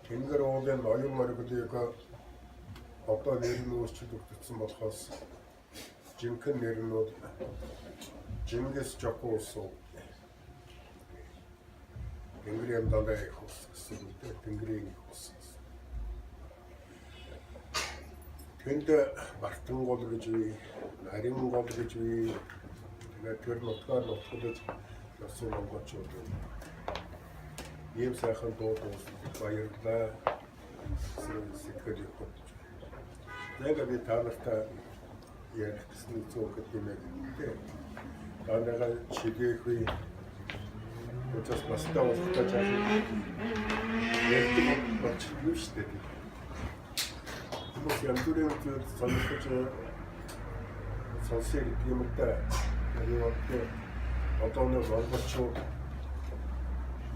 Тэнгэр уулын оюун моргилыг одоо нэр нь өөрчлөгдсөн болохоос жинхэнэ нэрнүүд Жингис Жокуу ус. Тэнгэрийн дандаа их ус гэсэн үгтэй тэнгэрийн их ус. Тэнд Бартан гол гэж бий, Нарийн гол гэж бий. Тэгээд тэр нутгаар нутгад явсан монголчууд ийм сайхан дууд баярлалаа. Сэтгэл хөдлөж. Яг би та нартай ярих гэсэн зүйл юм ээ. Танайгаа чигээгүй өчигдөр баста уусгаж байгаа. Яг болчихгүй шүү дээ. Хүмүүс янзбүрийн зүйл сонирхож сонсох юм да. Яг одоо нэг монголчууд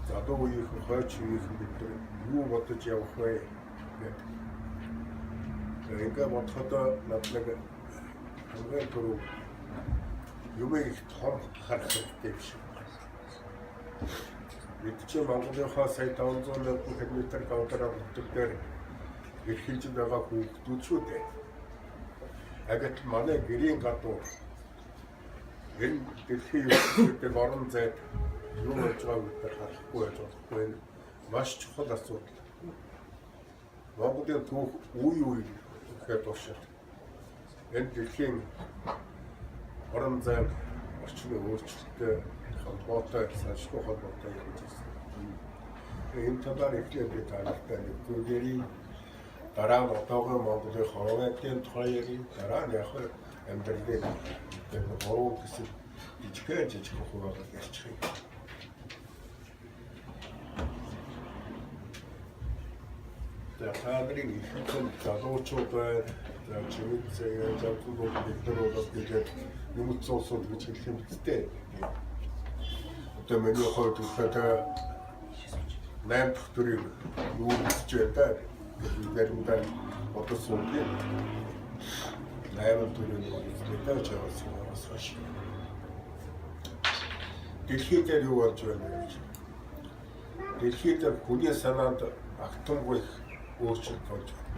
задуу үеийн хойч үеийн бид юу бодож явах вэ гэдэг. Ингээ бодоход надлаг хамгийн түрүү юм их том харах хэрэгтэй биш. Бид чинь Монголынхаа сая 500 мянган км квадрат дээр эрхэлж байгаа хүүхдүүд шүү дээ. Агт манай гэрийн гадуур энэ дэлхийн ертөнцийн орон зайд юу болж байгааг бид харахгүй байж болохгүй. Маш чухал асуудал. Монголын түүх үе гэхэд туршилт. Энэ дэлхийн орон зай орчны өөрчлөлттэй холбоотой саншгүй холбоотой юм гэсэн. Энэ талаар ихлээр би таалагдаа нэгдүгээр дараа нь одоогийн Монголын хороолтын тухай ярив. Дараа нь яг амьдралын бороо гэсэн жижиг хуваагаар ярьчих юм. Таадрын ихэн залуучууд байна. Чимээсээ завцууд биднээс тэгээд юмц уусууд гэж хэлэх юм битээ. Одоо миний хувьд үстэй 8 дахь төрийн юу гэж байдаг. Заримдаа одоо суулгын 8 төрийн үстэй жаваас хаш. Дэлхийд юу болж байна вэ? Дэлхийд хүний санаанд агтангүй өөрчлөлт болж байна.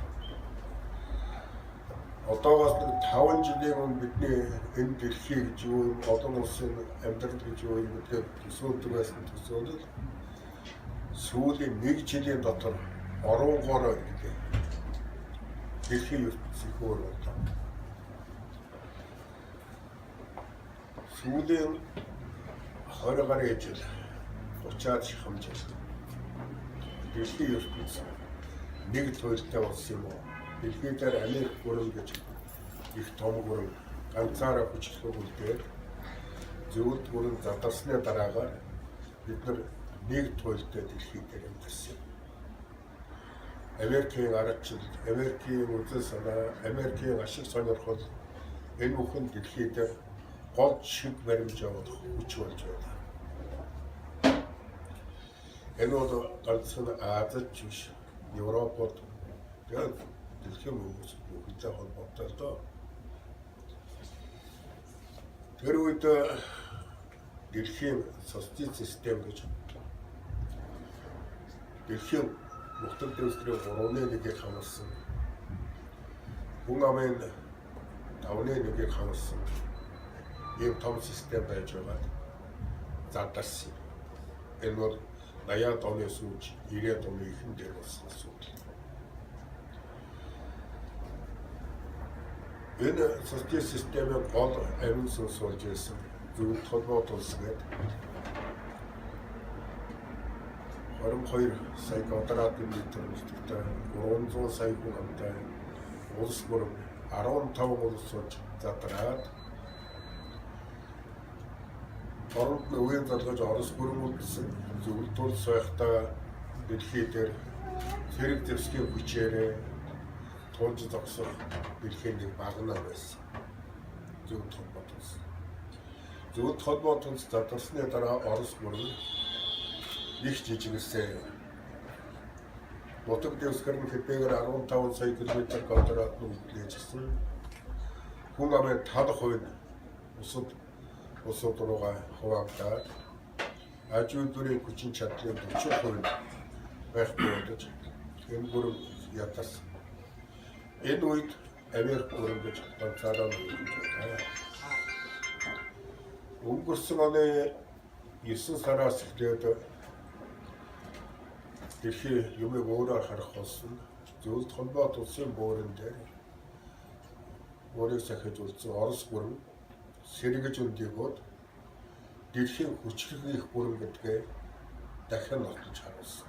Одоогоос 5 жилийн өмнө бидний энэ дэлхий гэж юу, олон улсын амьдрал гэж юу гэдэг төсөөлдөг байсан төсөөлөл сүүлийн 1 жилийн дотор оронгоор гэдэг дэлхийн ертөнцийн хөр боллоо. Сүүлийн 20 гаруй жил 30-аад хэмжээ дэлхийн ертөнц нэг туйлтай болсон юм уу? Дэлхийд Америк бүрэн гэж их том бүрэн ганцаараа хүчлэх үлдээд зөвлөлт бүрэн задарсны дараагаар бид нар нэг туйлтай дэлхийд амьдсан. Америкийн аргачлал, Америкийн үзэл санаа, Америкийн ашиг сонирхол энэ бүхэн дэлхийд гол шиг баримж явах хүч болж байна. Энэ бол ганцхан Азид биш, Европод тэгээд дэлхийн хүмүүстэй холбоотой л доо. Тэр үед дэлхийн социалист систем гэж дэлхийн нутаг дэвсгэрийн 3-1-ийг хангасан. Хүн амын 5-1-ийг хангасан. Ийм том систем байж байгаа. Задарсан. Энэ бол 80-аад оны сүүлд 90-аад оны ихэнх дээр болсон асуудал. Энэ социалист системийн гол амин сүнс болж байсан зөвлөлт холбоот улс гэдэг 22 сая квадратын метр үлдэгтэй 300 сая хүн амтай улс бүр 15 улс сууж задраад оронд нь үеийн залгаж Орос бүрмүүдсэн зөвлөлт улс байхдаа дэлхий дээр зэрэг зэвсгийн хүчээрээ тунж зогсох дэлхийн нэг багнаа байсан. Зөвлөлт холбоот улс. Зөвлөлт холбоот улс задарсны дараа Орос бүрэн их жижигсэн. Нутаг дэвсгэр нь хэдийгээр 15 сая км квадрат үлдээжсэн. Хүн амын 70% улсууд руугаа хуваагдаад аж үйлдвэрийн хүчин чадлын 40% байхгүй болж Энэ бүрэн ядарсан. Энэ үед Америк бүрэн гэж ганцаараа байна. Өнгөрсөн оны 9 сараас эхлээд дэлхийн юмыг өөрөөр харах болсон. Зөвлөлт холбоот улсын буурин дээр өөрийг сахиж үлдсэн Орос бүрэн сэргэж өндөгөөд дэлхийн хүчрхийлэх бүрэн гэдгээ дахин нотолж харуулсан.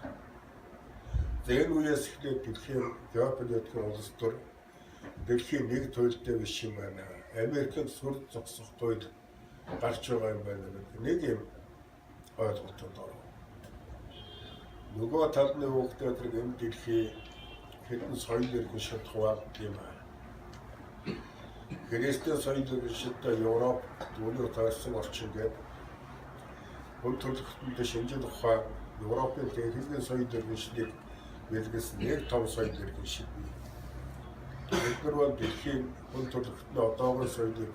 Энэ үеэс эхлээд дэлхийн геополитикийн улс төр дэлхийн нэг туйлтай биш юм байна. Америкийн сүр зогсох туйл гарч байгаа юм байна гэдэг нэг юм ойлголтод оров. Нөгөө талны хүүхдүүд энэ дэлхийн хэдэн соёл иргэн шат хуваалт юм аа. Христийн соёл иргэн шаттай Европ түүний таарсан орчин гэдэг хүн төрөлхтөнд шинжлэх ухаан Европын техникийн соёл иргэн шатыг бэлгэлсэн нэг том соёл иргэн шат. Эдгээр бол дэлхийн хүн төрөлхтөнд одоогийн соёлыг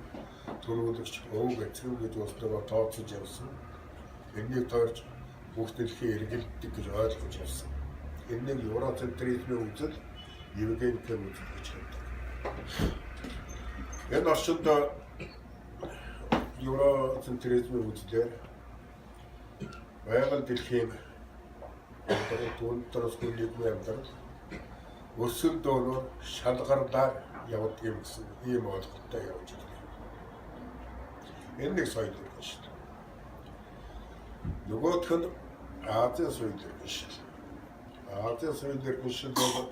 төрүүлэгч өвөг эцэг гэж өөртөө тооцож явсан. Энэнийг тойрч бүх дэлхийн эргэлддэг гэж ойлгож явсан. Энэ нэг евроцентризмын үзэл, евгеникийн үзэл гэж хэлдэг. Энэ орчинд евроцентризмын үзлээр байгаль дэлхийн түүнээс нийгмийн амьдрал өсөл дөөнөөр шалгарлаар явдаг юм гэсэн ийм ойлголттой явж байна. Энэ нэг соёл иргэн шил. Нөгөөх нь Азийн соёл иргэн шил. Азийн соёл иргэн шил бол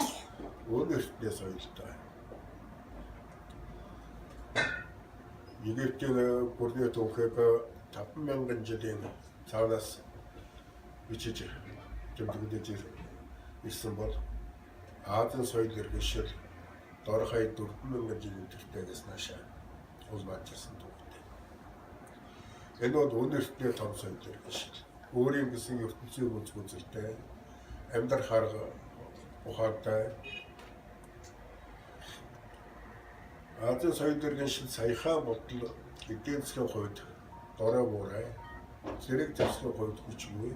өөрөөсөө соёлтой. Египтийн бүрний түүхийг 5000 жилийн цаанаас бичиж тэмдэглэж ирсэн бол Азийн соёл иргэн шил дорхой 4000 жилийн тэртээс наашаа улмаачсан түүхтэй. Энэ бол өөрөөсөө том соёл иргэн шил. Өөрийн гэсэн ертөнцийн үз үзэлтэй амьдрах арга ухаантай Азийн соёл иргэн шил саяхан бодол эдийн засгийн хувьд дорой муурай зэрэг засгийн хувьд хүчгүй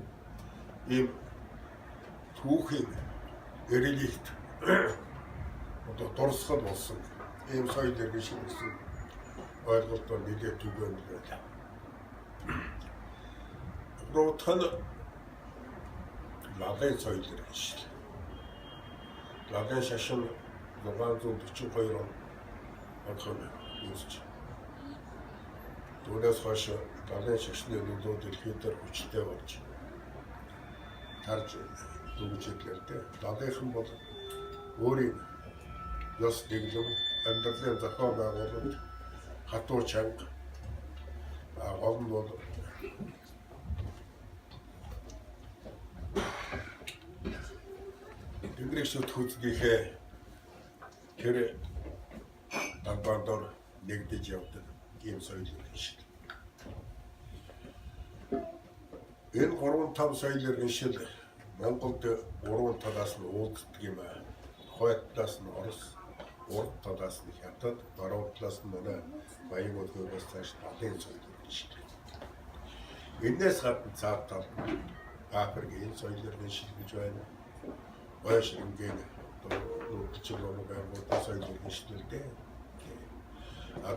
ийм түүхийн эрэлхийд одоо дурсгал болсон ийм соёл иргэн шил гэсэн ойлголтоор нэлээд түгээн байлаа. Ротхан лагын соёл иргэн шил. Лагын шашин 642 он онхон үүсч. Түүнээс хойш лагын шашны нөлөө дэлхийд дээр хүчтэй болж тарж дүгж ирлээ. Лагынхан бол өөрийн ёс дэглэм амьдралын зохион байгуулалт хатуу чанга гол нь бол Тэнгэрийн төдийхээ тэр дамбандор нэгдэж явдаг ийм соёл иргэн шил. Энэ 3-5 соёл иргэн шил Монголд 3 талаас нь уулздаг юм аа. Хойд талаас нь Орос, урд талаас нь Хятад, баруун талаас нь манай Баян улгаас цааш Галын соёл иргэн шил. Энээс гадна цаад тал Африкийн соёл иргэн шил гэж байна. Ойш ингээд нууцчлогоо соёл иргэн шилтэй.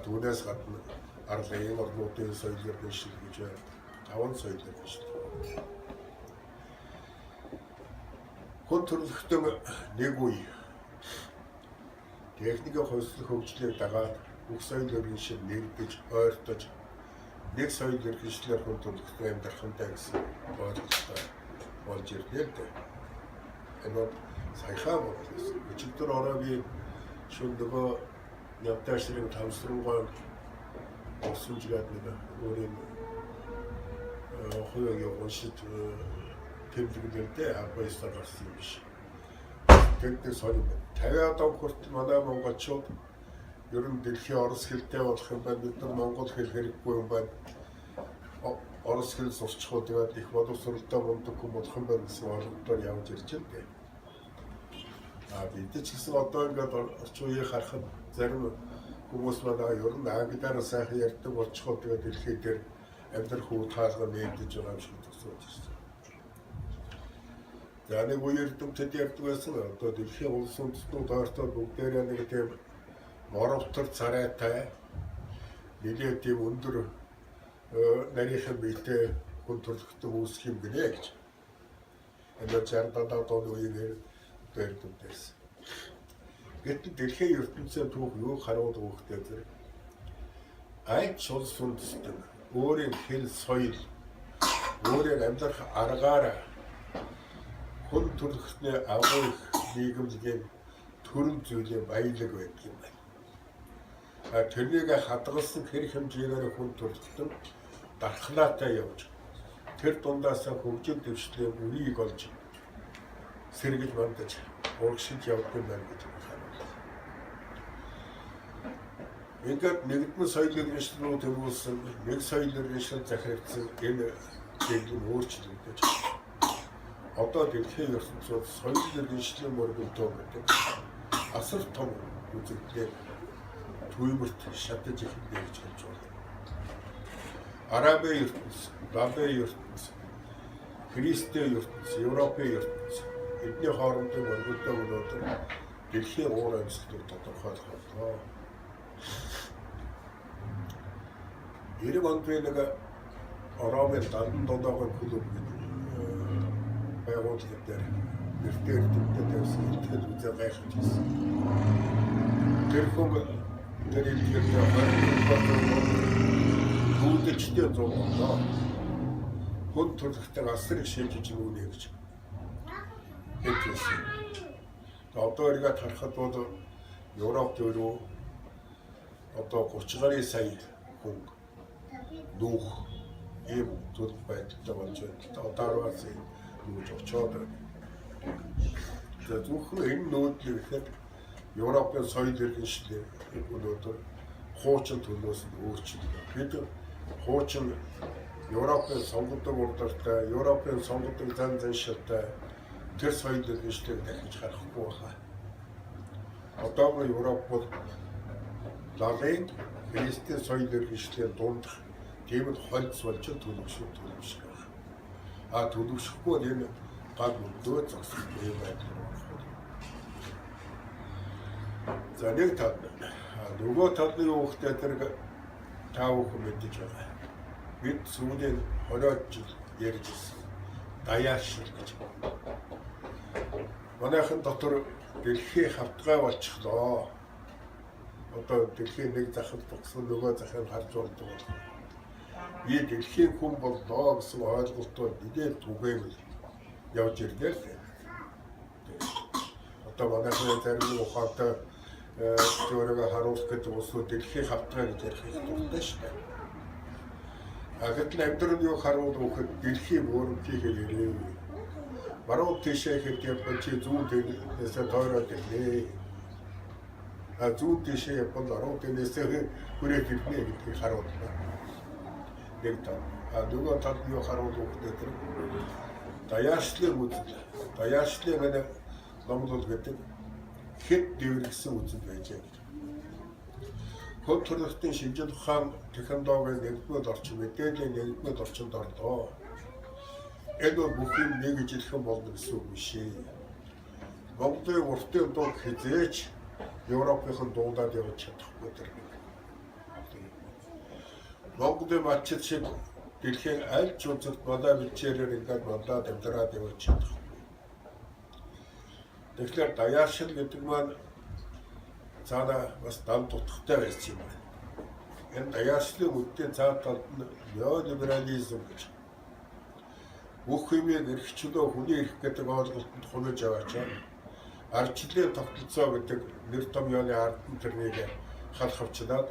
Түүнээс гадна арлын орнуудын соёл иргэн шил гэж байна. 5 соёл иргэн шил. Хүн төрөлхтөн нэг үе техникийн хувьслах хөгжлийг дагаад бүх соёл иргэн шил нэгдэж ойртож нэг соёл иргэн шилээр хүн төрөлхтөн амьдрахынтай гэсэн ойлголттой болж ирлээ дээ. Энэ саяхан болсон. Өчигдөр ороогийн шүн нөгөө явтаашрын тавсрангуй осумжгаад нэг өөрийн хөөгийн уншид тэмдэглэлтэй авбайсаар гарсан юм биш. Тэгдэг соёл 50 одоо хүртэл манай монголчууд ер нь дэлхийн орос хэлтэй болох юм байна. Бид нар монгол хэл хэрэггүй юм байна. Орос хэл сурчхуу тэгээд их боловсролтой мундаг хүн болох юм байна гэсэн ойлголтоор явж ирж байна. Бид ч гэсэн одоо ингээд орчин үеийг харахад зарим хүмүүс манай ер нь англиар сайхан ярьдаг болчихоо тэгээд дэлхий дээр амьдрах үе хаалга нэмдэж байгаа юм шиг төсөөлж байна. За нэг үе эрдэмтэд ярьдаг байсан одоо дэлхийн улс үндэстнүүд ойртол бүгдээрээ нэг тийм моровтор царайтай нэлээд тийм өндөр нарийнхан биетэй хүн төрөлхтөн үүсэх юм гинэ гэж. Энэ 60-70 оны үеэр ярьдаг байсан. Гэтэл дэлхийн ертөнцийн түүх юу харуулдаг вэ гэхээр айч улс үндэстэн өөрийн хэл соёл өөрийн амьдрах аргаараа хүн төрөлхтний агуу их нийгэмлэгийн төрөн зүйлийн баялаг байдаг юм байна. Тэрнийг хадгалсан хэр хэмжээгээр хүн төрөлхтөн дархлаатай явж тэр дундаасаа хөгжил дэвшлийн үрийг олж сэргэж мандаж урагшиж явдаг юм байна гэж харуулсан. Ингээд нэгдмэл соёлын иргэншлүүд төрүүлсэн нэг соёлын иргэншил захирагдсан энэ зүйл өөрчлөгдөж одоо дэлхийн ертөнцид соёлын иргэншлийн мөргөлтөө гэдэг асар том үзэгдлээр түймэрт шатаж эхэллээ гэж хэлж байна. Арабын ертөнц, Лабын ертөнц, Христийн ертөнц, Европын ертөнц эдний хоорондын мөргөлтөө өнөөдөр дэлхийн уур амьсгалыг тодорхойлох. 90 онд би нэг Аравын 77-гийн клуб байгууллагын дээр нэртэй эрдэмтэд тавьсан ихтгэл үзээ гайхаж ирсэн. Тэр хүн тэр хүүдэчтэй зовлоо. Хүн төрөлхтөн асрыг шилжиж нүнэ гэж хэлсэн. Одоо иргэд харахад бол Европ төрөө одоо 30 гаруй сая хүн нүүх ийм төрөл байдалтай болж байна. Одоороос нүүж очоод байна. Тэгээд зөвхөн энэ нөөдлийг ихэд Европын соёл иргэншлээ өнөөдөр хуучин төлөөс нь өөрчлөлөө. Бид хуучин Европын сонгодог урдартай, Европын сонгодог зан заншилтай тэр соёл иргэншлийг дахиж харахгүй байна. Одоогийн Европ бол Лалын Христийн соёл иргэншлийн дунд тийм л хольц болж төлөвшөж байна. Төлөвшөхгүй энэ гал өдөө зогсох юм байна. За нэг тал нөгөө талын хүүхдээ тэр тав хүн мэдэж байгаа. Бид сүүлийн 20 жил ярьж ирсэн. Даяаршил гэж. Манайхан дотор дэлхийн хавтгай болчихлоо. Одоо дэлхийн нэг захад богсон нөгөө захыг харж болдог. Би дэлхийн хүн боллоо гэсэн ойлголтоор нэгэн түгээмэл явж ирлээ л. Одоо манайхан зарим ухаантай өөрийгөө харуулах гэдэг улсууд дэлхийн хавтгай гэж ярих их дуртай шүү дээ. Гэтэл амьдрал юу харуул өгөхөд дэлхийн өөрөмтийг ярив. Баруун тийшээ хэд явбал чи зүүн тийшээ тойроод ирлээ. Зүүн тийшээ явбал баруун тийшээ хүрээд ирнэ гэдгийг харуулна. Нэг тал. Нөгөө тал юу харуул өгөхөд тэр даяаршлыг үзэл. Даяаршлыг нэг номлол гэдэг хэд дэврэгсэн үзэл байж байгаа. Хүн төрөлхтөн шинжлэх ухаан технологийн нэгдмэл орчин, мэдээллийн нэгдмэл орчинд орлоо. Энэ бол бүх юм нэгж ирэх юм болно гэсэн үг биш ээ. Монголын уртын дуу хизээч Европын дуудаад явж чадахгүй тэр. Монголын мачид шиг дэлхийн аль ч үзэгт болоо бичээрээр ингээд болоод амьдраад явж чадахгүй. Тэгэхээр даяаршил гэдэг маань цаана бас дан тутахтай байсан юм байна. Энэ даяаршлын үдтэй цаад талд нь неолиберализм гэж. Бүх юмыг эрхчлөө хүний эрх гэдэг ойлголтод хунаж аваачаа. Ардчлалын тогтолцоо гэдэг нэр томьёоны ардан тэрнийг халах авчнаад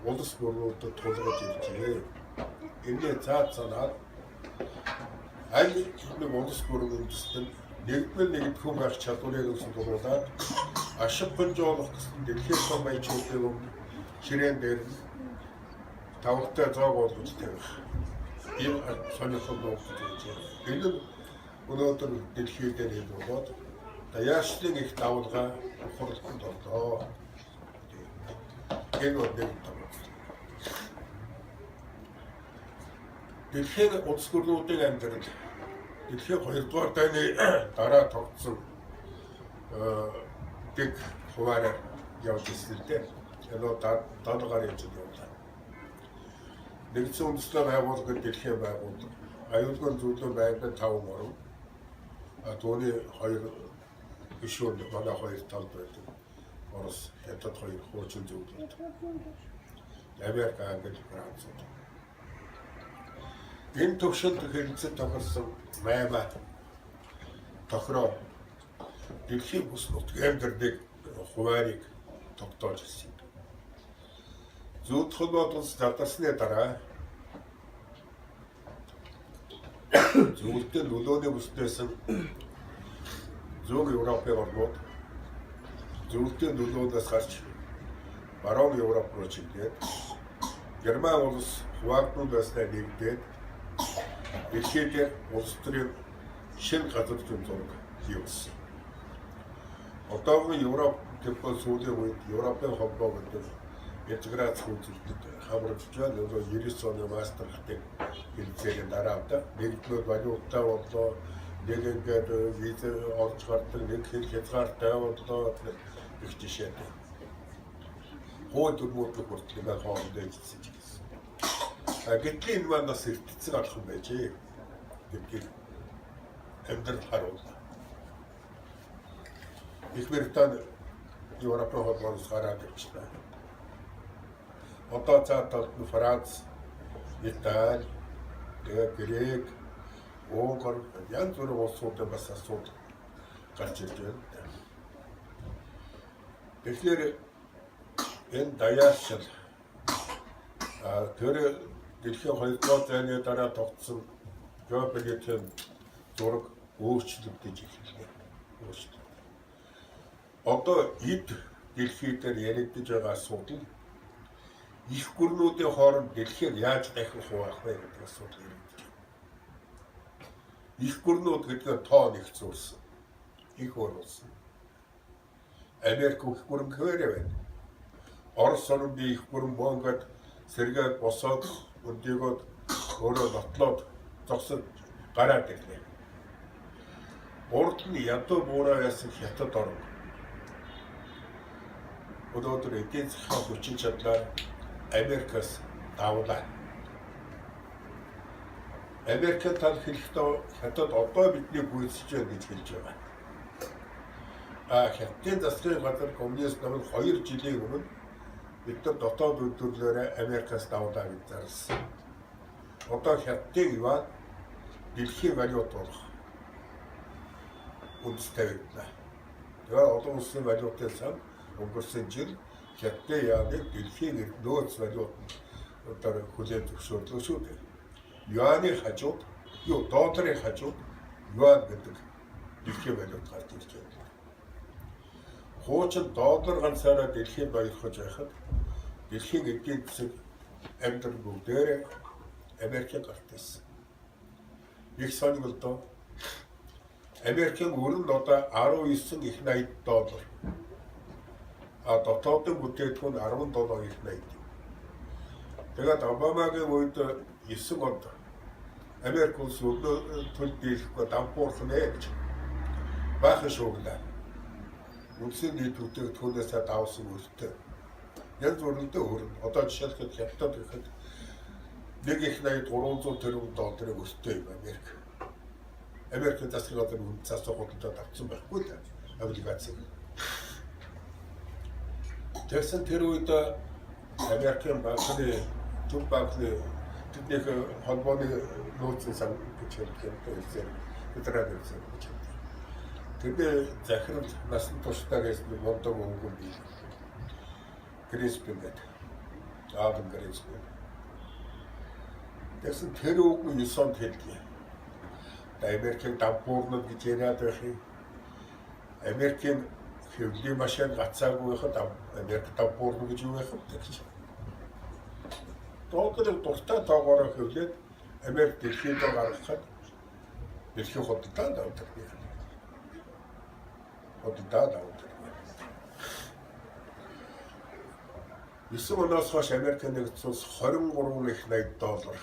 улс бүрүүдэд тулгаж иржээ. Энэний цаад санаад аль нэг улс бүрийн үндэстэн нэгдмэл нэгдхэн байх чадварыг өсгүүлээд ашиг хонжоолох гэсэн дэлхийн том баячуудын ширээн дээр тавтай зоог болгож тавих. Энэ сонирхол болж байна. Энэ өнөөдөр дэлхий дээр ийм болоод даяаршлын их давлгаа ухралтанд орлоо. Энэ бол нэг том. Дэлхийн улс төрүүдийн амьдрал Дэлхийн 2-р дайны дараа тогтсон дэг хуваараар явж ирсэн л дээ. Энэ 70 гаруй жил явлаа. Нэгдсэн үндэслэл байгууллагын дэлхийн байгууллага, аюулгүй зүйлийн байнгын 5 орн, түүний 2 гишүүн манай 2 талд байдаг. Орос, Хятад 2 хуучин зөвлөлт. Америк, Англи, Франц. Энэ төвшөлд хэрэгцээ тохирсон 8 тохироо дэлхийн бүс нутгийн амьдралыг хуваарийг тогтоож ирсэн. Зүүн холбоот улс задарсны дараа зөвлөлтөнд нөлөөний бүснээсэн зүүн Европын орнууд зөвлөлтөнд нөлөөнөөс гарч баруун Европ руу чиглээд Герман улс хуваагдмал байснаа нэгдээд дэлхийд улс төрийн шинэ газар зүйн зураг хийсэн. Одоогийн Европ гэвэл сүүлийн үед Европын холбоо гэдэг интеграц үйлдэлд хамрагдж байна. Нөгөө 90 оны мастрахтыг хэлцээгийн дараа нэгдмэл валютаа боллоо. Нэг ингээд виз орж гардаг, нэг хэл хязгаартай боллоо гэх жишээтэй. Хууль дүрмүүд хүртэл нэг хоорондоо ижсэн ч гэсэн. Гэтэл энэ маань бас эртцэг алхам байж гэдгийг амьдрал харуулна. Их Британи Европын холбооноос гараад ирчихлээ. Одоо цаатад Франц, Итали, Грек, Унгар янз бүрийн улсуудын бас асуудал гарч ирж байна. Тэгэхээр энэ даяаршил тэр дэлхийн 2-р дайны дараа тогтсон геополитикийн зураг өөрчлөгдөж эхэллээ. Одоо эд дэлхий дээр яригдж байгаа асуудал их гүрнүүдийн хооронд дэлхийг яаж дахин хуваах вэ гэдэг асуудал яригдж байна. Их гүрнүүд гэдэг нь тоо нэгцүүлсэн. Их оруулсан. Америк их гүрэн хээрээ байна. Орос орнын их гүрэн бонгод сэргээд босоод өндөгөөд өөрөө нотлоод зогсож гараад ирлээ. Урд нь ядуу буураа яасан Хятад орн. Өнөөдөр эдийн засгийн хүчин чадлаар Америкаас давлаа. Америкт тал хэлэхдээ Хятад одоо бидний гүйцэж байна гэж хэлж байгаа. Хятадын засгийн газар коммунист намын 2 жилийн өмнө бид нар дотоод үйлдвэрлэлээр Америкаас давлаа гэж зарласан. Одоо Хятадын юан дэлхийн валют болох үндэстэй байлаа. Тэгээ олон улсын валютын сан өнгөрсөн жил Хятадын яаныг дэлхийн нөөц валютанд одоо хүлээн зөвшөөрлөө шүү дээ. Юаны хажууд, долларын хажууд юан гэдэг дэлхийн валют гарч ирж байна. Хуучин доллар ганцаараа дэлхийн баярхаж байхад дэлхийн эдийн засаг амьдрал бүгдээрээ Америкийн гарт ирсэн. Их сонирхол доо. Америкийн өрөнд одоо 19 их 80 доллар. Дотоодын бүтээгдэхүүн 17 их 80. Тэгээд Обамагийн үед 9 онд Америк улс төлөв дийлэхгүй дампуурах нэ гэж баахан шууглаа. Үндсэн нийт бүтээгдэхүүнээс давсан өртөө. Янз бүрийн өрн. Одоо жишээлбэл Хятад гэхэд 1 их 80 300 тэрбум долларын өртөө юм Америк. Америкийн засгийн газар үндэс асуудалд авсан байхгүй л облигац. Тэгсэн тэр үед Америкийн банкны төв банкны тэдний холбооны нөөцийн сан гэж хэлсэн өдрөөр хэлсэн гэж. Тэдний захирал насан туршдаа гэсэн мондог өнгөн бий. Криспин гэдэг. Аавн Криспин. Тэгсэн тэр үг 9 онд хэлдэг. Америкийн дампуурнууд гэж яриад байх юм. Америкийн хэвлэлийн машин гацаагүй байхад Америк дампуурна гэж юу байх вэ гэж. Долларын дуртай тоогоороо хэвлээд Америк дэлхийд гаргахад дэлхийн худалдаа давдаг. Худалдаа давдаг. 9 оноос хойш Америкийн нэгдсэн улс 23 их 80 доллар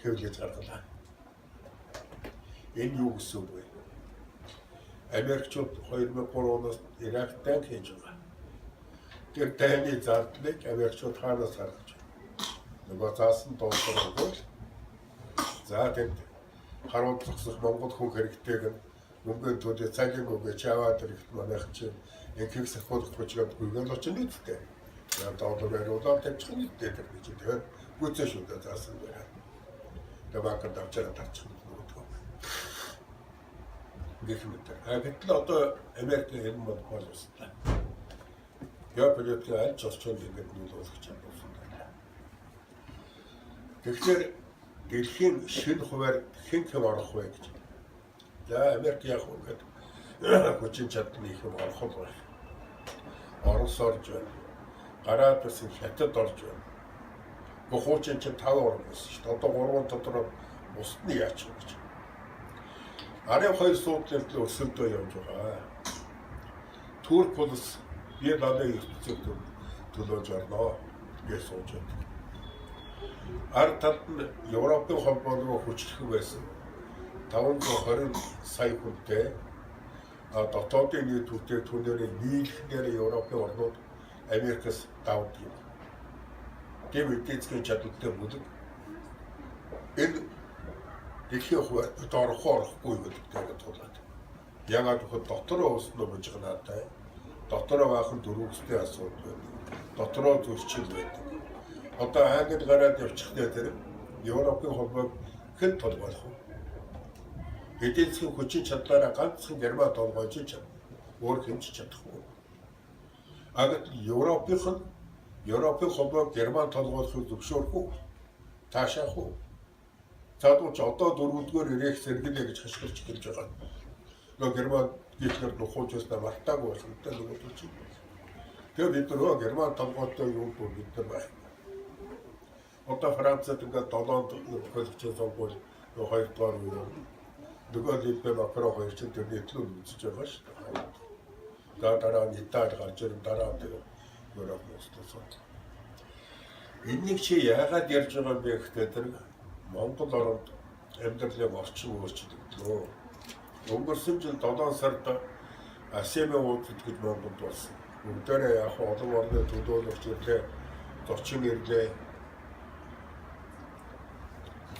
хэвлэж гаргалаа. Энэ юу гэсэн үг вэ? Америкчууд 2003 оноос Ирак танк хийж байгаа. Тэр таны зардлыг Америкчууд хаанаас гаргаж байна? Нөгөө заасан доосроо. За тэнд харууд зогсох Монгол хүн хэрэгтэйг мөнгөний төлөө цагийн үгээ чаваад ирэхэд манайх чинь инкийг сахиулах project гүйгэл очиж нэгтэй. Яг доодор яриулаад тавьчих нь нэгтэй тэр гэж тэгээд гүцээ шүү дээ заасан байна. Тэгээд банкнд авчираа тарчих нь нөгөө. Гэх мэт. Гэтэл одоо Америкийн хэм мод боловсруулаа. Геополитик аль орчинд ингэж нөлөөлөх гэж байна. Тэгэхээр дэлхийн шинэ хуваар хэн орох вэ гэж. За Америк яг ингээд хүчин чадны их орох бол Орос орж байна. Гараад бас хятад орж байна. Гохуучин ч 5 орн байсан шүү дээ. Одоо 3 дотор бусд нь яач вэ гэж. Арын 2 суудлын өсөлтөө явж байгаа. Турк улс бие дааны ертөнцөд төлөөж орно гэж сууж байна. Ард талд нь Европын холбоог хүчлэх байсан 520 сая хүнтэй дотоодын нийт төрөлтэй түүнээрээ нийлхнээр Европын орнууд Америкаас давд юм. Гэм эдгэцгийн чадвартай бүлэг энэ дэлхийн хувьд орохгүй гэдэгтэй тулаад. Ягаад гэвэл дотороо өснө бужигнаатай, дотороо баахан дөрвөстэй асуудал байдаг. Дотороо зөрчил байдаг. Одоо Англи гараад явчихдээ тэр Европын холбоог хэн толгойлох вэ? Эдийн засгийн хүчин чадлаараа ганцхан Герман толгойж чадна. Өөр хэмж чадахгүй. Гэтэл Европын холбоог Герман толгойлохыг зөвшөөрөх үү? Таашаах уу? Цаадууч одоо 4-р ирэх сэргэлээ гэж хашгирч гэлж байгаа. Нөгөө Герман гитлэр нухууж яснаа мартаагүй болохтой нөгөө чинь. Тэгээд бид нөгөө Герман толгойтой юу бүр бид нар байна. Одоо Францад ингээд 7 хөлөгчөө сонгуул 2-р үеэр нөгөө либер Макрон хоёр ч тэрний төлөв үзэж байгаа шүү дээ. Дараа нь Итали гарч ирэн дараа нь Европ устсан. Энийг чи яагаад ярьж байгаа юм бэ гэхдээ тэр Монгол оронд амьдралын орчин өөрчлөгдлөө. Өнгөрсөн жил 7 сард АСЕМ уулзалт гэж Монголд болсон. Бүгдээрээ яг олон орны төлөөлөгч ирлээ, зочин ирлээ.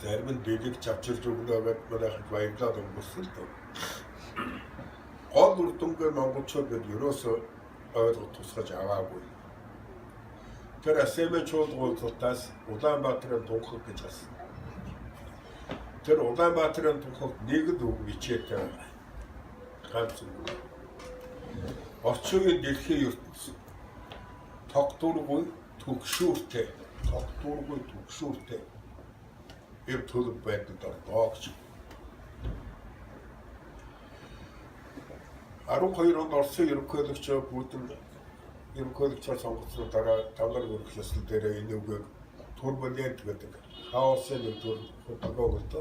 Зарим нь бэлэг чавчилж өгнө гэдэг манайхад баярлаад өнгөрсөн л дээ. Гол үр дүнгээ монголчууд бид ерөөсөө ойлгох тусгаж аваагүй. Тэр АСЕМ уулзалтаас Улаанбаатарын тунхаг гэж асан. Тэр Улаанбаатарын тунхагт нэг л үг бичээтэй байгаа. Ганц үг. Орчин үеийн дэлхийн ертөнцийн тогтворгүй төгшүүртэй, эв төлөв байдалд ордоо гэж. 12 онд Оросын ерөнхийлөгч ерөнхийлөгчөөр сонгогдсон дараа тавлар өргөх ёслол дээр энэ үгийг турбулент гэдэг хаосын нэг төр хөдөлгөөнөд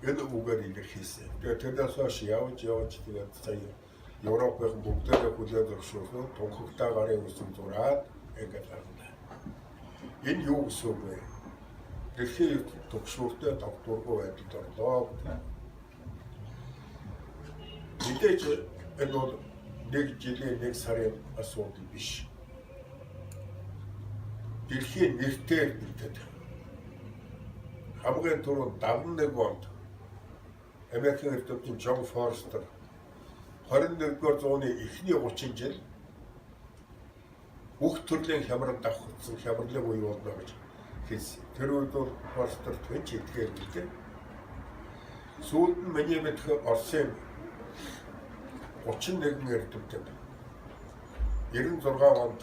энэ үгээр илэрхийлсэн. Тэгээд тэрнээс хойш явж тэгээд сая Европын бүгдээрээ хүлээн зөвшөөрсөн тунхагтаа гарын үсэн зураад ингээд гарна. Энэ юу гэсэн үг вэ? Дэлхийн төгшөөртэй тогтворгүй байдалд орлоо. Мэдээж энэ бол нэг жилийн нэг сарын асуудал биш. Дэлхийн нэрээр бэлдээд хамгийн түрүүнд 71 онд Америкийн эрдэмтэн Джон Форстер 21-р зууны эхний 30 жил бүх төрлийн хямранд давхцсан хямралын үе болно гэж хэлсэн. Тэр үед бол Форстер тэнч итгэл үлдээ. Сүүлд нь миний мэдх Оросын 31 эрдэмтэн 96 онд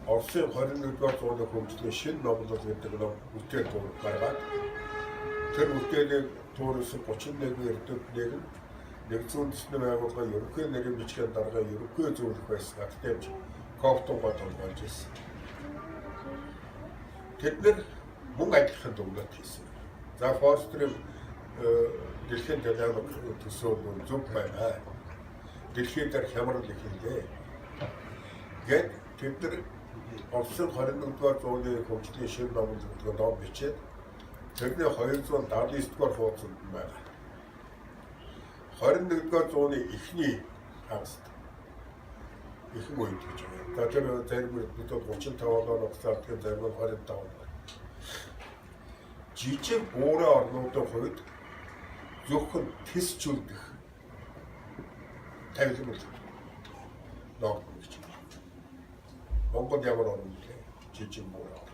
Оросын 21-р зууны хөгжлийн шинэ номлол гэдэг ном үтгэл гаргаад тэр үтгэлийг туурсан 31 эрдэмтнийг нэгдсэн үндэсний байгууллага ерөнхий нарийн бичгийн дарга ерөнхий зөвлөх байсан актемж Кофтонго толгойж ирсэн. Тэд нэр мөн адилхан дүгнэлт хийсэн. За Форстерийн дэлхийн динамик төсөөл зөв байна. Дэлхийн дээр хямрал ихэлээ. Гэт тэд нар Оросын 21-р зууны хөгжлийн шинэ номлолд ном бичээд тэрний 279 дугаар хуудсанд байгаа. 21-р зууны эхний хагас ихэнх үед гэж байна. За тэр зарим бид 35 оноор угсаадгийн зарим нь 25 он. Жижиг буурай орнуудын хувьд зөвхөн тисчүүлдэх тавилмал норм гэж байна. Монгол ямар орн вэ? Жижиг буурай.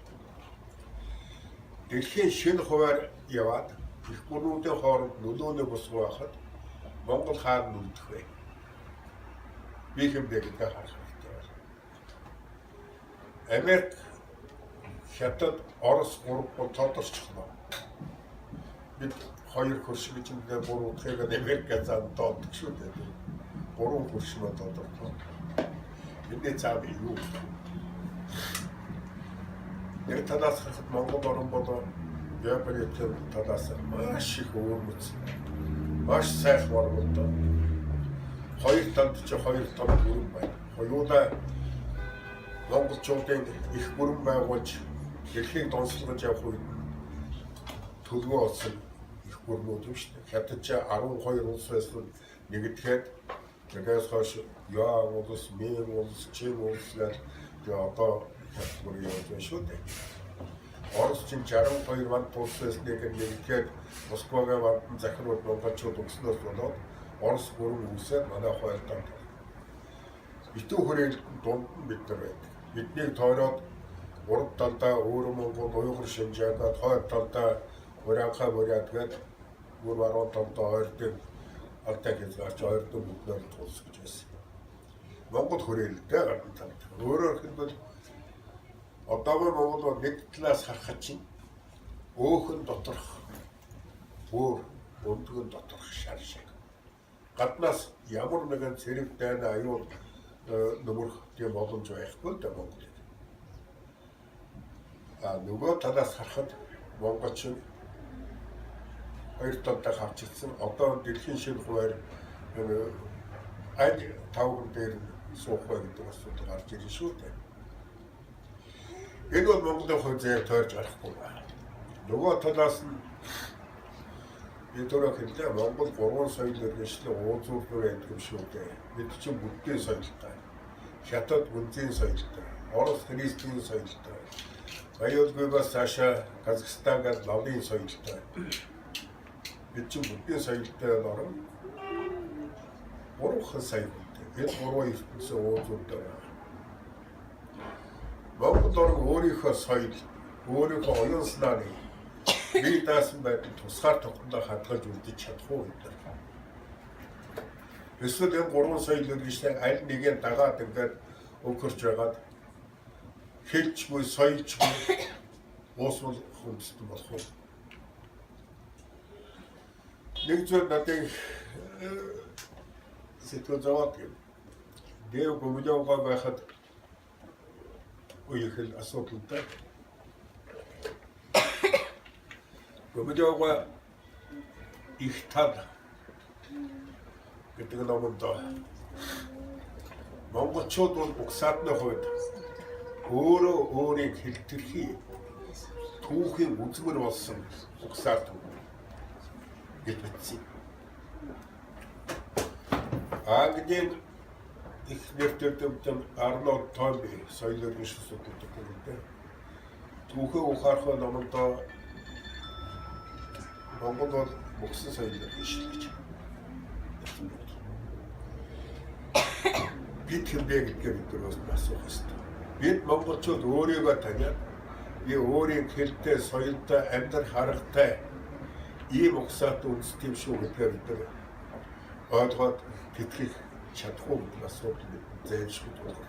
Дэлхийн шинэ хуваар яваад их гүрнүүдийн хооронд нөлөөний босгоо байхад Монгол хаана нүдэх вэ? Би хэмдэ гэдэг харах хэрэгтэй байна. Америк, Хятад, Орос 3 гол тодорчлоо. Бид 2 хөршигчэндээ буруудахыг Америкээс зааддаг шүү дээ. 3 хөршмө тодорхой. Эндээ цаав юу? Яг талаас харахад Монгол орн бол Японы талаас маш их өөрмөц. Маш сайхан орнууд. Хоёр талд ч хоёр том бүрэн байна. Хоёулаа монголчуудын их бүрэн байгуулж дэлхийг донслогож явах үед төлгөө олсон их бүрнүүд юм шүү дээ. Хятад ч 12 улс байсан нэгдэхэд нэгээс хойш яа улс, Мэн улс, Чин улс гэж одоо хятад явж байна шүү дээ. Орос чинь 62 вант улс байсныг нэгдэхэд Москвагаа вантан захируул монголчууд өгснөөс болоод Орос бүрэн үсээд манай хойлтанд битүү хүрээлт дунд нь бид нар байдаг. Биднийг тойроод урд талдаа өөрөө Монгол уйгур Шинжаагаад хойд талдаа Уранхай бүрядгээд бүр баруун талдаа ойрдог алтай хязгаарч ойрдог бүднээр тулс гэж байсан. Монгол хүрээлттэй гадна талд. Өөрөөр хэлбэл одоогийн Монгол нэг талаас харахад чинь өөхөн доторх бүр өндгөн доторх шар шиг. Гаднаас ямар нэгэн цэрэг дайны аюул нөмөрх тийм боломж байхгүй л да Монголд. Нөгөө талаас харахад монголч хоёр талдаа хавчилсан. Одоо дэлхийн шинэ хуваар аль тавган дээр суух вэ гэдэг асуудал гарч ирж шүү дээ. Энэ бол Монголын хувьд зээг тойрж гарахгүй байна. Нөгөө талаас нь Эдгээр хэлээ Монгол 3 соёл иргэншлэн уулзуулбар байдаг юм шүү дээ. Бид чинь буддийн соёлтой. Хятад буддийн соёлтой. Орос христийн соёлтой. Баялгүй бас цаашаа Казахстангаар лавын соёлтой. Бид чинь буддийн соёлтой орн 3 соёлтой. Энэ 3 ертөнцийн уулзуулбар байна. Монгол орн өөрийнхөө соёл, өөрийнхөө оюун санааны би даасан байдал тусгаар тогтноо хадгалж үлдэж чадахгүй гэдэг. Эсвэл энэ 3 соёл иргэншлэг аль нэгийг дагаад ингээд өгөрч байгаад хэлчгүй, соёлчгүй уусвал хүндэстэн болох уу? Нэг зүйл надад сэтгэл зовоод юм. Дэв гомлоогоо байхад үеийн асуудалтай. Гомлоогоо их тал гэдэг номонд монголчууд бол угсаадны хувьд өөрөө өөрийг хэлтэрхий түүхийн үзмэр болсон угсаад гэж бичсэн. Англид их нэртэйгдэн Арнольд Томби соёлын шүсүүд гэдэг. Түүхэн ухаархай номонд Монгол бол мөксөн соёлын шилж. Бид хэмбэ гэдгээр өдрөөс асуух хэрэгтэй. Бид монголчууд өөрийгөө таниад би өөрийн хэлтэй, соёлтой, амьдрал харгатай ийм угсаат үндэс тийм шүү гэдгээр бид ойлгоод тэтгэх чадахгүй гэдэг асуудал зайлшгүй байна.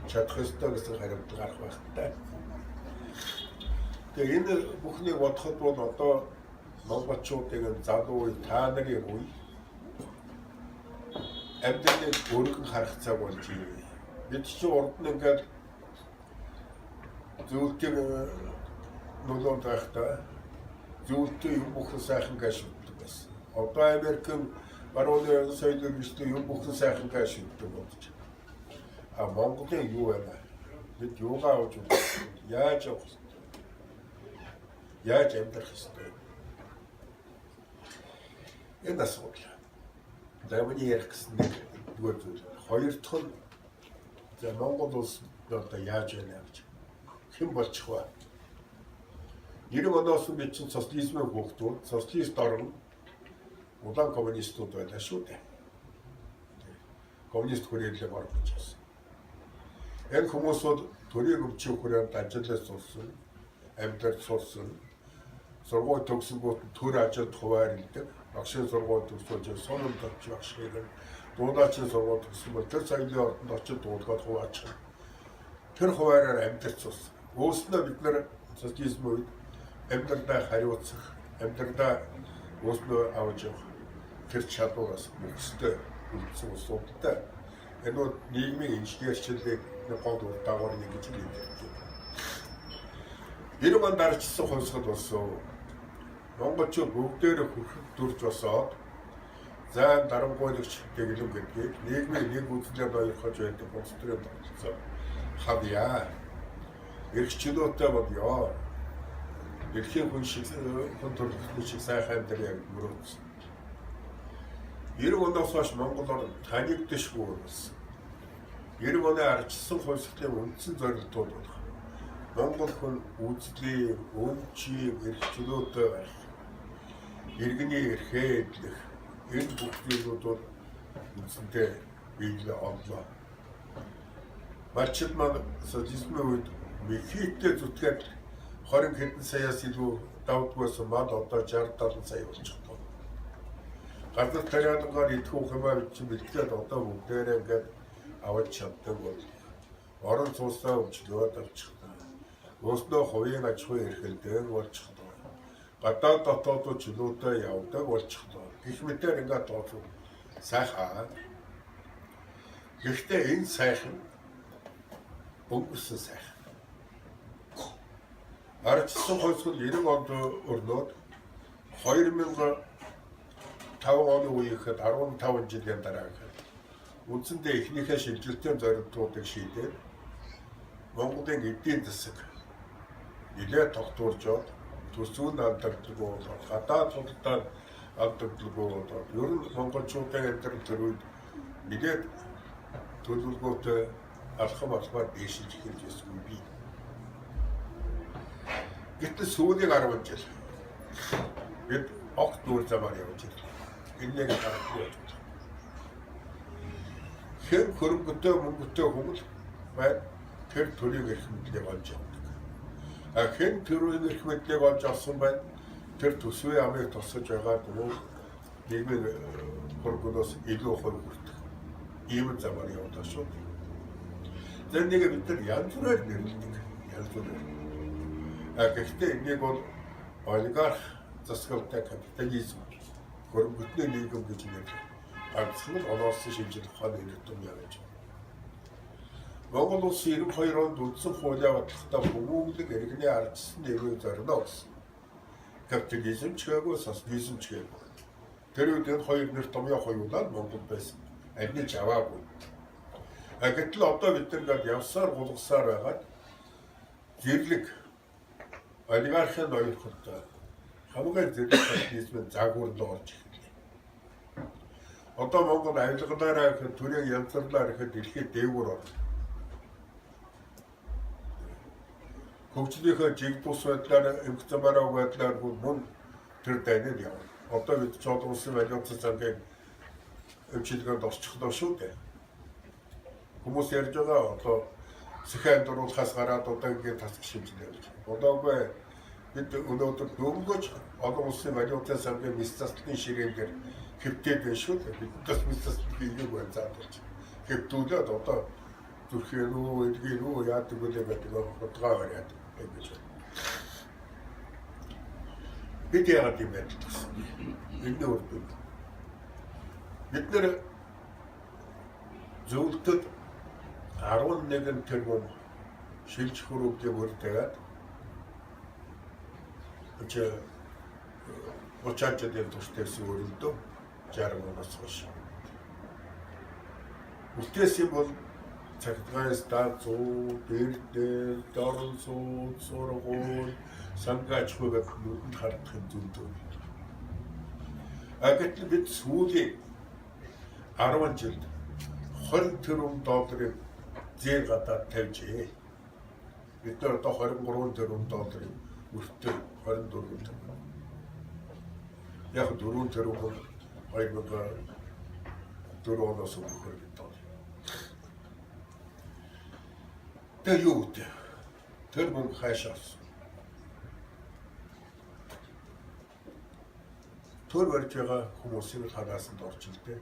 Чадах ёстой гэсэн хариулт гарах хэрэгтэй. Тэгээ энэ бүхнийг бодоход бол одоо монголчуудын залуу үе, та нарын үе амьдралыг өөргөн харах цаг болж байна. Бид чинь урд нь ингээд зөвлөлтийн нөлөөнд байхдаа зөвлөлтөө юм бүхэн сайхан гэж шүтдэг байсан. Одоо Америкийн барууны соёл иргэншлийн юм бүхэн сайхан гэж шүтдэг болж байна. Монголын юу вэ? Бид юугаа авч яаж явах вэ? яаж амьдрах ёстой. Энэ асуудал. За миний ярих гэсэн нэгдүгээр зүйл. Хоёр дахь нь за Монгол улс одоо яаж байна гэж хэн болчих вэ? 90 оноос бид чинь социализмын хүүхдүүд, социалист орн улаан коммунистууд байлаа шүү дээ. Коммунист хүрээлэг орж байсан. Энэ хүмүүсүүд төрийн өмчийн хүрээнд ажиллаж сурсан, амьдарч сурсан, сургууль төгсөнгүүт төр ажилд хуваарлдаг, багшийн сургууль төгсөөж сономд очиж багш хийгээд дуудаачийн сургууль төгсөн бол тэр соёлын ордонд очиж дуулгаад хуваачих. Тэр хуваараар амьдарч сурсан. Өөрснөө бид нар социализм үед амьдралдаа хариуцах, амьдралдаа өөрснөө авч явах тэр чадвараас мөхстэй үлдсэн усуудтай энэ нийгмийн инженерчлэлийг нэг гол үр дагавар нэг гэж хэлдэг. 90 онд дарчсан хувьсгал болсон. Монголчууд бүгдээрээ хөрхөд дүрж босоод зайн дарамгүйлагч дэглэм гэдгийг нийгмийн нэг үзлээр ноёрхож байдаг улс төрийн тогтолцоо хавьяа. Эрхчлөөтэй болёо. Дэлхийн хүн шиг хүн төрөлхтөн шиг сайхан амьдрал мөрөөдсөн. 90 оноос хойш Монгол орн танигдшгүй болсон. 90 оны арчсан хувьсгалын үндсэн зорилтууд болох. Монгол хүн үзлийн, өмчийн эрхчлөөтэй байх. Иргэний эрхээ эдлэх. Энэ бүхнийгүүд үндсэндээ биелээ оллоо. Малчид маань социализмын үед мэхийдтэй зүтгээд 20 хэдэн саяас илүү давдгүйсэн мал одоо 60-70 сая болчихлоо. Газар тариалангаар идэхүү хэмээн бид чинь бэлтгээд одоо бүгдээрээ ингээд авч чаддаг бол орон сууцаа өмчлөөд авчихлаа. Өөрснөө хувийн аж ахуйн эрхлэлээр болчихлоо. Гадаад дотоодууд чөлөөтэй явдаг болчихлоо. Гэх мэтээр ингээд тооцоо сайхан. Гэхдээ энэ сайхан өнгөрсөн сайхан. Арчсан хувьсгал 90 онд өрнөд 2005 оны үеийнхэд 15 жилийн дараа үндсэндээ эхнийхээ шилжилтийн зорилтуудыг шийдээд Монголын эдийн засаг нэлээд тогтворжоод төсвийн алдагдaltaгүй болоод гадаад худалдаанд алдагдaltaгүй болоод ер нь монголчуудын амьдрал төр үед нэлээд төлөвлөгөөтэй алхам алхмаар дэшиж эхэлж байсан би. Гэтэл сүүлийн 10 жил бид огт нүүр замаар явж ирлээ. Энийг харахгүй байна. Хэн хөрөнгөтэй мөнгөтэй хүмүүс байна тэр төрийн эрх мэдлийг олж авдаг. Хэн төрийн эрх мэдлийг олж авсан байна тэр төсвийн амыг тусгаж байгаа дөрөв нийгмийн хөрөнгөнөөс илүү хөрөнгө хүртэх. Ийм замаар явдаг шүү. Зэрэг бид нар янз бүрээр нэрлэдэг. Янз бүрээр. Гэхдээ энийг бол олигарх засгалтай капитализм хөрөнгөтний нийгэм гэж нэрлэдэг. Ганцхан олонсын шинжлэх ухааны нэртэн явж байна. Монгол улс 92 онд үндсэн хуулиа батлахдаа хүмүүнлэг иргэний ардчсан нэрийг зорино гэсэн. Капитализм ч гээгүй, социализм ч гээгүй. Тэр үед энэ хоёр нэр томьёо хоёулаад Монгол байсан. Аль нь ч аваагүй. Гэтэл одоо бид нар явсаар гулгасаар байгаад зэрлэг олигархийн ноёрхолтой хамгийн зэрлэг капитализмын загварт орж ирлээ. Одоо Монгол авилгалаараа ихэд төрийн янзлаар ихэд дэлхийд дээгүүр орно. Хөгжлийнхөө жиг тус байдлаар эмгцэн бараа байдлаар мөн тэр дайнад явна. Одоо бид ч олон улсын валютын замгийн эмчилгээнд орчихлоо шүү дээ. Хүмүүс ярьж байгаа одоо сэхэн дуруулахаас гараад одоо ингээд тасаг шимжлээ гэж. Одоогүй бид өнөөдөр дөнгөж олон улсын валютын замгийн мисцастны ширээнээр хэвтээд байна шүү дээ. Бид бас мисцастны нэг байна заадуулж. Хэвтүүлээд одоо зүрхэн рүү, эдгээр рүү яадаг үлээ гэдэг бодгаа бариад ингэж байна. Бид яагаад юм бэ гэсэн. Энэ үрдүн. Бид нэр зөвлөлтөд 11 тэрбум шилж хөрөнгөний бүрдээд очаачдын тусдсан өрөндөө 60 оноос хойш. Үлдээсэн бол цахилгаан станцууд, эрдэл, дорн сууд, сургууль, сангачгүй гэдэг нүдэнд харагдах юм зөндөө. Гэтэл бид сүүлийн 10 жилд 20 тэрбум долларын зээл гадаад тавьжээ. Бид нар одоо 23 тэрбум долларын өртөө 24 тэрбум. Яг 4 тэрбум 2004 оноос өмнө бид бол. Тэр юу гэдэг? Тэр мөнгө хаашаас? Төр барьж байгаа хүмүүсийн ханаасанд орж илдээ.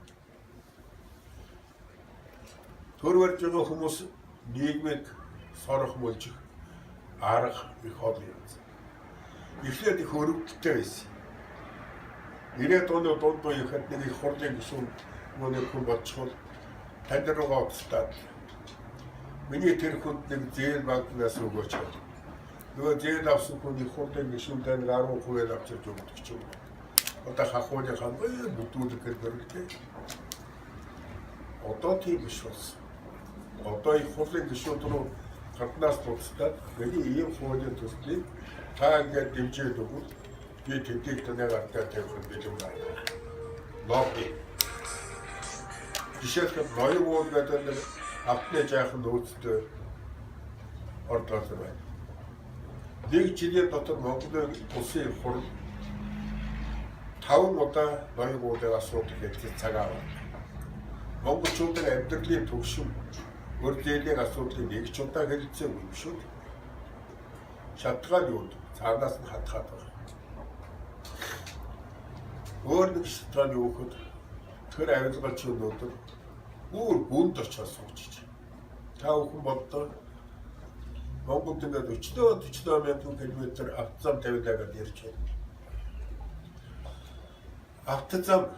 Төр барьж байгаа хүмүүс нийгмийг сорох мөлжих арга их олон юм. Эхлээд их өрөвдөлтэй байсан. 90-ад оны дунд үеийнхэд нэг их хурлын гишүүн нэг хүн болчихвол танд руугаа уцтаад миний тэр хүнд нэг зээл банкнаас өгөөч гэдэг. Нөгөө зээл авсан хүн их хурлын гишүүндээ нэг 10% авчирч өгдөг ч юм. Одоо хахууны хамгийн бүдүүлэг гэрэлтэй. Одоо тийм биш болсон. Одоо их хурлын гишүүд рүү гаднаас туцтаад миний ийм хуулийн төслийг та ингээд дэмжиж өгвөл би тэдийг танай гартаа тавих бэлэн байна. Лобби. Жишээлбэл ноён уур гэдэг нэг автны жаахан нөөцтэй ордоор байна. Нэг жилийн дотор Монголын улсын хурл 5 удаа ноён уулын асуудал гэдэг цагаан. Монголчуудын амьдралын төвшин өр зээлийн асуудлыг нэг ч удаа хэлэлцээ юм шүү. Шалтгаан юу? Цаанаас нь хатгаад байна. Өөр нэг шалтгаан юу гэхэд тэр авилгалчид өнөөдөр өөр бүнд очиж суучиж. Та бүхэн боддоо Монголд ингээд 40-48 мянган километр автозам тавилаа гэж ярьж байна. Автозам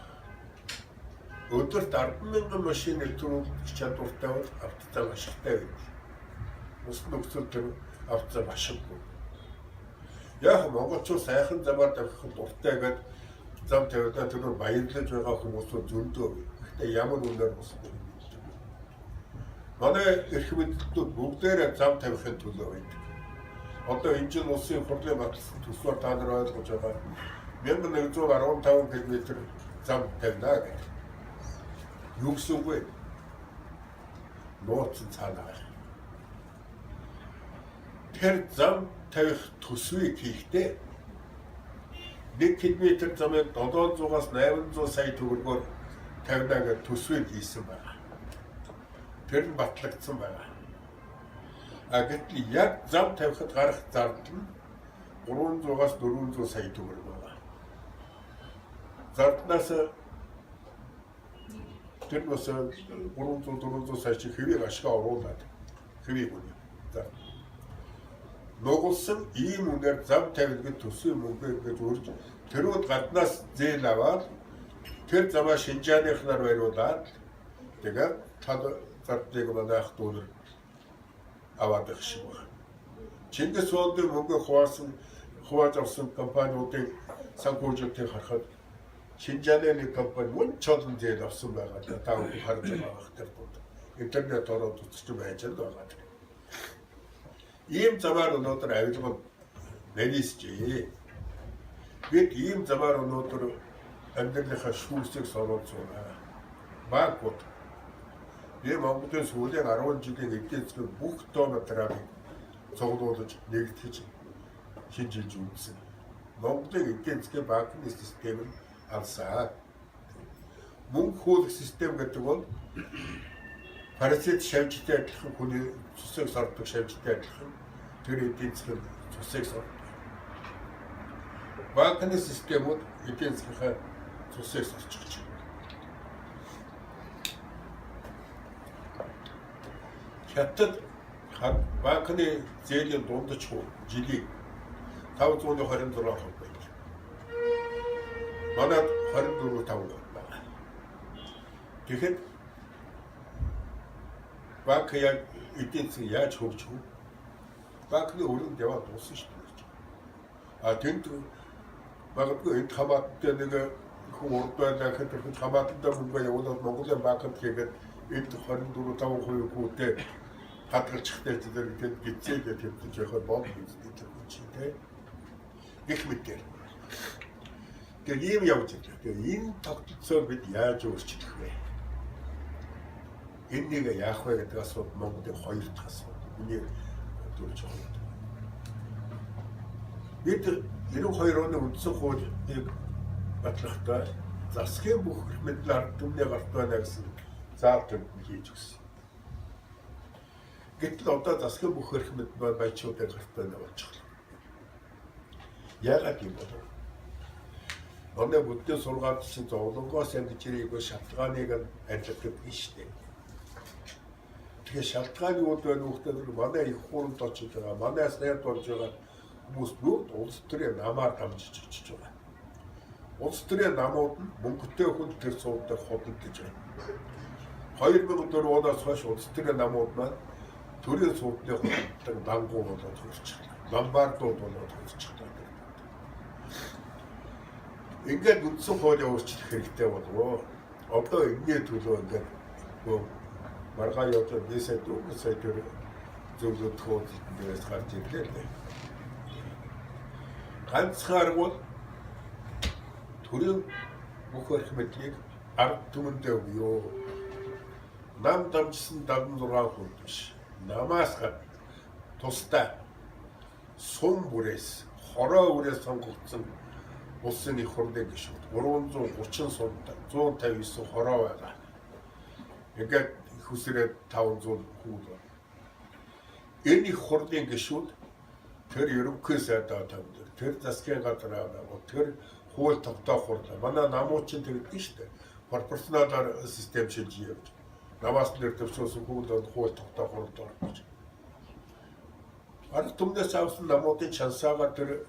өдөрт 10,000 машин нэвтрүүлэх чадвартай бол автозам ашигтай байдаг. Бус нөхцөл төр автозам ашиггүй. Яг монголчууд сайхан замаар давхих дуртай гэдэг зам тавиулаа тэр баярлаж байгаа хүмүүс зөндөө. Гэхдээ ямар үнээр босдог. Манай эрх мэдэлтүүд бүгдээрээ зам тавихын төлөө байдаг. Одоо энэ жил улсын хурлын баталсан төслөөр та нар ойлгож байгаа 1115 км зам тавина гэдэг. Юу гэсэн үг вэ? Нууцын цаанаа. Тэр зам тавих төсвийг хийхдээ 1 км замыг 700-аас 800 сая төгрөгөөр тавина гэж төсвийг хийсэн байна. Тэр нь батлагдсан байна. Гэтэл яг зам тавихад гарах зардал нь 300-аас 400 сая төгрөг байна. Зардлаас тэр бас 300-400 сая чи хэвийг ашгаа оруулаад хэвийг үнэ. Нугулсан ийм үнээр зам тавилгад төсвийн мөнгө гэж үрж тэрүүд гаднаас зээл аваад тэр замаа Шинжааныхнаар бариулаад тэгээд тал зардлыг манайх дүүнэр аваад их шиг байна. Чингис хааны мөнгө хувааж авсан компаниудын санхүүжилтийг харахад Шинжааны нэг компани мөн чөлн зээл авсан байгаа. Та бүхэн харж байгаа хэрэг бол интернет ороод үзчих байж байгаа. Ийм замаар өнөөдөр авилгал нэлээсжээ. Бид ийм замаар өнөөдөр амьдралынхаа шүүсийг соруулцгаа. Багууд би Монголын сүүлийн 10 жилийн эдийн засгийн бүх тоо материалыг цуглуулж нэгтгэж шинжилж үзсэн. Монголын эдийн засгийн банкны систем нь алсаа. Мөнгө хуулах систем гэдэг бол паразит шавжтай адилхан хүний цусыг сордог шавжтай адилхан тэр эдийн засгийн цусыг сордог. Банкны системүүд эдийн засгийн цусыг сорчих. Хятад банкны зээлийн дундчгүй жилийн 526% байна. Манайд 24.5% байна. Тэгэхэд банк яг эдийн засгийг яаж хөгжих вэ? Банкны өрөнд яваад дуусна шүү дээ. Тэнд магадгүй энд хамааттай нэг хүн урд байлаа гэхэд хамааттай мөнгө явуулаад Монголын банкнд хийгээд энд 24-5% хүүтэй хадгалчихтай зэрэг тэд гизээ төвлөж явах бол гэдэг тэр чи тэ гэх мэтээр. Тэгээ ийм явж байгаа. Тэгээ энэ тогтолцоо бид яаж өөрчлөх вэ? Энийг яах вэ гэдэг асуудал Монголын хоёр дахь асуудал. Үнийг дурж байгаа. Бид 92 оны үндсэн хуулийг батлахдаа засгийн бүх мэдл ард түмний гарт байна гэсэн заав төвд хийж өгсөн. Гэтэл одоо засгийн бүх эрх мэдл баячуудын гарт байна болж байна. Яагаад юм бэ? Манай бүддийн сургаалт чинь зовлонгоос амьд ирээгүй шалтгааныг ажилладаг биш үү? Тэгэхээр шалтгааны үйл байна үхтэл манай их хурлд очиж байгаа, манай сайд болж байгаа хүмүүс бүгд улс төрийн намаар дамжиж очиж байгаа. Улс төрийн намууд нь мөнгөтэй хүн тэр суудаар худалдаж байна. 2004 оноос хойш улс төрийн намууд маань төрийн суудны худалдаг дангуу болоод хөрчихлээ. Ломбардууд болоод хөрчихлээ. Ингээд үндсэн хуулийг өөрчлөх хэрэгтэй болов. Одоо энэний төлөө ингээд маргаа явуулаад нийсэд үгсэй төр зөвлөд хуулиас гарч ирлээ. Ганцхааргүй төрийн бүх эрх мэдлийг ард түмэндээ өгөө. Нам дамжсан 76 хүн биш. Намаас гадна тусдаа сум бүрээс, хороо үрээс сонгогдсон улсын их хурлын гишүүд 330 сумтай 159 хороо байгаа. Ингээд их усрээд 500 хүн байна. Энэ их хурлын гишүүд тэр ерөнхий сайдаа тавьдаг. Тэр засгийн газраа байгаа. Тэр хууль тогтоох хурлаа. Манай намуучин тэгдэг шүү дээ. Пропорционал систем шилж явж. Намаас нэр төвшөөсөн хууль тогтоох хурлд орж. Ард түмнээс авсан намуудын чансаагаар тэр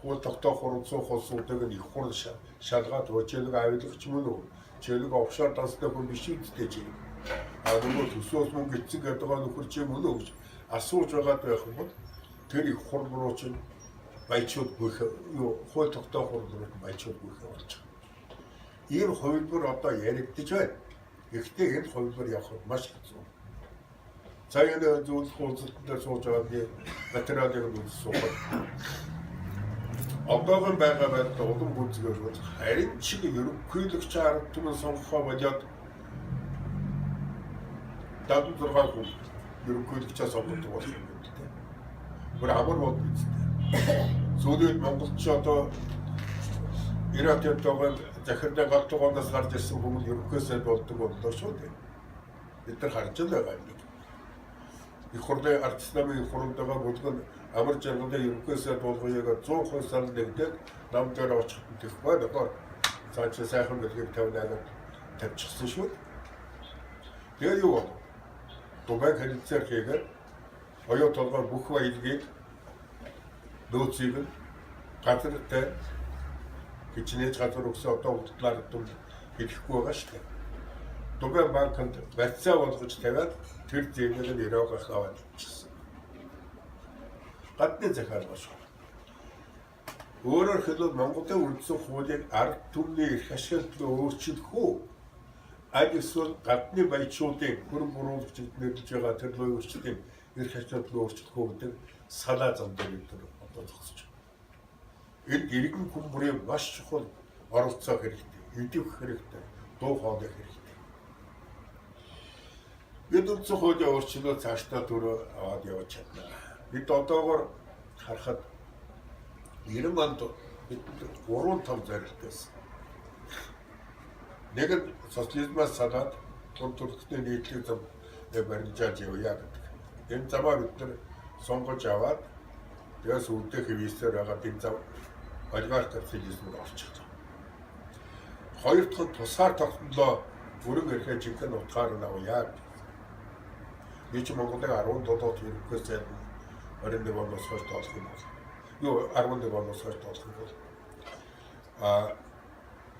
хууль тогтоох хурал суух улсуудыг их хурл шалгаад өчөлөг авилагч мөн үү? Чөлөг офшор данстай хүн биш үстэй чи. Нөгөө төсөөс мөнгө эцэг гэдэг нөхөр чи мөн үү гэж асууж байгаад байх юм бол тэр их хурл руу чинь баячууд бүх хууль тогтоох хурал руу баячууд бүх болж байгаа. Ийм хувилбар одоо яригдж байна. Гэхдээ энэ хувилбар явах маш хэцүү. Цагааны зөвлөх уулзалтанд сууж байгаа материалыг үзсүүх. Одоогийн байгаа байдал улам гүнзгийж бол харин ч ерөнхийлөгч ард түмэн сонгохоо болоод 76 хүн ерөнхийлөгчөө сонгодог болох юм байна тийм. Бүр амар бол үстэй. Сүүлийн Монголч одоо 90-аад оны захирны галтгоноос гарч ирсэн хүмүүс ерөнхийсэд болдог боллоо шүү дээ. Бид нар харж байгаа юм. Их хурлын ардс намын хурлд байгаа бүлгэн амар жаргалын ерөнхийсэд болгоёг 100% санал нэгдээд нам дээр очих гэх байна. Одоо цаашаа сайхан билгийг 58-аар тавьчихсан шүү. Тэгээ юу бол Дубай харилцаар хийгээд оюу толгой бүх баялагийг нөөцийг газартай хичнээн газар өгсөн одоо уртлаар дүн хэлэхгүй байгаа шүү дээ. Дубай банкнд барьцаа болгож тавиад тэр зээнээр нь Ирак аваад ирчихсэн. Гадны захиалга шүү. Өөрөөр хэлбэл Монголын үндсэн хуулийг ард түмний эрх ашиглалтыг өөрчлөх үү? Аль эсвэл гадны баячуудын хөрөнгө оруулагч нэрлэж байгаа тэр өөрчлөлтийн эрх ашиглалтыг өөрчлөх үү гэдэг санаа зам дээр одоо зогсож байна. Энэ иргэн хүмүүрийн маш чухал оролцоо хэрэгтэй, идэвх хэрэгтэй, дуу хоолой хэрэгтэй. Бид үндсэн хуулийн өөрчлөлт цаашдаа түрүү аваад явж чадна. Бид одоогоор харахад 90 онд бид 3-5 зорилтойсэн. Нэг нь социализмаас салаад тул төрхтний нийтлэг зам баримжааж явъя гэдэг. Энэ замаа бид нар сонгож аваад тэгээс үүдэх хэвээсээр байгаа энэ зам олигарх капитализмд орчихлоо. Хоёр дахь нь тусгаар тогтнолоо бүрэн эрхээ жинхэнэ утгаар нь авъя. Нэг ч Монголыг 17-д ерөнхий сайд 21 оноос хойш тоолох юм бол. Юу 11 оноос хойш тоолох юм бол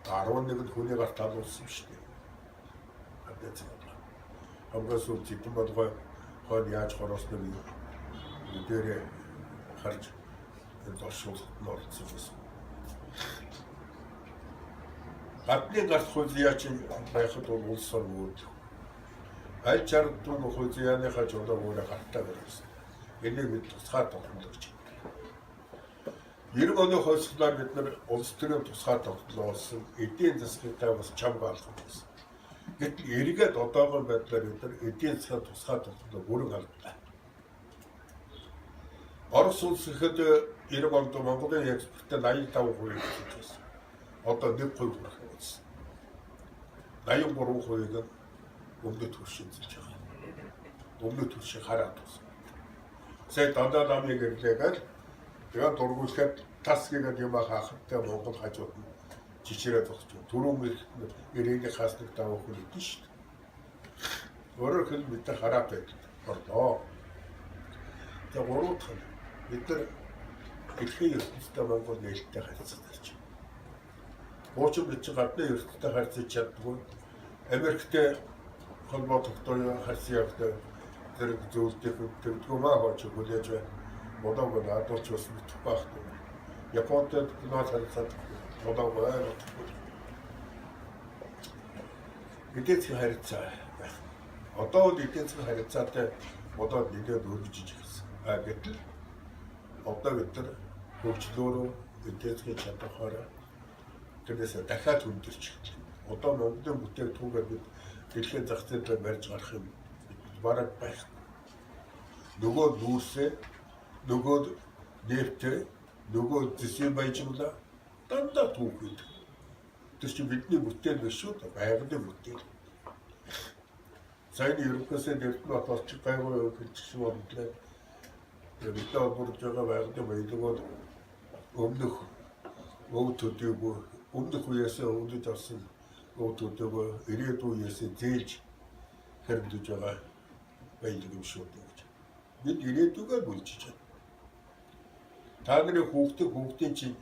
11-нд хүний гарт алуулсан шүү дээ. Хадаац байна. Хамгийн сүүлд зэдэн болгоо хойд яаж хороосноо дээрээ харж энэ оршуулгад нь орсон гэсэн. Гадны гарт хууль яаж байхад бол улс орн өөд. аль чардуу нөхөө зяаныхаа жолоо өөрөө гартаа барьсан. Энийг бид тусгай тогтмолж. 90 оны хойшлоор бид нар улс төрийн тусгай тогтнол болсон эдийн засгийн бас чамга алхах гэсэн. Гэтэл эргээд одоогийн байдлаар бид нар эдийн засгийн тусгай тогтнол бүрэн алдлаа. Орос улс ихэд 90 онд Монголын экспортын 85% гэж байсан. Одоо 1% хүрэх болсон. 83%-ийг өмнөд хөршин зэлж байгаа. Өмнөд хөршин хараад байна. Сая дандаа намыг ирлээгээд тэгээд дургуулахад тас гэдэг юм хаахтай Монгол хажууд нь жичээрээ зогсож байна. Түрүүн ирээний хасныг давах хүн идэв шүү дээ. Өөрөөр хэлбэл бид нар хараад байдаг. Борлоо. Тэгээд гурав дахь нь бид нар дэлхийн ертөнцтэй Монгол нээлттэй харьцах гэж байна. Уучин бид чинь гадны ертөнцтэй харьцаж чаддгүй. Америктэй холбоо тогтоё харьцан явдаг зэрэг зөвлөдөг төвдгөө маа хооч хүлээж байна. Модон надад ч бас мэдэх байхгүй. Японтой кино харьцаад модон байна. Эдийн засгийн харьцаа байх. Одоо бол эдийн засгийн харьцаатай модод нэлээд өргөжж ирсэн. Гэтэл одоо бид нар хөгжлөөрөө эдийн засгийн чадвараараа тэрнээс дахиад хүндэрч байна. Одоо Монголын бүтээгдэхүүнээр бид дэлхийн зах зээлээр барьж гарах юм бараг байхгүй. Нөгөө нүүрсээ, нөгөө нефтээ, нөгөө зэсийн баяжмлаа дандаа түүхэд. Тэр чинь бидний бүтээл биш шүү дээ, байгалийн бүтээл. Сайн ерөнхийдөө нефтнот болчих байгуу хэлчих юм болтлаа. Бидний олборж байгаа байгалийн баялаг бол өмнөх өв төдийгүй өмнөх үеэс өвдөж авсан өв төдийгүй ирээдүйн үеэс зээлж хэрэмдэж байгаа баялаг юм шүү дээ. Бид ирээдүгээр бүлжиж байна. Та нарын хүүхдийн чинь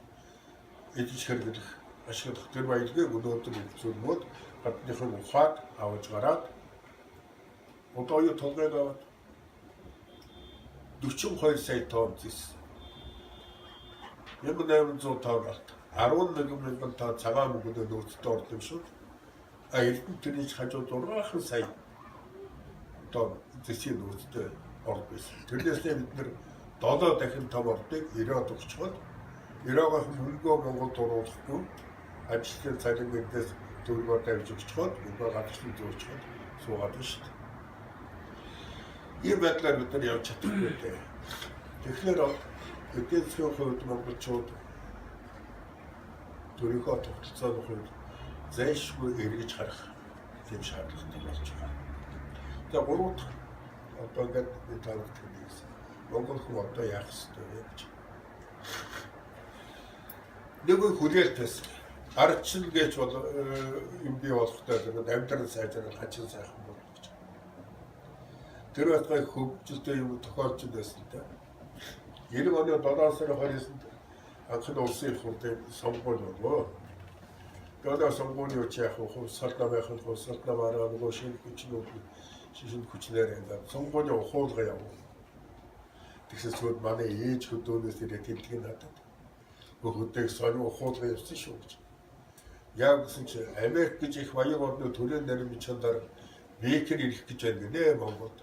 эдж хэрэглэх ашиглах тэр баялагыг өнөөдөр зөвлөмөд гадныхын ухаад аваж гараад одоо юу толгойд аваад 42 сая тонн зис 1800 тонн алт 11 мянган тонн цагаан мөнгөд нөөцтэй ордог шүү. Эрдэнэ тэрний хажууд 6 сая тонн зэсийн нөөцтэй ордог байсан. Тэрнээс бид нэр 7 дахин том ордыг 90-ад өгчхөд 90-аас мөнгөө Монголд оруулахгүй ажилтны цалин мэдээс төгрөгөөр тавьж өгчхөд мөнгөө гадагшин зөөчхөд суугаад байна шүү дээ. Ийм байдлаар бид нар явж чадахгүй дээ. Тэгэхээр эдийн засгийн хувьд монголчууд төрийнхөө тогтолцооны хувьд зайлшгүй эргэж харах тийм шаардлагатай болж байгаа. За гурав дахь одоо ингээд бид тавьдаг гэсэн. Монгол хүн одоо яах ёстой вэ гэж. Нэг хүлээлтээс арчин гэж бол юм бий болохтой гэдэг амьдрал сайжрал хачин сайхан болно гэж. Тэр байтгай хөгжилтэй юм тохиолж байсан та. 90 оны 7 сарын 29-нд анхны улсын их хурлын сонгуул болов. Тэгээд сонгуулийн үеч яах вэ? Салтнамын салтнамаараа нөгөө шинэ хүчнээр ингээд сонгуулийн ухуулга явуу. Тэгсэн зүйл манай ээж хөдөөнөөс ирээд тэлдэг надад. Хөдөг сони ухуулга явсан шүү гэж. Яг гэсэн чи Америк гэж их баян орны төрийн нарийн бичгээр бэкер ирэх гэж байна гинэ Монголд.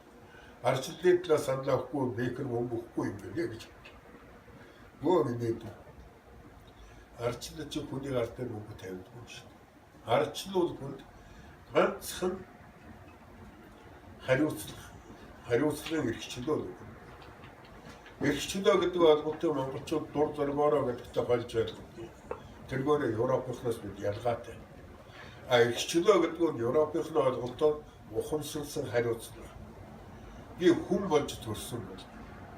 Арчлалын талаас саналахгүй бэкер мөнгө өгөхгүй юм байна гэж. Гоо минийд. Арчлал чи хүний ард дээр мөнгө тавьдаг шүү. Арчлал бол хүнд ганцхан хариуцлагын эрхчлөө. Эрхчлөө гэдэг албатай монголчууд дур зоргоороо гэдэгтэй болж байдаг. Тэргээрээ Европынхоос бид ялгаатай. Эрхчлөө гэдэг нь Европынхны ойлголтоор ухамсарлсан хариуцлага. Би хүн болж төрсөн бол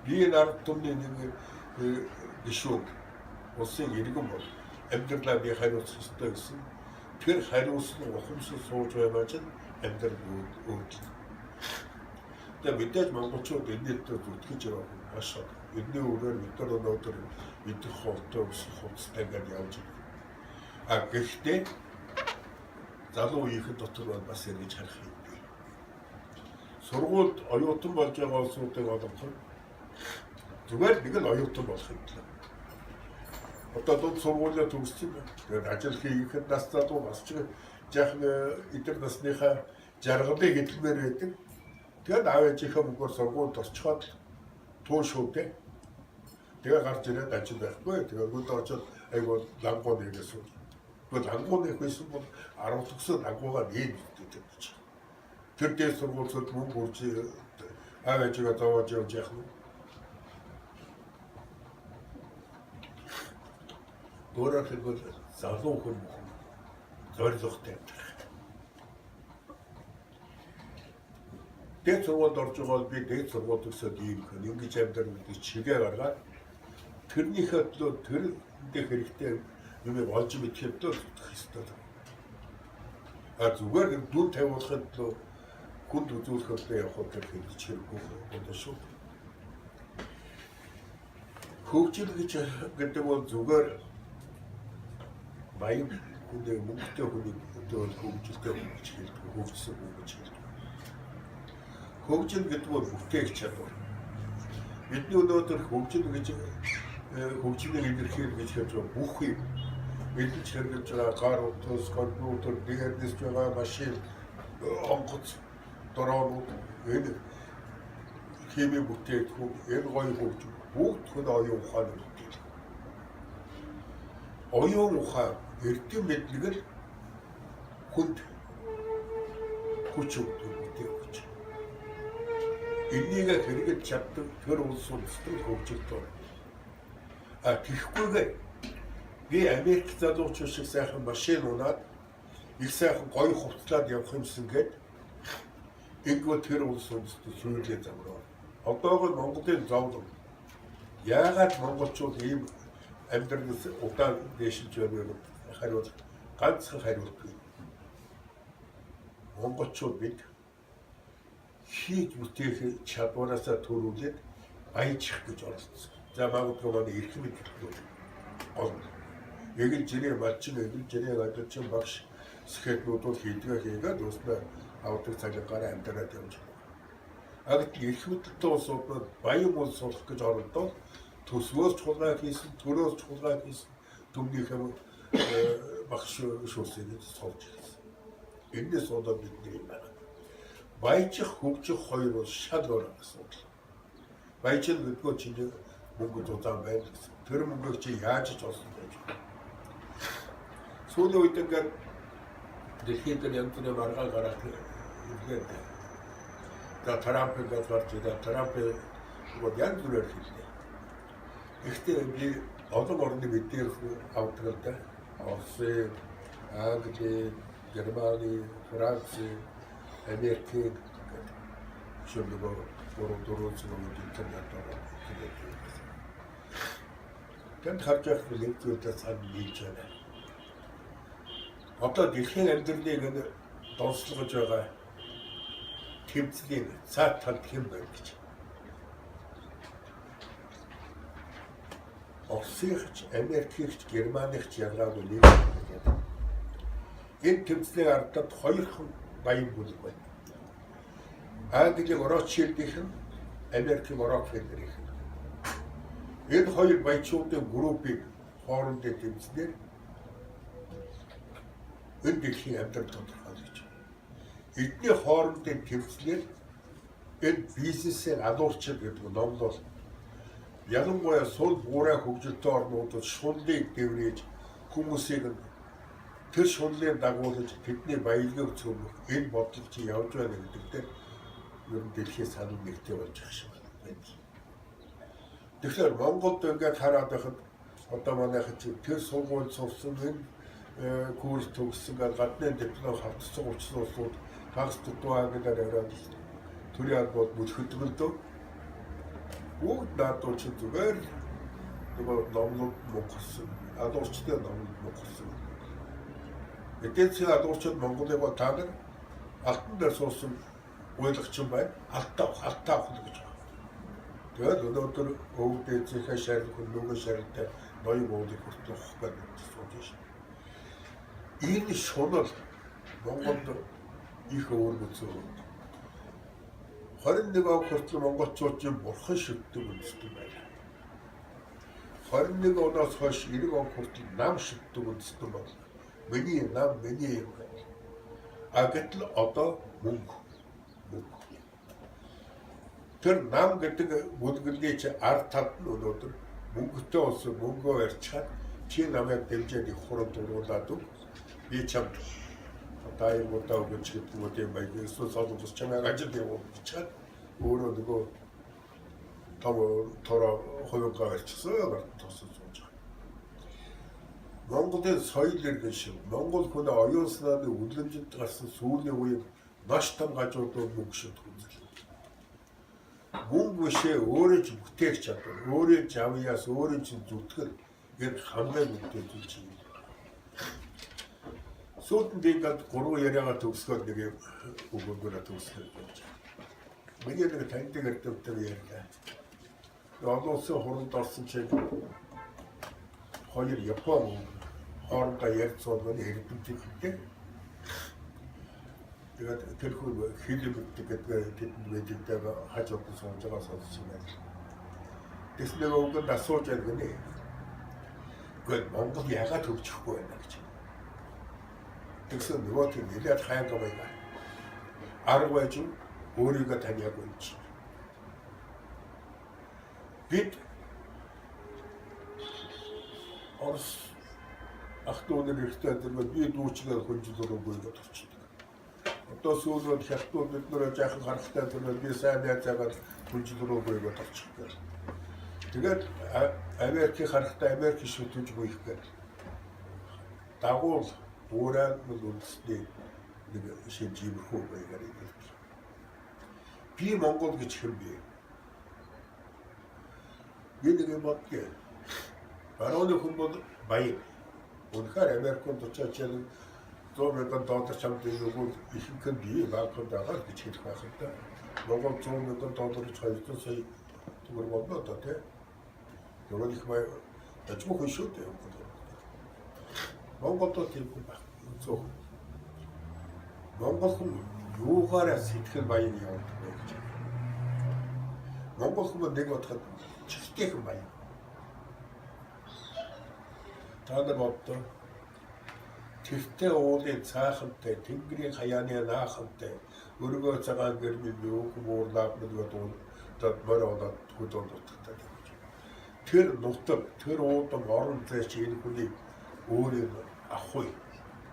би нарт түмний нэг гişүүд улсын иргэн бол амьдралаа би хариуцах ёстой гэсэн. Тэр хариуцлага ухамсар сууж байгаа чинь амьдрал өөрчлөлт. Тэгээд мэдээж монголчууд энэний дээр зүтгэж явах маш их. Эдний үрээр бид нар өнөөдөр идэх хувцас өсөх хувцастай ингээд явж байна. Гэхдээ залуу үеийнхэн дотор бас ингэж харах юм. Сургуульд оюутан болж байгаа улсуудыг олгох зүгээр нэг нь оюутан болох юм. Одоо дунд сургуулиа төгссөн. Тэгээд ажил хийхэд нас залуу бас ч жаахан эдгээр насныхаа жаргалыг эдгмээр байдаг. Тэгээд аав ээжийнхээ мөнгөөр сургуульд орчиход туун шүүтэй. Тэгээ гарч ирээд ажил байхгүй. Тэгээд өдөө очоод айгуу лангуу нэгээс үү. Тэгвэл лангуу нэг байсан бол 10 төгсөд лангуугаа нээн гэдэг гэж. Тэр дээр сургуульд мөнгө үрж аав ээжигээ зовоож явж яах вэ? Өөрөөр хэлбэл залуу хүн зорилготой. Дээд сургуульд орж байгаа бол би дээд сургууль төгсөөд ийм хүн ингэж амьдрал гэдэг чигээ гаргаад тэрнийхээ төлөө тэр дэх хэрэгтэй юм олж мэдхэд л хэвээр. А зүгээр дүн тавиулахад төлөө хүнд үзүүлэхэд явах тэр хэлж хэрэггүй юм шүү. Хөгжил гэдэг бол зүгээр баян хүнээ мөнгөтэй хүний өдөөл хөгжилтэй гэж хэлдэг, хөгжсөн хүн гэж хэлдэг. Хөгжил гэдэг бол бүтээх чадвар. Бидний өнөөдөр хөгжил гэж хөгжлийн илэрхийлэл гэж хэлж байгаа бүх юм эдэлж хэрэгж байгаа гар утас, компьютер, дээрнээс байгаа машин, онгоц, дроонууд, энэ химийн бүтээгдэхүүн, энэ гоё хөгжил бүгд хүн оюун ухааны бүтээл. Оюун ухаан эрдэм мэдлэг л хүнд хүч өгдөг бүтээгч. Энийг хэрэгж чаддаг тэр улс үндэстэн хөгжилтэй. А тэгэхгүйгээр би Америк залуучууд шиг сайхан машин унаад их сайхан гоё хувцлаад явах юмсан гээд энгөө тэр улс үндэстэн сүйрлээ замраа. Одоогор Монголын зовлон яагаад монголчууд ийм амьдралаас удаан дэшилж байна вэ? Хариулт ганцхан хариулт. Монголчууд бид хийж бүтээх чадвараасаа төрүүлээд баяжих гэж оролцсон. За магадгүй манай эрх мэдээлэл гол. Яг л жирийн малчин, яг л жирийн ажилчин багш сэхэтнүүд бол хийгээд өснө авдаг цагаараа амьдраад явж байна. Агт эрх мэдээлэлтэй улсууд баян улс болох гэж оролдоод төсвөөс чуулган хийсэн, төрөөс чуулган хийсэн түмнийхээ багш шүүсийг солж ирсэн. Энэс одоо бидний юм байна. Баяжих, хөгжих хоёр бол шал өөр асуудал. Баяжил гэдгөө чинь мөнгө зузаан байна гэсэн. Тэр мөнгөийг чи яаж ч олсон байж байна. Сүүлийн үед ингээд дэлхийн дээр янз бүрийн маргаал гараад ирээд за Трампыг гарч ирээд Трампыг янз бүрээр хэллээ. Гэхдээ би олон орны мэдээ авдаг л да. Орсын, Англи, Германы, Франц, Америк шүлгөө дөрөв зүйл интернетээр тэгээд тэнд харж явах лекцүүдээ цаана хийж байна. Одоо дэлхийн амьдралыг донслогож байгаа тэмцлийн цаад талд хэм байна гэж. Оросынхч, Америкч, Германыч ялгаагүй нэг гэдэг. Энэ тэмцлийн ардад хоёрхан баян бүлэг байна. Английн Ротшильдийнх нь, Америкийн Рокфеллерийнх нь. Энэ хоёр баячуудын группийг хоорондын тэмцлээр энэ дэлхийн амьдрал тодорхойлж байна. Эдний хоорондын тэмцлээр энэ бизнесийн алуурчид гэдэг ном бол ялангуяа сул буурай хөгжилтэй орнуудад шунлыг дэврээж хүмүүсийг тэр шунлыг дагуулж тэдний баялагийг цөмөх энэ бодлого чи явж байна гэдэг дээр ер нь дэлхийн санал нэгтэй болж байгаа шиг байна. Тэгэхээр Монголд ингээд хараад байхад одоо манайхан чи тэр сургууль сурсан энэ курс төгссөн гадны диплом хавцсан учраас хагас тутгаа гэдэг яриад төрийн албад бүлхэдгэлдөө бүгд наадуу чи зүгээр номлог мөнгөсөн адуурчтай номлог мөнгөсөн. Эдгээр цэг адуурчид Монголыг бол та нар алтан дээр суусан ойлгочин байна. Алтаа авах гэж байна. Тэгээд өнөөдөр өвдөөцийнхээ шарил хөлнөөгөө шарилтай ноён уулыг хүртэл ухах гэж сууж байна. Энэ шунал Монголд их өөргөцөө 21 он хүртэл монголчуудын бурхан шигдэг үндэстэн байна. 21 оноос хойш 90 он хүртэл нам шигдэг үндэстэн бол миний нам миний юм байна. А гэтэл одоо мөнгө. Тэр нам гэдэг бүлгэлний чи ард талд нь өнөөдөр мөнгөтэй улс мөнгөө барьчихад чи намайг дэмжиж их хурд дуруулаад өг. Би чамд одоо юм удаа өгч гэдэг юм байг. Эсвэл солонгос чамайг ажил явуулчихад өөрөө нөгөө тороо хоёугаа барьчихсан юм тусаж сууж байгаа. Монголын соёл иргэн шиг Монгол хүн оюун санааны үлэмжинд гарсан сүүлийн үеийн маш том гажуудууд мөнгө шид хүнзэл. Мөнгө бишээ өөрөө ч бүтээх чадвар, өөрөө ч авьяас, өөрөө ч зүтгэл энэ хамгийн үнэтэй зүйл чинь. Сүүлд би ингээд 3 яриагаа төгсгөөд нэг юм өгөөгөөрөө төгсгөөд байж байгаа. Миний нэг таньдаг эрдэмтэн ярьлаа. Олон улсын хуралд орсон чинь хоёр Япон хоорондоо ярилцсан эрдэмтэнтэй. Тэгээд тэр хүн хэлбэртэй гэдэг тэдэнд мэддэг хажууд нь сууж байгаа сонссон байна. Тэснэр өгөнд асууж байгаа нэ. Гэхдээ Монгол яагаад хөгжихгүй байна гэж. Тэгсэн нөгөө тийм нэлээд хайгаа байна. Арга байж өөрийгөө таниагүй юм чи. Бид Орос ах トゥ өнөр ихтэй дэрмэ би дүүчгээр хөнжлөөр өгөөд орчихдог. Одоо сүүлд хятадууд биднэрээ жаахан харахтай дэрмэ би сайн найзаагаар хөнжлөөр өгөөд орчихдог. Тэгээд Америкийг харахтай Америк шүтэж буйх гээд дагуул уураад үлдсэний нэг шинжимхүү байгаар ирдэг. Би Монгол гэж хэм бэ? Би нэг юм бодъё. Барууны хүн бол баян. Үнэхээр Америкт очиж чад $100,000 чамд өгвөл ихэнх нь бие багтаад байгаа гэж хэлэх байх л да. Монгол $100,000 200 сая төгрөг болно одоо тий. Тэгвэл их бай ажгүй хүн шүү дээ. Монголд тийм хүн байх. Зөв. Монгол хүн юугаараа сэтгэл баян явуулдаг вэ гэж. Монгол хүн нэг бодоход чигтэйхэн баян. Та нар боддоо тэртээ уулын цаахантай, тэнгэрийн хаяаны наахантай, өргөө цагаан гэрмийн юу гуурлаад нөгөө дод мороод хөдөө дутагтай гэж. Тэр нутаг, тэр уудан орон зай чи энэ хүний өөрийн ахгүй,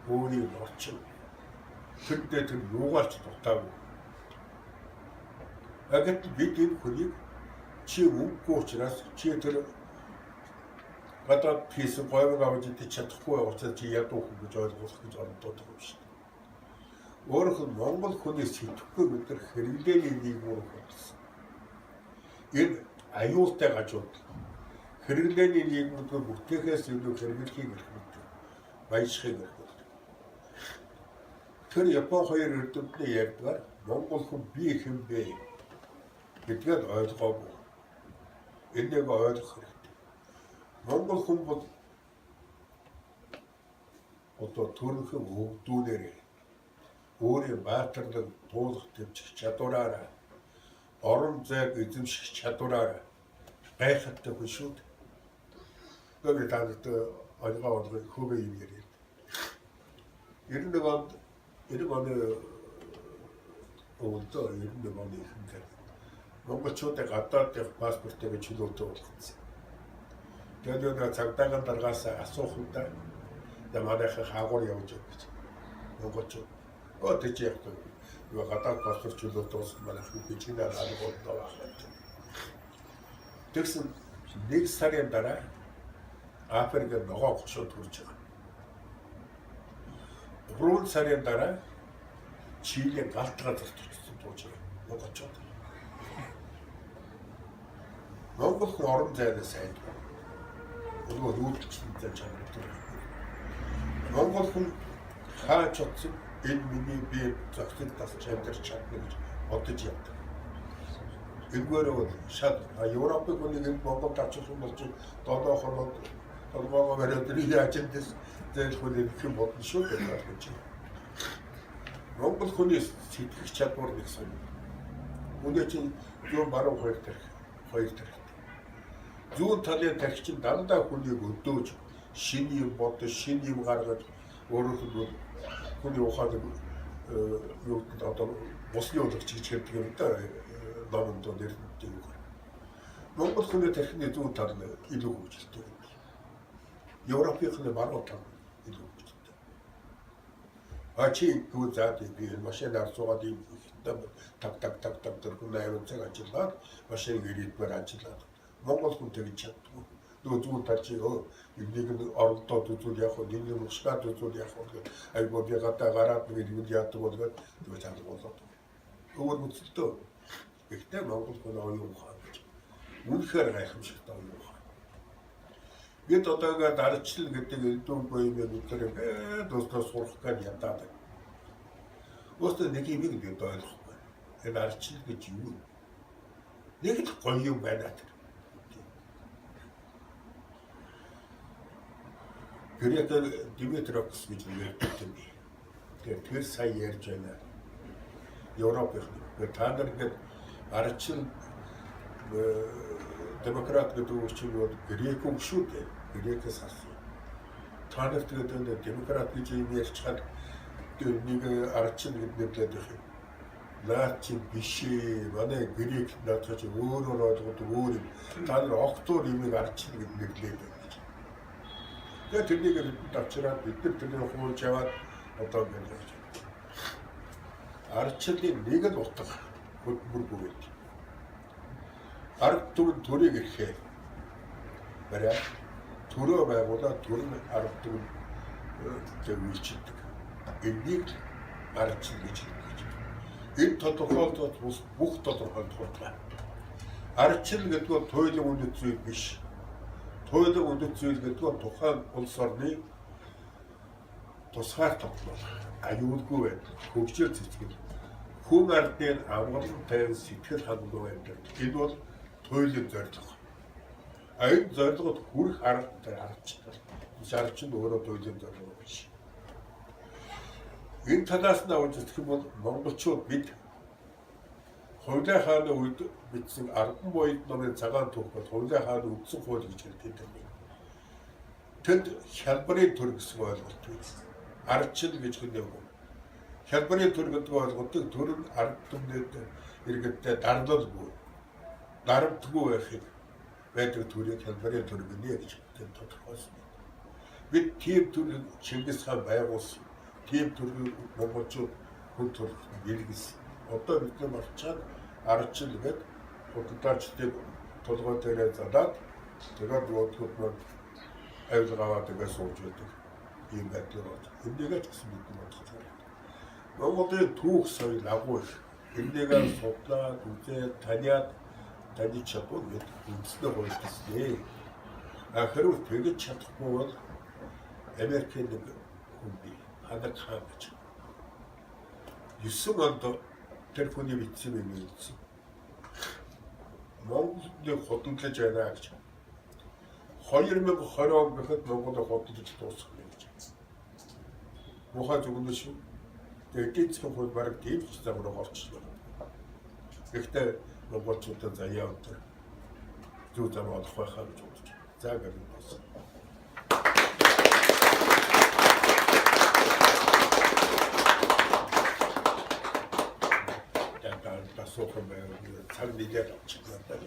өөрийн орчин. Тэрдээ тэр юугаарч дутаагүй. Агт бид энэ хүнийг чи үгүй учраас чи тэр гадаад пис гоёг авч идэж чадахгүй учраас чи ядуу хүн гэж ойлгох гэж оролдоод байгаа юм шүү дээ. Өөрөөр хэлбэл Монгол хүний сэтгэхгүй бид нар хэрэглээний нийгмээр болсон. Энэ аюултай гажууд хэрэглээний нийгмүүд бүтээхээс илүү хэрэглэхийг эрхэлдэг. Баяжхийг эрхэлдэг. Тэр Япон хоёр эрдэмтний ярьдгаар Монгол хүн би хэм бэ гэдгээд ойлгоогүй. Энийг ойлгох хэрэгтэй. Монгол хүн бол одоо төрөнхөн өвдүүлээр өөрийн баатарлаг туулах тэмцэх чадвараараа орон зайг эзэмших чадвараараа гайхалтай хүн шүү дээ. Тэгээд танад ойлгоо хөвөө юм яриа. 91 онд 90 оны өвдөө 91 оны ихэнх монголчуудыг гадаад явах паспортыг чөлөөтэй болгосон. Тэгээд цагдаагийн даргаас асуухандаа манайхаа хаагуур явж байгаа гэж. Монголчууд тэгж яг юу гадаад паспорт чөлөөтэй болсон манайхаа бичгийн хаалгуудаа байна. Тэгсэн нэг сарын дараа Африкт ногоо гошууд хүрч байгаа. 3 сарын дараа Чилийн галт газар төрсөн тууж байгаа. Монголчууд. Монгол хүн орон зайд сайн. Нөгөө нүүдэлчтэй чанартай. Монгол хүн хаач утсан энэ миний бие зохицол тасч амьдарч чадна гэж бодож явдаг. Энгээрээ бол шат Европын хүнийг энэ Монголд авчих юм болж долоо хороод толгоогоо бариад яачдээс зээл хүнийг хэн бодно шүү гэж. Монгол хүний сэтгэх чадвар гэсэн. Үнэ чинь зүүн баруун хоёр тарих. Зүүн талын тарих чинь дандаа хүнийг өдөөж шинэ юм бодож, шинэ юм гаргаж өөрөөр хүний ухааныг юу одоо бусны удирч гэж хэлдэг юм да. ном доо нэрнэдэг юм. Монгол хүний тархины зүүн тал нь илүү хөгжилтэй юм. Европын баруун тал илүү хөгжилтэй. Чи гүн заад би машинаар суугаад ийм таг дөрвөн 8 цаг ажиллаад машин гэрээдмээр ажиллаад Монгол хүн тэгж чаддгүй. Нөгөө зүүн тал чи энийг нь оролдоод үзүүл яг нь энэ мушгаад үзүүл яг нь айгуу би гадаа гараад нэг юм яадаг болоод тэгж чаддаг болоод. Өөр мөцөлтөө. Гэхдээ Монгол хүн оюун ухаан гэж. Үнэхээр гайхамшигтай оюун ухаан. Бид одоо ингээд арчлал гэдэг элдв буймээ бүдээр доостоо сурах гэж ядаад. Өөртөө нэг юм бид ойлгохгүй. Энэ арчлал гэж юу? Нэг л гоё юм байна. Грекээр Димитрокс гэж нэртэй юм. Тэр сая ярьж байна. Европын та нар ингээд арчлал демократ гэдэг үгчийг грек үг шүү дээ. Грекээс авсан. Та нар тэгээд демократ гэж юм ярьчихад нэг арчлал гэдэг юм. Наач биш ээ. Манай грек наач өөрөөр ойлгоод өөр юм. Та нар октор юмыг арчлал гэдэг нэрлээд байна. Тэгээд тэрнийг авчираад бид нар тэрнийг хуурж яваад одоо ингэж ярьж байна. Арчлалын нэг нь утга хөдөлмөргүй байд. Ард түмэн төрийг ирэхээ. Барай төрөө байгуулаад төр нь ард түмэн зөвлөждөг. Энийг арчлал гэж хэлдэг. Энэ тодорхойлолт бүх тодорхойлолт байна. Арчлал гэдэг нь туйлын үнэт зүйл биш. Туйлын үнэт зүйл гэдэг нь тухайн улс орны тусгаар тоглол, аюулгүй байд, хөгжил цэцгэл, хүн ардын амгалан тайван сэтгэл хангалуун байдаг. Энэ бол туйлын зорилго. Энэ зорилгод хүрэх аргатай аргачлал. Шаарч нь өөрөө туйлын зорилго биш. Энэ талаас нь авч үзэх юм бол монголчууд бид Хувилын хааны үед бичсэн 10 буйд номын цагаан түүх бол Хувилын хааны үндсэн хууль гэж хэлдэг юм. Тэнд хялбарын төр гэсэн ойлголт байсан. Арчил гэж хэлдэг юм. Хялбарын төр гэдэг ойлголтыг төр нь ард түмнэд иргэдтэй дарлалгүй, дарамтгүй байхыг байдаг төрийг хялбарын төр гэнэ гэж тодорхойлсон. Бид тийм төр Чингис хаан байгуулсан. Тийм төр монголчууд хүн төрх иргэсэн. Одоо бид нар марчаад арчил гэдэг худалдаачдыг толгой дээрээ задаад тэгээд бодгод нь авилгаваад байгаа сууж байдаг. Ийм байдлаар байна. Эндээгээ ч гэсэн бид бодох хэрэгтэй. Монголын түүх соёл агуу их. Эндээгээ судлаад, үзээд, таниад таних чадвар гэдэг үндэснээ гоёлтсэнээ. Хэрвээ тэгж чадахгүй бол Америкийн нэг хүн бий. Хадаг хаан гэж. 9 онд тэр хүний бичсэн юм үзсэн. Монголыг хөдөлгөж байна гэж. 2020 он гэхэд Монголыг хөдөлгөж дуусгах гэж. Мохоо зүгнэ шүү. Тэгээд эцэг хөл бараг тийм ч замруу орчлоо. Гэхдээ монголчуудаа заяа өнтер зүү зам олох байхаа гэж бодож. За гэрэн болсон. Сохом цаг нэлээд авчихлаа даа.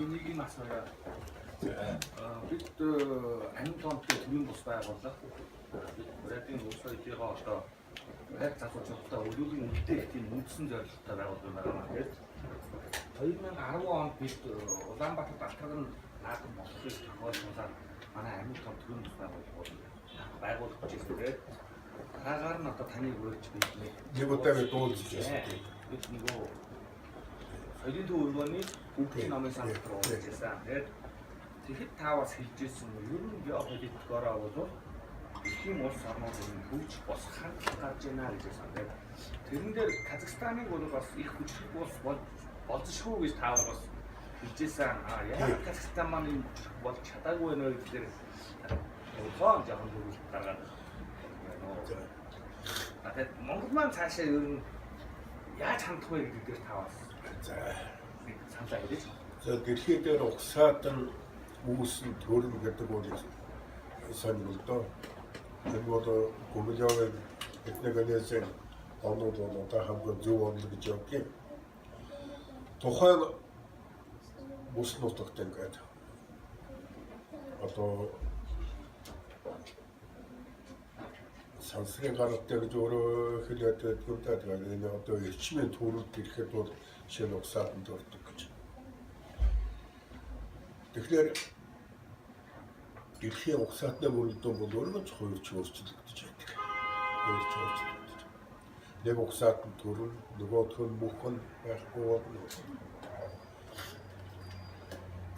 Энийг нь асууя. Бид анин томтой төрийн бус байгууллага. Радийн улс орныхоо одоо яг залуучуудаа өргөлийн үнэтэй тийм үндсэн зорилготой байгуулсан байна гэдэг. 2010 онд бид Улаанбаатарт алтрагын наадам болохыг тохиолдуулаад манай амин том төрийн бус байгуулах гэж ирсэн. Дараагаар нь одоо таныг өргөж бид нэг удаа дуулж байсан. Бид нөгөө соёлын төв өргөний бүгд намын санал руу орчихсан. Тэгэхэд та бас хэлжсэн нь ер нь геополитикороо бол дэлхийн улс орнуудын хөгж бос хандлага гарч байна гэж санагдав. Тэрэн дээр Казахстаныг бол бас их хүчрэх улс болзошгүй гэж та бас хэлжсэн. Яг Казахстан маань юм болж чадаагүй байна вэ гэхээр тоон жоохон зөвлөлт гаргаад байна. Тэгээд Монгол маань цаашаа ер нь яаж хандах вэ гэдэг дээр та бас саналаа хэлээч. За дэлхий дээр угсаатан үүсэн төрн гэдэг бол сонирхолтой. Энэ бол гүмлэвэн этногенээс онод одоо хамгийн зөв онол гэж явдаг. Тухайн бүс нутагт ингээд одоо сансрын гаралтай гэж өөрөө хэлээд байдаг. Тэгээд энэ одоо эрчмийн төрөлд ирэхэд бол шинэ угсаатанд ордог гэж. Тэгэхээр дэлхийн угсаатны мөрөлдөөн бол өөрөө ч хоёрч өөрчлөгдөж байдаг. Хоёрч өөрчлөгдөж. Нэг угсаатанд төрөл, нөгөөх нь мөхөн байхгүй болно.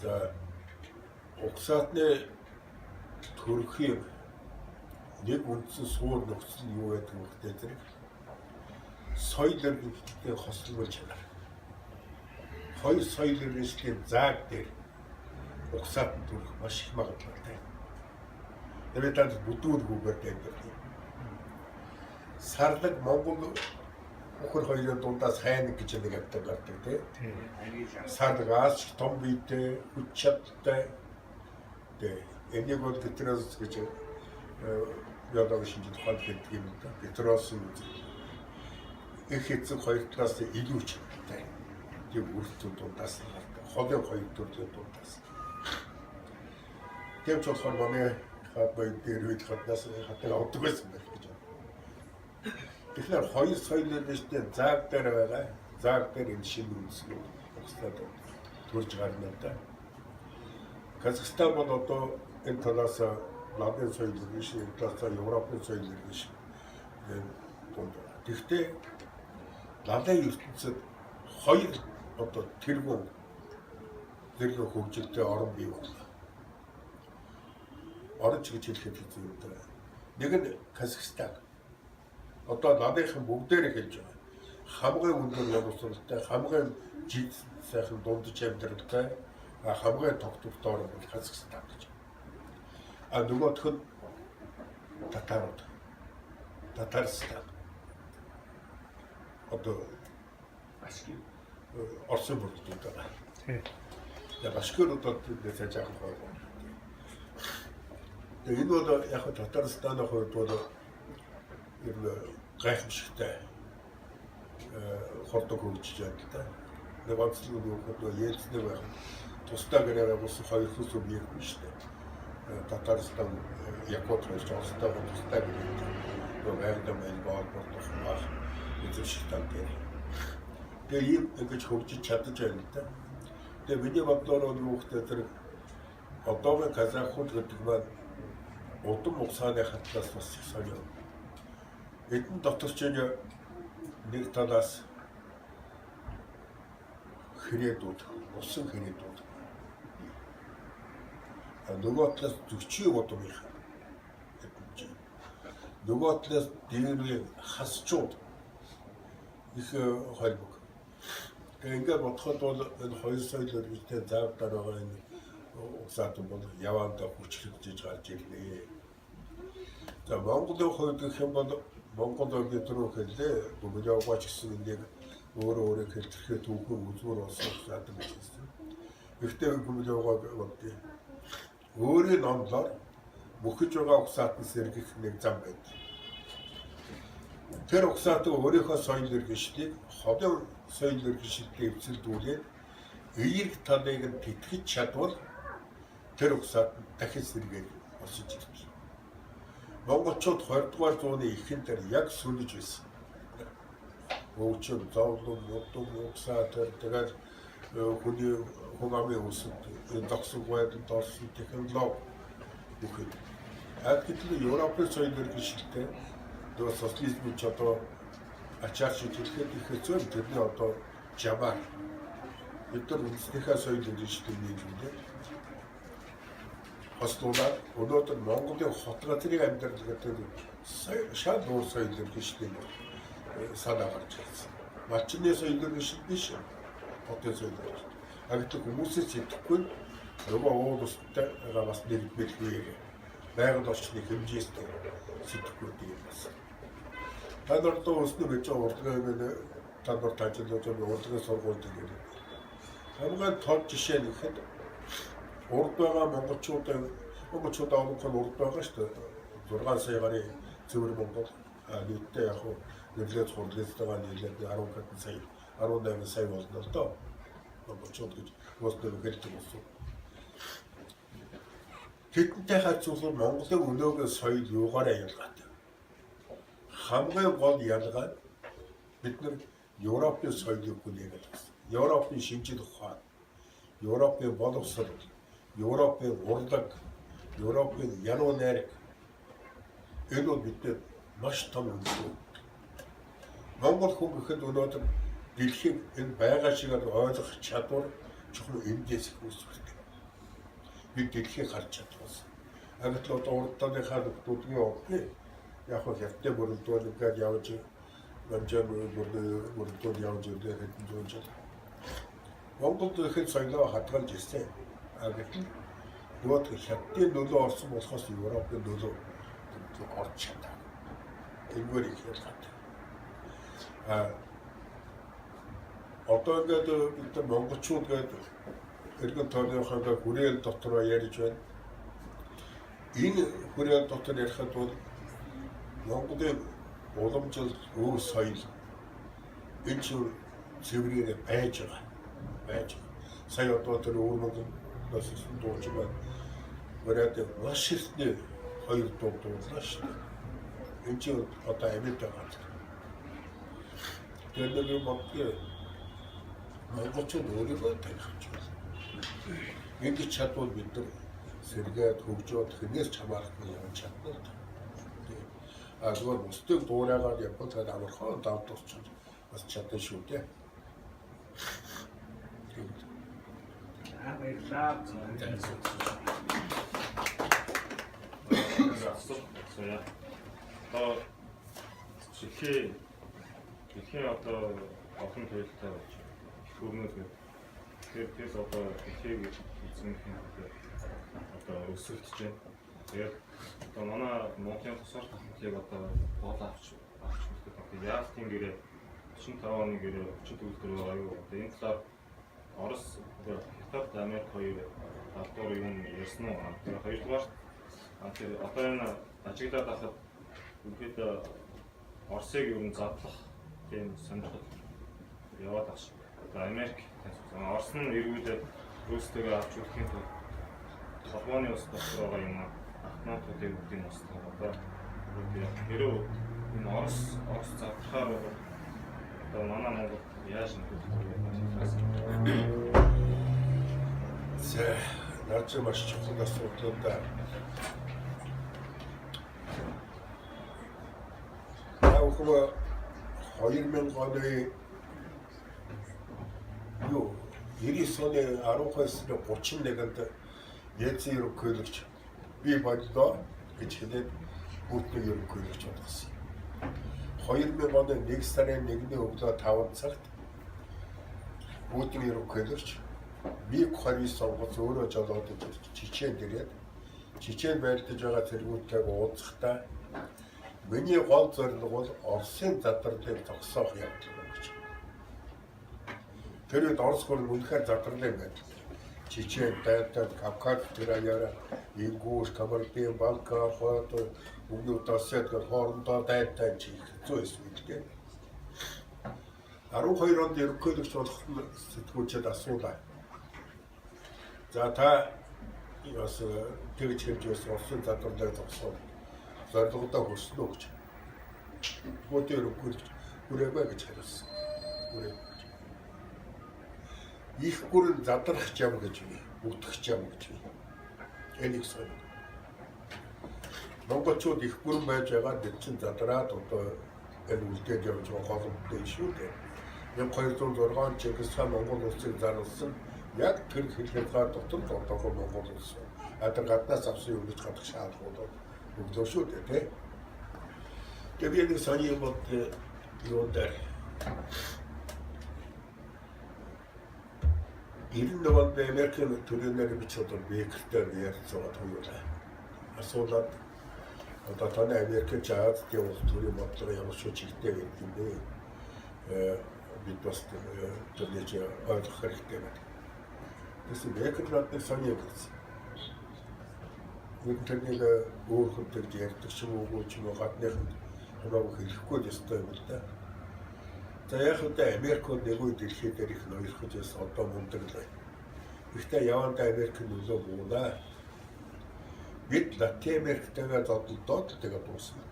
За угсаатны төрөхийн нэг үндсэн суур нөхцөл нь юу гэдэг вэ гэхээр соёл иргэншлийн хослол чанар. Хоёр соёл иргэншлийн зааг дээр угсаатанд төрөх маш их магадлалтай. Тэгээд танд бүдүүргүүгээр дэмжих. Сарлаг Монгол өхөр хоёрын дундаас хайнаг гэж нэг авдаг гардаг тийм. Сарлагаас том биетэй, хүч чадтай. Тэгээд энийг бол Петрос гэж яадаг шинжлэх ухаанд хэлдэг юм да. Петрос нь их эцэг хоёр талаас илүү чадтай. Тийм үргэлжлэн дундаас холын хоёр төрлийн дундаас. Тийм ч болохоор манай хабай дээр үед хатнаас хатаа авдаг байсан байх гэж байна. Тэгэхээр хоёр соёл иргэншлийн зааг дээр байгаа. Зааг дээр энэ шинэ үндэслэл угсаад төрж гарна да. Казахстан бол одоо энэ талаас Ладын соёл иргэншлийн талаас Европын соёл иргэншил дунд. Гэхдээ Ладын ертөнцид хоёр одоо тэргүүн хөгжилтэй орн бий болно. Орч гэж хэлэхэд хэцүү юм даа. Нэг нь Казахстан. Одоо Ладынхан бүгдээр хэлж байгаа. Хамгийн өндөр боловсролтой, хамгийн жид сайхан дундаж амьдралтай, хамгийн тогтвортой орн бол Казахстан гэж. Нөгөөх нь Татарууд. Татарстан. Одоо ашиг Орсын бүрдүүд байгаа. Яг ашигруудад нэсэж байгаа хойно. Тэгээд энэ бол яг Татарстаны хувьд бол ер нь гайхамшигтай хордог хөгжиж байна та. Нэг онцлог нь юу гэвэл Ельцний байх. Тусдаа гэрээр бус хоёр хүс үеийг нь шүү дээ. Татарстан Якут гэж Оростой тусдаа гэрээр нөгөө байрдан байна болдог баг эзэмшигтэй дээр. Тэгээд ийм ингэж хөгжиж чадаж байна та. Тэгээд миний бодлоор юу гэхээр тэр одоогийн казахууд гэдэг маань удам угсааны хатлаас бас их соёо. Эдэн дотор ч нэг талаас хэрээдүүд, усан хэрээдүүд. Нөгөө талаас зүгчийн удам их. Нөгөө талаас дээрээ хасчууд их холбог. Тэгээд ингээд бодоход бол энэ хоёр соёл иргэншлийн заав дараа энэ угсаат бол явандаа хүчлэгдэж гарч ирлээ. За Монголын хувьд гэх юм бол Монгол бид рүү хэлээ. Гүмлэвгаач гэсэн нэг өөрөө хэлтрэхээ түүхэн үзмөр болсон угсаат гэж хэлсэн. Гэхдээ Гүмлэвгааг бодъё. Өөрийн номлоор мөхөж байгаа угсаатан сэргийх нэг зам байд. Тэр угсаат өөрийнхөө соёл иргэншлийг хотын соёл иргэншилтэй эвцэлдүүлээд эерэг талыг нь тэтгэж чадвал тэр угсаат дахин сэргээд босож ирдэг. Монголчууд 20 дугаар зууны эхэнд яг сүлж байсан. Өвчөн, зовлон, удам, угсаат тэгээд хүний хүмамын өсөлт, зогсог байдалд орсон технологи бүхэн. Гэтэл Европын соёл иргэншилтэй нөгөө социализм ч одоо ачаар шиг хэлэхэд их хэцүү тэрний одоо жамаар бид нар үндэснийхээ соёл иргэншилтэй нийлүүлээ. Хослуулаад өнөөдөр Монголын хот газрын амьдрал гэдэг шал өөр соёл иргэншлийн санаа гарч ирсэн. Малчны соёл иргэншил биш. Хотын соёл иргэншил. Гэтэл хүмүүсээс сэтгэхгүй нөгөө уул устай бас нэгдмэлгүй байгаль орчны хэмжээстэй сэтгэхгүй юм байна. Та нарт өснө гэж урлагийн та нарт ажиллаж байгаа урлагийн сургуульд ингээд хамгийн тод жишээ нь ихэд урд байгаа монголчуудын Монголчууд онцгой урд байгаа шүү дээ. 6 сая гаруй цэвэр Монгол нийтдээ яг нөлөөс хурлаас байгаа нийлээд 10 сая 18 сая болно л доо. Монголчууд гэж өөрсдөө хэлдэг болсон. Тэдэнтэй харьцуулбал Монголын өнөөгийн соёл юугаараа ялгаатай. Хамгийн гол ялгаа бид нар Европын соёлыг хүлээгээд байна. Европын шинжлэх ухаан, Европын боловсрол, Европын урлаг, Европын януу найраг энэ бол бидэд маш том үнэлгээ. Монгол хүн гэхэд өнөөдөр дэлхийн энэ байгаа шигээр ойлгох чадвар чухал эндээс их үүсвэртэй. Бид дэлхийг харж чадварсан. Агтл одоо урдтааныхаа нөхдүүдгийн овны яг хятадтай бүрэлдэхүүнгээд явж Намжаа бүрэлдэхүүн явж ирдэг хэдэн зуун жил. Монголд ихэд соёлоо хадгалж ирсэн. Гэтэл нөгөө хятадын нөлөө орсон болохоос Европын нөлөө орж чадаа. Энгүүр их ялгаатай. Одоо ингээд бид монголчууд гэдэг эргэн тойрныхоо хүрээл дотроо ярьж байна. Энэ хүрээл дотор ярихад бол Монголын уламжлал өв соёл энэ чинь цэврээр байж байгаа. Сая одоо тэр өвөр Монголоос дууч байна. Барайд маш ихний хоёр дуулаа шүү дээ. Энэ чинь одоо амьд байгаа. Тэгэхээр монголчууд өөрийгөө таних чинь. Ингэж чадвал бид нар сэргээд хөгжөөд хинээс ч хамаарахгүй явж чадна. Зүгээр бусдыг дуурайгаад явбал амархан давталч бас чадна шүү дээ. Баярлалаа. Одоо дэлхийн одоо олон төрөлтэй болж хөрмөд тэгэхээр одоо дэлхийг эзэмхийг одоо өсөлдөж байна. Тэгээд одоо манай Монголын тусгаар техникийг одоо гол авч үзэхэд яг тийм гэрээ 45 оны гэрээ 40 төгрөг аюу одоо энэ талаар Орос Хятад Америк хоёр талбар юм ярьсан уу? Тэгээд хоёрдугаар тэр одоо энэ ажиглаад байхад үгээд Оросыг ер нь задлах тийм сонирхол яваад байгаа шүү. Одоо Америк Орос нь эргүүлээд Рустэйгээ авч үзэхийн тулд Холбооны ус дотор байгаа юм автоматуудыг үүдийн ус одоо хэрэг энэ Орос задлахаар одоо манай Монгол яаж нөхөж Наач маш чухал асуудал да. Яавал 2000 оны 99 оны 12-ны 31-нд Ельцин ерөнхийлөгч би боллоо гэж хэлээд Путин ерөнхийлөгч болгосон. 2000 оны 1 сарын 1-ний өглөө 5 цагт Путин ерөнхийлөгч би 29 сонгоц өөрөө жолоод ирж Чечен дээрээ Чечен байлдаж байгаа цэргүүдтэйг уулзахдаа миний гол зорилго бол Оросын задралыг зогсоох явдал гэж. Тэр үед Орос хөрөнд үнэхээр задрал юм байна. Чечен, Дальта, Кавказ, Тираяра, Ингуш, Кабардин, Балкар, Хойд, Угнут, Осет гэх хоорондоо дайтай чи хэцүү байсан гэдэг. 12 онд ерөнхийлөгч болох сэтгүүлчид асуулаа. За та бас тэгж хэлж байсан Оросын задралыг зогсоох зорилгодоо хүрсэн үү гэж. Путин ерөнхийлөгч хүрээгүй гэж хариулсан. Их гүрэн задрах юм гэж би, үтгэх юм гэж би. Энийг соёл. Монголчууд их гүрэн байж байгаа бид чинь задраад одоо энэ үлдээд явж байгаа голомттой шүү дээ. 1206 он Чингис хаан Монгол улсыг зарласан яг тэр хэлхээдгээр дотор одоогоо Монгол улс гаднаас авсан юм гэж гадах шаардлагууд өглөө шүү дээ тий. Тэгээд энэ соёл бод юу дээр 91 онд Америкийн төрөнөр бич одоо Бекертэй ярьсан хоёулаа. Асуулаад одоо таны Америкийн жаад явах төрийн бодлого ямар ч чигтэй гэдэг юм бэ? Бид бас тэрнийч ойлгох хэрэгтэй байна. Тэс Бекер надад соёл гэсэн. Тэрнийг өөр хүнтэй ярьдаг ч юм уу ч юм уу гадныханд хамаагүй хэлэхгүй л ёстой юм л да. За яг үдэ Америкт нэг үе дэлхийд их ноёрхож байсан одоо мундаг л байна. Гэхдээ явандаа Америк нөлөө муунаа. Бид Латин Америктайгаа зодолдоод тэгээд дуусна.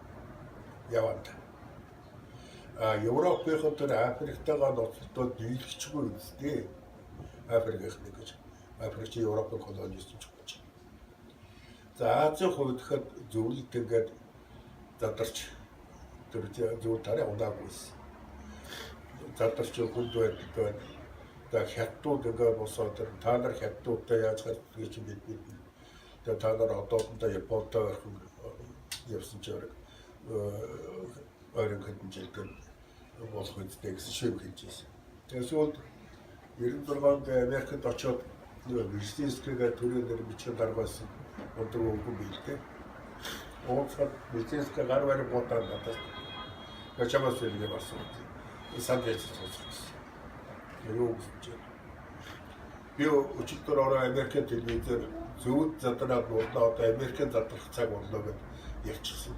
Явандаа. Европын тэр Африктайгаа ноцтод дийлгчгүй үстэй. Африкийнх нэг гэж. Африкч Европын колонист ч гэж. За Азийн хувьд гэхэд зөвлөлт ингээд задарч тэр зөв тарай удаагүйсэн. Задарч хүнд байдаг. За хятадууд ингээд босоод та нар хятадуудтай яаж гардаг чинь бид. Тэгээ та нар одоодоо Японтой орхон явсан ч ойрын хэмжээтэй болох үедээ гэсэн шиг хэлж байсан. Тэгээс бол 96 онд Америкт очоод Вижнинскийгээ төрөөр бичиж даргаасан өндөр өнгөн биелдэг. Оонцгод Вижнинский гар барь бодоод надад Гачамас хэлгээ болсон. Сандэж сонссон. Юу гэж би өчигдөр ороо Америкт телевизээр зөвд задраад нуудлаа одоо Америкт задрах цаг боллоо гэж ярьчихсан.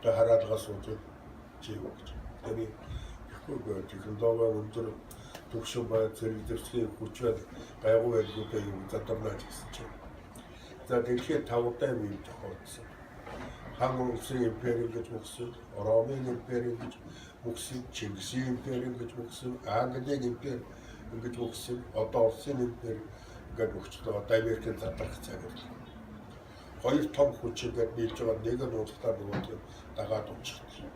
Тэгээ хараалгаа сууж чи юу гэж. Тэгээ ихгүй технологи өндөр төвшин бай зэрэг зэвсгийн хүчээр гайгүй байлгуудаа юу задарнаа гэсэн чинь. За дэлхийд 5 удаа юм тохиолдсон. Ханган улсын импери гэж мөксөн, Ромын импери гэж мөксөн, Чингисийн импери гэж мөксөн, Английн импери гэж мөксөн, одоо Оросын импери гэж мөксөн. Одоо Америкийн задрах цаг болно. Хоёр том хүч ингээд нийлж байгаа нэг нь уултаар нөгөө дагаад унчихсан.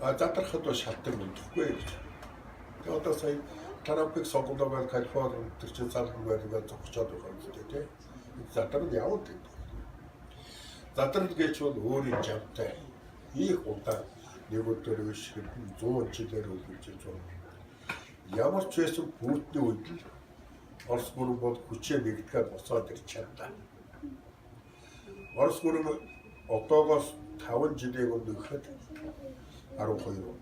Задрахад бол шалтгаан мэдхгүй гэж. Тэгээ одоо сая Трампыг сонгодог Калифорни тэр чинь залхуу байгаад зогсоод байгаа юм дээ тий. Задрал яваад гэдэг. Задрал гэж бол өөрийн жавтай. Их удаа нэг өдөр биш 100 жилээр үлдэж байгаа. Ямар ч байсан Путиний үед л Орос гүрэн бол хүчээ нэгдэхэд босоод ирч чадлаа. Орос гүрэн одоогоос 5 жилийн өмнө гэхэд 12 он.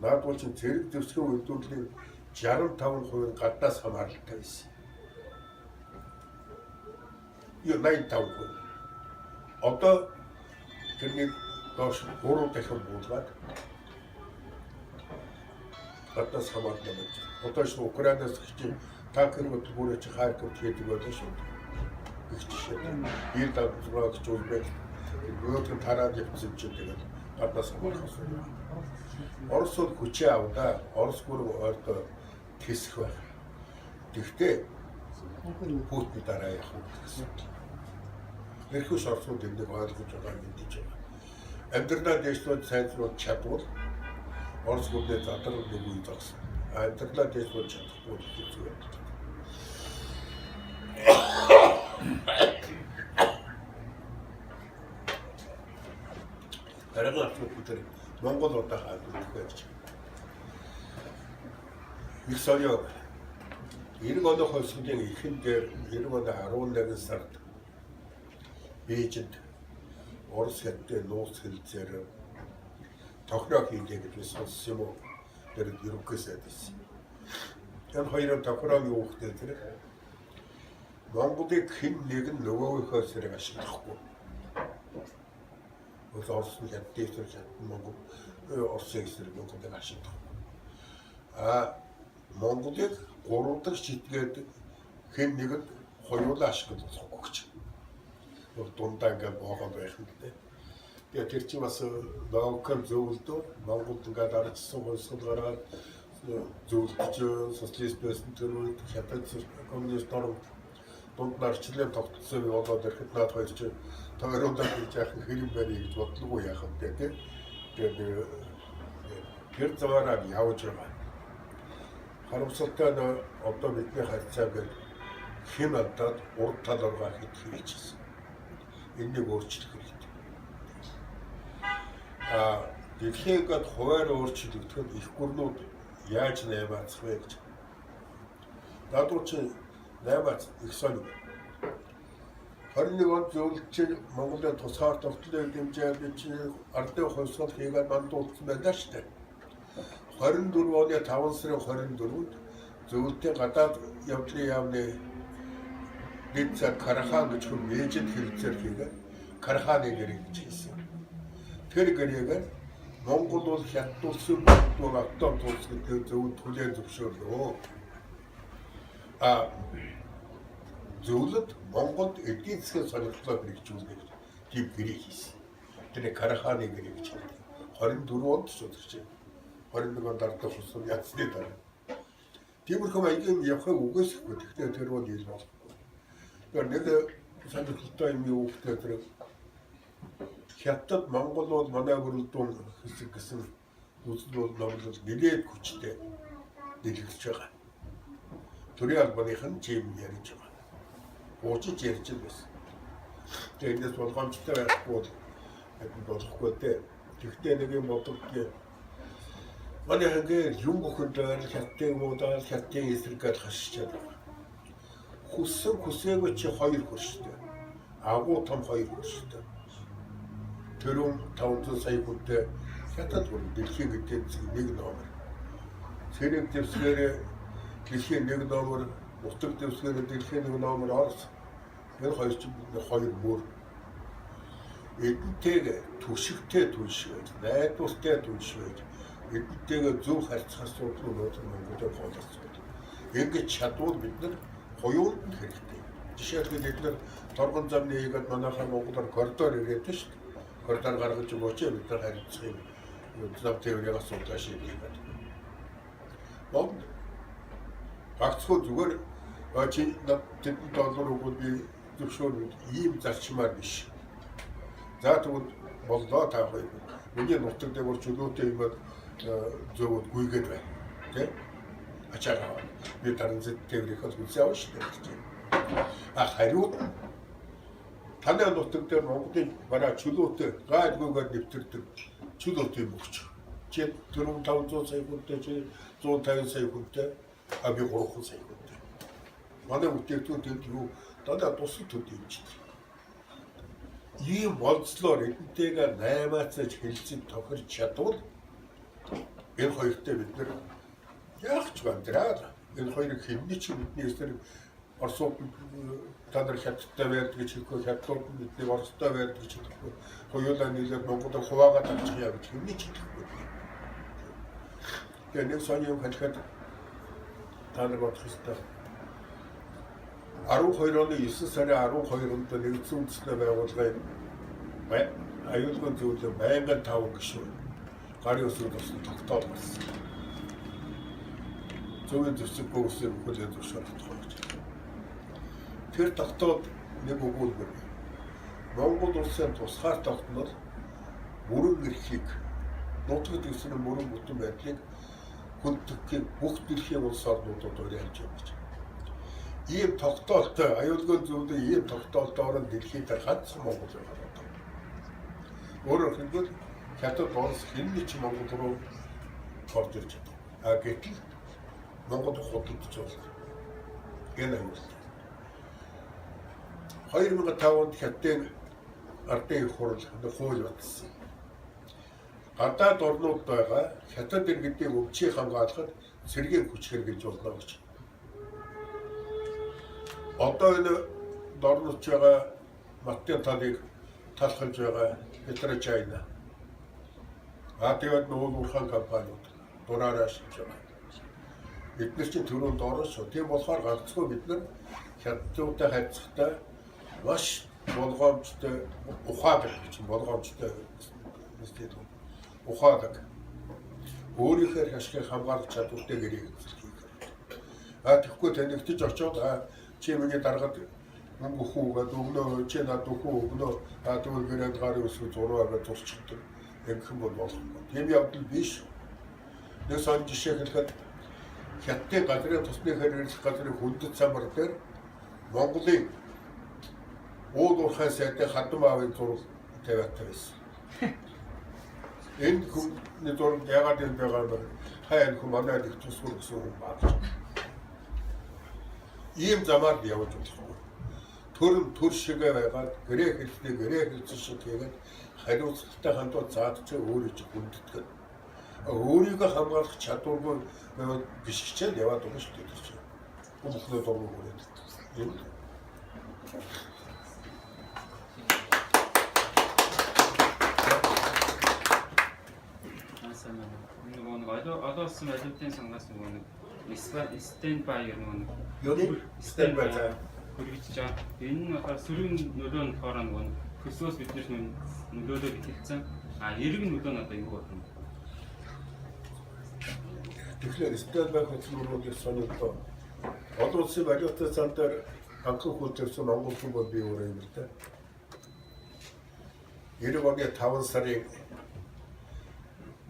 Наад бол чинь зэрэг зэвсгийн үйлдвэрлэлийн 65% гаднаас хамааралтай байсан. Юу 85%. Одоо тэрний доош 3 дахин буулгаад гаднаас хамааралтай байна. Одоо ч Украинаас хичээл танкерүүд бүрээ чи Харьковд хийдэг байлаа шүү. Их жишээ. Ир давдраг ч үлбэл өөрөөр тараад явсан ч тэгээд гаднаас хамаарах. Орос бол хүчээ авдаа. Орос гүрэн ойртоо тэсэх байх. Тэгвэл Путин дараа явах гэсэн. Тэрхүүс орсууд энийг ойлгож байгаа мэдээж байгаа. Амьдралаа дэвшлүүд сайжруулах чадвал Орос гүрний задрал нэг үе зогсон. Амьдралаа дэвшлүүд чадахгүй хэцүү байдаг. Арга автомобиль Монгол удаа хаалт байж. Их соёо 90 оны хойсгийн эхэн дээр 90 оны 11 сард Бээжинд Орос хятадтай нууц хэлцээр тохироо хийлээ гэж сонссон юм уу? Тэр ерөнхий сайд байсан. Тэр хоёрын тохироо юу гэхтэй тэр Монголыг хэн нэг нь нөгөөгийнхөө зэрэг ашиглахгүй. Оросны хятадтай зэрэг Монгол Оросын зэрэг Монголыг ашиглах. Монголыг 3 дахь шитгээд хэн нэг нь хоёулаа ашиглахгүй гэж. Дундаа ингээд боогоо байх юм дээ. Тэгээ тэр чинь бас логикал зөвлөдөө Монголд ингээд арчсан хойсгол гараад зөвлөж социалист байсан тэр үед хятад коммунист орн дунд нарчлын тогтцоо болоод ирэхэд наад хоёр чинь тойруудаа хийж яах хэрэм барь гэж бодлого яах юм дээ тийм. Тэгээд тэр заваараа явж байгаа. Харамсалтай нь одоо бидний харьцаа гэж хэн алдаад урд талаараа хийчихсэн. Энийг өөрчлөх хэрэгтэй. Дэлхийд хуваар өөрчлөгдөхөд их гүрнүүд яаж наймаацах вэ гэж. Даадуу чи наймаац их сонь. 21 онд зөвлөлт Монголын тусгаар тогтлын хэмжээнд чи ардын хувьсгал хийгээд мандуулсан байна шүү дээ. 24 оны 5 сарын 24-нд зөвлөлтийн гадаад явдлын яамны Дэд за Карахан гэж хүн ээжэд хэрэгцээр хийгээ Караханы гэрээ гэж хэлсэн. Тэр гэрээгээр Монгол бол хятадулсан бол автон тулс гэдэг зөв түлээн зөвшөөрлөө. Зөвлөд Монголд эдийн засгийн сонирхлоо хэрэгжүүлэх тийм гэрээ хийсэн. Тэр Караханы гэрээ гэж хэлдэг. 24 онд ч удирч байна. 21 онд ардах болсон яцны дараа. Тиймэрхүү маягийн явахыг үгүйсэхгүй. Гэхдээ тэр бол ил болохгүй. Тэр нэг сонирхолтой юм юу гэхээр тэр Хятад Монгол бол манай бүрэлдэхүүн хэсэг гэсэн үзэл бол номлол нэлээд хүчтэй дэлгэрч байгаа. Төрийн албаных нь чим ярьж байгаа. Уучиж ярьж байсан. Тэгээд энэс болгоомжтой байхгүй бол болохгүй дээ. Тэгтээ нэг юм бодогдъя. Манай хангаар юм бүхэндээр Хятадын муудаа Хятадын эсрэгээр хашиж байгаа. Хүссэн хүсээгүй чи 2 хөрштэй. Агуу том 2 хөрштэй. Тэрүүн 500 сая хүнтэй Хятад бүр дэлхийн эдийн засгийн 1 номер. Сэрэг дэвсгэрээ дэлхийн 1 номер, нутаг дэвсгэрээ дэлхийн 1 номер Орос. Энэ хоёр чинь 2 бүр. Эднтэйг түшигтэй түшиж, найдвартай түшиж, эднтэйг зөв харьцах асуудал өнөөдөр Монголд боловсруулсан. Ингэж чадвал бид нар хоёуланд хэрэгтэй. Жишээлбэл бид нар торгон замны хийгээд манайхаа Монголоор коридор ирээд шүү дээ. Коридор гаргаж өгөөч бид нар харилцах юм. Зам теорийг асуудал шийдэх. Бод багцхуу зүгээр чи тэдэн доллар өгвөл би зөвшөөрөв ийм зарчмаар биш. За тэгвэл боллоо та хоёр. Миний нутаг дээр чөлөөтэй юм зөвөд гүйгээд байна. Тэ? Ачаараа би транзит теорийг үзээ авах шүү дээ. Хариуд таны нутаг дээр Монголын бараа чөлөөтэй гайдгүйгээр нэвтэрдэг чөлөөтэй мөгч. Чи 400 сая хүнтэй чи 150 сая хүнтэй би 300 сая хүнтэй. Манай бүтээгдэхүүн тэнд юу дандаа тусал төдийч. Ийм болцлоор эднтэйгээр 8-аас хэлцэн тохирч чадвал энэ хоёртой бид нар яах ч бамдраад энэ хоёрыг хэмнэ чи бидний эсрэг Оросууд та нар Хятадтай байдаг гэж хэлэхгүй Хятадууд бидний Оростой байдаг гэж хэлэхгүй хоёулаа нийлээд Монголд хуваагаад авчих яа гэж хэмнэ ч хэлэхгүй. Тэгээ нэг сони юм хэлэхэд та нар бодох ёстой. 12 оны 9 сарын 12-нд нэгдсэн үндэсний байгууллагын аюулгүй зөвлөлд байнгын 5 гишүүн гарын өсвөр туссан тогтоол болсон. Зөвхөн зөвсөггүй үсээр бүхэлдээ зөвшөөрөх гэж. Тэр тогтоол нэг өгүүлбэр. Монгол улсын тусгаар тогтнол мөрөн эрхийг нутаг дэвсгэрийн мөрөн бүтэн байдлыг хүнддэхийг бүх дэлхийн улс орнуудад уриалж байна гэж. Ийм тогтоолтой аюулгүй зөвлөлийн ийм тогтоолтоор дэлхийд ганцхан Монгол байна. Өөрөөр хэлбэл Хятад Орос хинний ч Монгол руу орж ирж байна. Гэтэл Монгол худалдаж байна. Энэ аюул. 2005 онд Хятадын ардын хурал хууль батсан. Гадаад орнууд байгаа Хятад иргэдийн өвчийг хамгаалахад цэргийн хүч хэрэглэж болно гэж. Одоо энэ дорнож байгаа маттын талыг талхалж байгаа Петрочайна. Тэгээд нүүл урхан компаниуд дураараа шилж байгаа. Бид нар чинь түрүүнд орсон. Тийм болохоор ганцхан бид нар Хятадтай харьцахтаа маш болгоомжтой ухаадаг гэж болгоомжтой нэстээд ухаадаг. Өөрийнхөө хашгийг хамгаалах чадвартай гэрээ хийх. Тэгэхгүй танигдж очоод чи миний даргаад мөнгө хүүгээд өгнө чи над өгнө тэгвэл гэрээд гарын өсвөр зураагаа зурчихдаг. Ингэх бол болохгүй. Тийм явдал биш. Нэг сон жишээ хэлэхэд Хятадын газрын тусны хэрэглэх газрын хүндэт самбар дээр Монголын уул уурхай сайдын хадам аавын зураг тавиад байсан. Энэ хүний зураг яагаад энэ байгаа юм бэ? Хаяа хүн манай их тусгар гэсэн хүн бааж. Ийм замаар явж болохгүй. Төр шигээ байгаад гэрээ хэлсэн шиг хийгээд хариуцлагатай хандвал заадч өөрөө ч хүндэтгэн. Өөрийгөө хамгаалах чадваргүй биш хичээл яваад байгаа шүү дээ. Бүхнээ дургу хүрээд. Одоосон валютын сангаас нөгөө нэг stand by нөгөө 여기 스탠바이 자. хүргэж байгаа. Энэ нь болохоор сөрөг нөлөө нь болохоор нөгөө төсөөс биднээс нөлөөлөө битэлсэн. Эрг нөлөө нь одоо юу болох вэ? Тэгэхээр 스탠바이 хөтөлбөрүүдийг сонирхлоо. Олон улсын валютын сан дээр анхан хөтөлсөн Монгол хүн бий өөрөө юм л да. 90 оны 5 сарын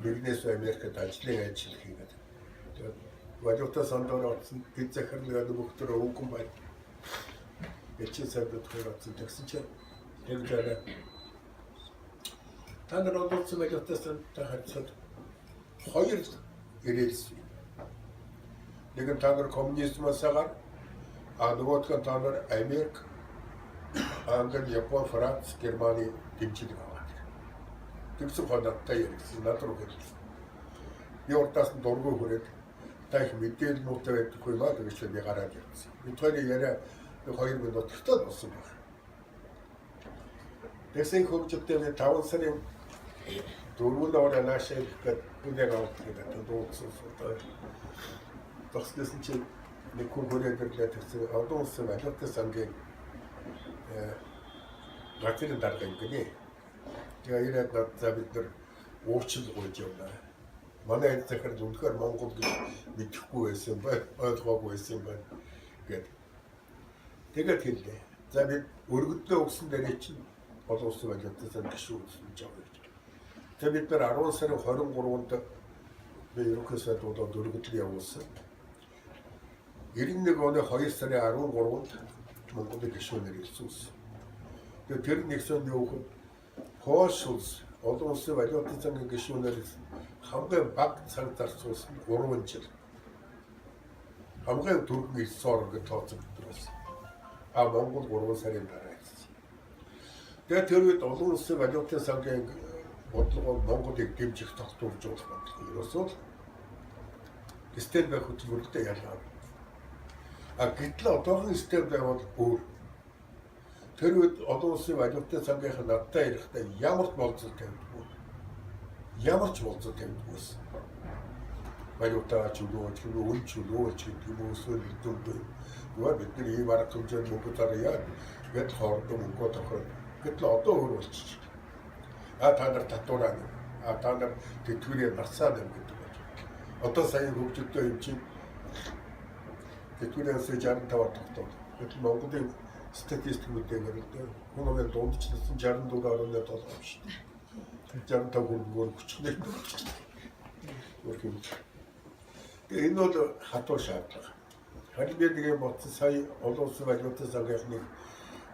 1-ээс Америкт ажлын ажил хийгээд. Тэгээд валютын сан дээр орсон бид захирлын өгтөр өвгөн бай. Эцэг сайдд хөрөцсөн тэгсэн чинь яг жаа. Та нар олон улсын валютын сантай харьцаад хоёр ирээлсэн. Нэг нь та нар коммунизмаас агаар нөгөөх нь та нар Америк, Англи, Япон, Франц, Германы дэмжлэг аваад. Тэгсэн хоногтой ярьсан надруу гэж. Би уртаас нь дургүй хүрээд та их мэдээлэл муутай байдаггүй маа гэж би гараад ирсэн. Энэ хоёрын яриа 2 минут төгтөөд болсон байна. Тэгсэн хөвчөлтэй 5 сарын 4-нд ороо наашаа ихэд бүнэг авах гэдэг дуудсан суудаг. Тогтсон чинь нэг хүн хүрээд ирлээ тэгсэн олон улсын валютын сангийн гацын дарга юм гинэ. Тэгээ ирээд надад бид нар уучлал гуйж явна. Манай энэ захирал үнэхээр Монгол гэж мэдэхгүй байсан бай, ойлгоогүй байсан бай гэд. Тэгээд хэллээ. За бид өргөдлөө өгсөн дээр чинь олон улсын валютын сан гишүүн гэж байгаа гэж. Тэгээд бид нар 10 сарын 23-нд би ерөнхийдөө дуудаад өргөдөл явуулсан. 91 оны 2 сарын 13-нд Монголын гишүүнээр ирсэн. Тэгээд тэр нэгсэн юу вэ? Польш улс олон улсын валютын сангийн гишүүнээр хамгийн бага цаг зарцуулсан 3 жил. Хамгийн түргэн 9 сар гэж тооцогдсон. Монгол 3 сарын дараа ирсэн. Тэгээд тэр үед олон улсын валютын сангийн бодлого Монголыг дэмжих тогтворж болох бодлого. Ерөөсөө стенбэ хөтөлбөртэй ялгаа. Гэтэл одоогийн стенбэ бол өөр. Тэр үед олон улсын валютын сангийнх нь надтай ирэхдээ ямар ч болцол тавьдаггүй. Ямар ч болцол тавьдаггүй. Валютаа чөлөөч, үн чөлөөч гэдэг юм уусвал хэдүүн. Нөгөө бид нар ийм арга хэмжээнд мөнгө заръя. Гэт хоорондоо мөнгө тохиол. Гэтэл одоо өөр болчих. Та нар татвараа. Та нар тэтгэврээ нарсаа нэм гэдэг байна. Одоо сая хөгжөлтөө юм чинь тэтгэврээс 65-аар тогтоод. Гэтэл Монголын статистикүүдээр хүмүүс дундчлсан 64.7 байна шүү дээ. 65 хүргээр хүчтэй. Энэ бол хатуу шаардлага. Харин би нэг юм бодсон сая олон улсын валютын сангийнхны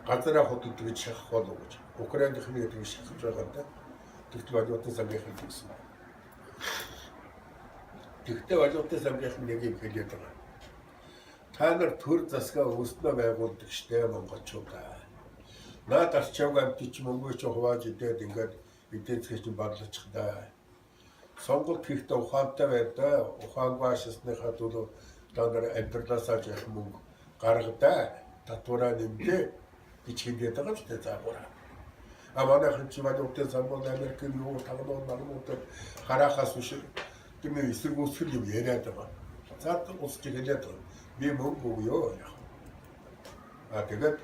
газараа хөдөлдөг гэж шахах болов гэж. Украиныхны гэдэг шахаж байгаа даа. Тэгтэл валютын сангийнх нь гэсэн. Тэгтээ валютын сангийнх нь нэг юм хэлээд байгаа. Та нар төр засгаа өөрснөө байгуулдаг штэ монголчуудаа. Наад арчааг амтч мөнгөө ч хувааж идээд ингээд эдийн засгийн чинь бодлочих да. Сонголт хийхдээ ухаантай байдаа. Ухаангүй ашигласныхаа төлөө та нар амьдралаасаа жах мөнгө гаргадаа. Татвараа нэмдээ гэж хэлээд байгаа ч тэ заагаараа. Манайхан чи валютын сангийн Америкийн юу тагнуул нармуудад харахаас биш тийм эсрэг үсгэл юм яриад байгаа. Цаад усч хэлээд байгаа. Би мөнгө өгөө яах. Тэгээд